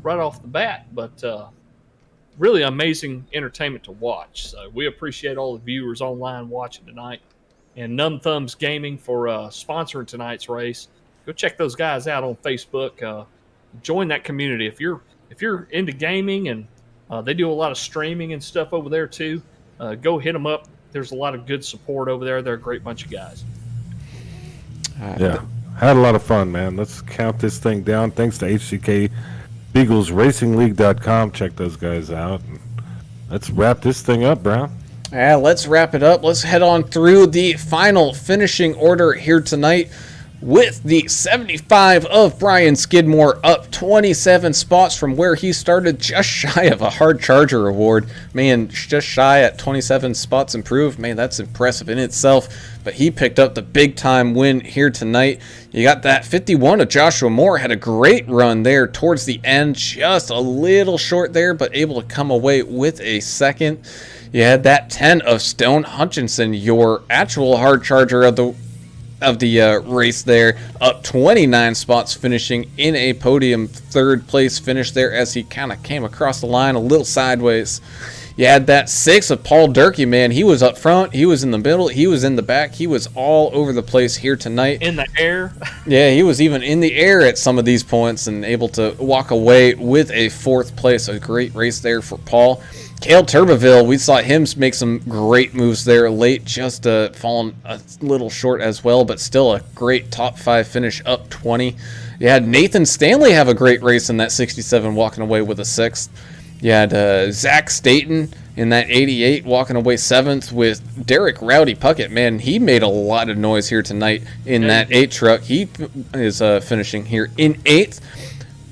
right off the bat. But really amazing entertainment to watch. So we appreciate all the viewers online watching tonight. And Numb Thumbs Gaming for sponsoring tonight's race. Go check those guys out on Facebook. Join that community. If you're into gaming, and they do a lot of streaming and stuff over there too, go hit them up. There's a lot of good support over there. They're a great bunch of guys. Yeah, had a lot of fun, man. Let's count this thing down. Thanks to HCK Beagles RacingLeague.com. Check those guys out. Let's wrap this thing up, Brown. Let's wrap it up. Let's head on through the final finishing order here tonight with the 75 of Brian Skidmore, up 27 spots from where he started, just shy of a hard charger award. Man, just shy at 27 spots improved. Man, that's impressive in itself. But he picked up the big time win here tonight. You got that 51 of Joshua Moore, had a great run there towards the end, just a little short there, but able to come away with a second. You had that 10 of Stone Hutchinson, your actual hard charger of the race there, up 29 spots, finishing in a podium third place finish there as he kind of came across the line a little sideways. You had that 6 of Paul Durkee, man. He was up front, he was in the middle, he was in the back, he was all over the place here tonight. In the air. Yeah, he was even in the air at some of these points and able to walk away with a fourth place. A great race there for Paul. Cale Turbeville, we saw him make some great moves there late, just falling a little short as well, but still a great top 5 finish, up 20. You had Nathan Stanley have a great race in that 67, walking away with a 6th. You had Zach Staten in that 88, walking away 7th with Derek Rowdy Puckett. Man, he made a lot of noise here tonight in that 8 truck. He is finishing here in 8th.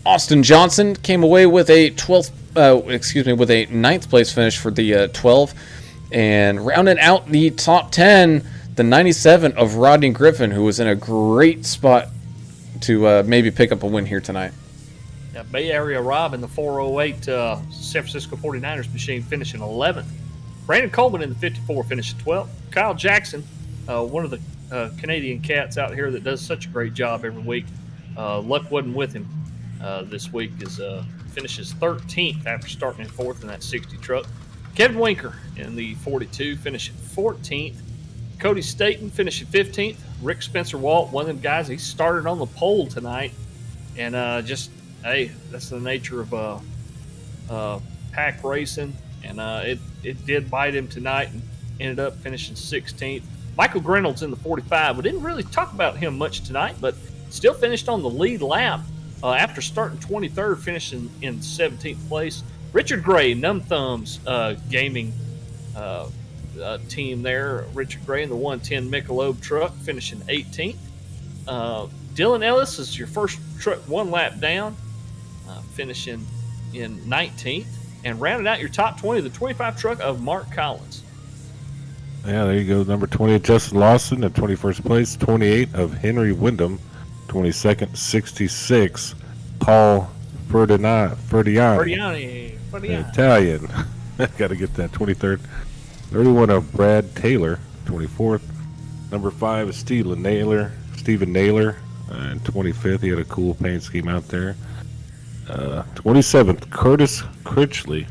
Austin Johnson came away with a 9th place finish for the 12, and rounding out the top 10, the 97 of Rodney Griffin, who was in a great spot to maybe pick up a win here tonight. Yeah, Bay Area Rob in the 408 San Francisco 49ers machine finishing 11th. Brandon Coleman in the 54 finishing 12th. Kyle Jackson, one of the Canadian cats out here that does such a great job every week. Luck wasn't with him this week, is finishes 13th after starting in 4th in that 60 truck. Kevin Winker in the 42 finishing 14th. Cody Staten finishing 15th. Rick Spencer Walt, one of them guys, he started on the pole tonight, and hey, that's the nature of pack racing, and it did bite him tonight and ended up finishing 16th. Michael Grinolds in the 45. We didn't really talk about him much tonight, but still finished on the lead lap after starting 23rd, finishing in 17th place. Richard Gray, Numb Thumbs gaming team there. Richard Gray in the 110 Michelob truck, finishing 18th. Dylan Ellis is your first truck one lap down, finishing in 19th. And rounding out your top 20, the 25 truck of Mark Collins. Yeah, there you go. Number 20, Justin Lawson at 21st place. 28 of Henry Wyndham. 22nd, 66, Paul Ferdiani. Italian. Got to get that. 23rd. 31 of Brad Taylor. 24th. Number 5 is Stephen Naylor. And 25th. He had a cool paint scheme out there. 27th, Curtis Critchley,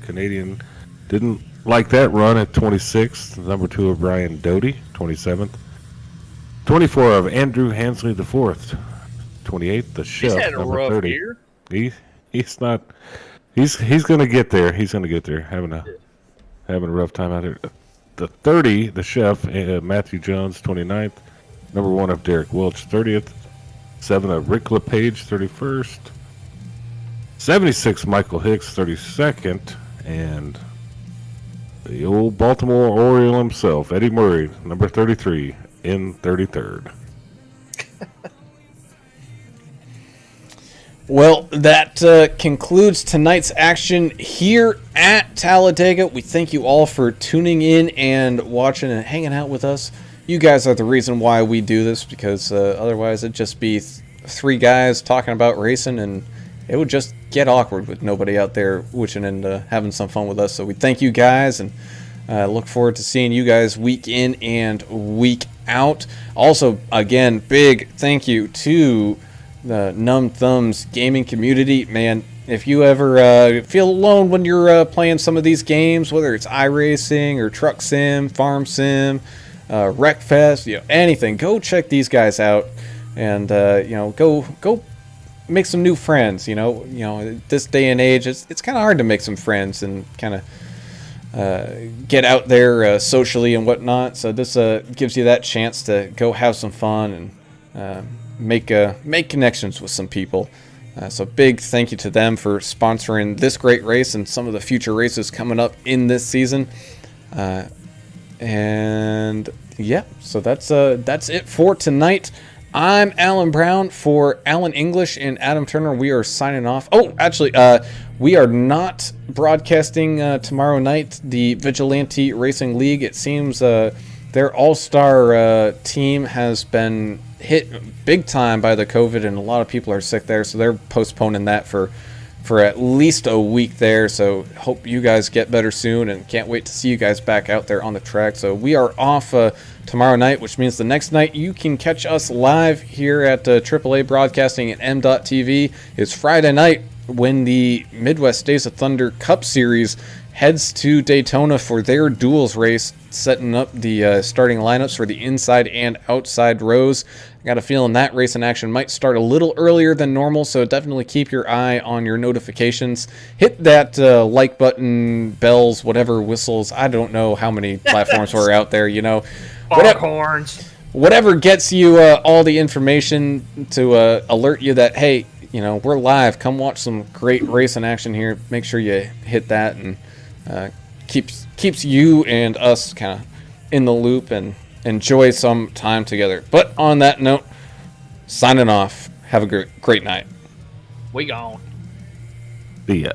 Canadian. Didn't like that run at 26th. Number 2 of Brian Doty, 27th. 24 of Andrew Hansley the 4th. 28th, the Chef, He's had a number rough 30. year. He's not. He's going to get there. He's going to get there. Having a rough time out here. The 30, the Chef, Matthew Jones, 29th. Number 1 of Derek Welch, 30th. 7 of Rick LePage, 31st. 76, Michael Hicks, 32nd. And the old Baltimore Oriole himself, Eddie Murray, number 33, in 33rd. Well, that concludes tonight's action here at Talladega. We thank you all for tuning in and watching and hanging out with us. You guys are the reason why we do this, because otherwise it'd just be 3 guys talking about racing, and it would just get awkward with nobody out there wishing and having some fun with us. So we thank you guys, and look forward to seeing you guys week in and week out. Also, again, big thank you to the Numb Thumbs gaming community. Man, if you ever feel alone when you're playing some of these games, whether it's iRacing or Truck Sim, Farm Sim, Wreckfest, anything, go check these guys out, and go make some new friends. This day and age, it's kind of hard to make some friends and kind of get out there socially and whatnot. So this gives you that chance to go have some fun and make connections with some people. So big thank you to them for sponsoring this great race and some of the future races coming up in this season. And yeah, so that's it for tonight. I'm Alan Brown. For Alan English and Adam Turner, we are signing off. Oh, actually, we are not broadcasting tomorrow night the Vigilante Racing League. It seems their all-star team has been hit big time by the COVID, and a lot of people are sick there, so they're postponing that for at least a week there. So hope you guys get better soon, and can't wait to see you guys back out there on the track. So we are off tomorrow night, which means the next night you can catch us live here at AAA Broadcasting at M.TV. It's Friday night when the Midwest Days of Thunder Cup Series heads to Daytona for their duels race, setting up the starting lineups for the inside and outside rows. I got a feeling that race in action might start a little earlier than normal, so definitely keep your eye on your notifications. Hit that like button, bells, whatever, whistles. I don't know how many platforms are out there, you know. Foghorns. Whatever gets you all the information to alert you that, hey, you know, we're live. Come watch some great race in action here. Make sure you hit that, and keeps you and us kind of in the loop and enjoy some time together. But on that note, signing off. Have a great night. We gone. See ya.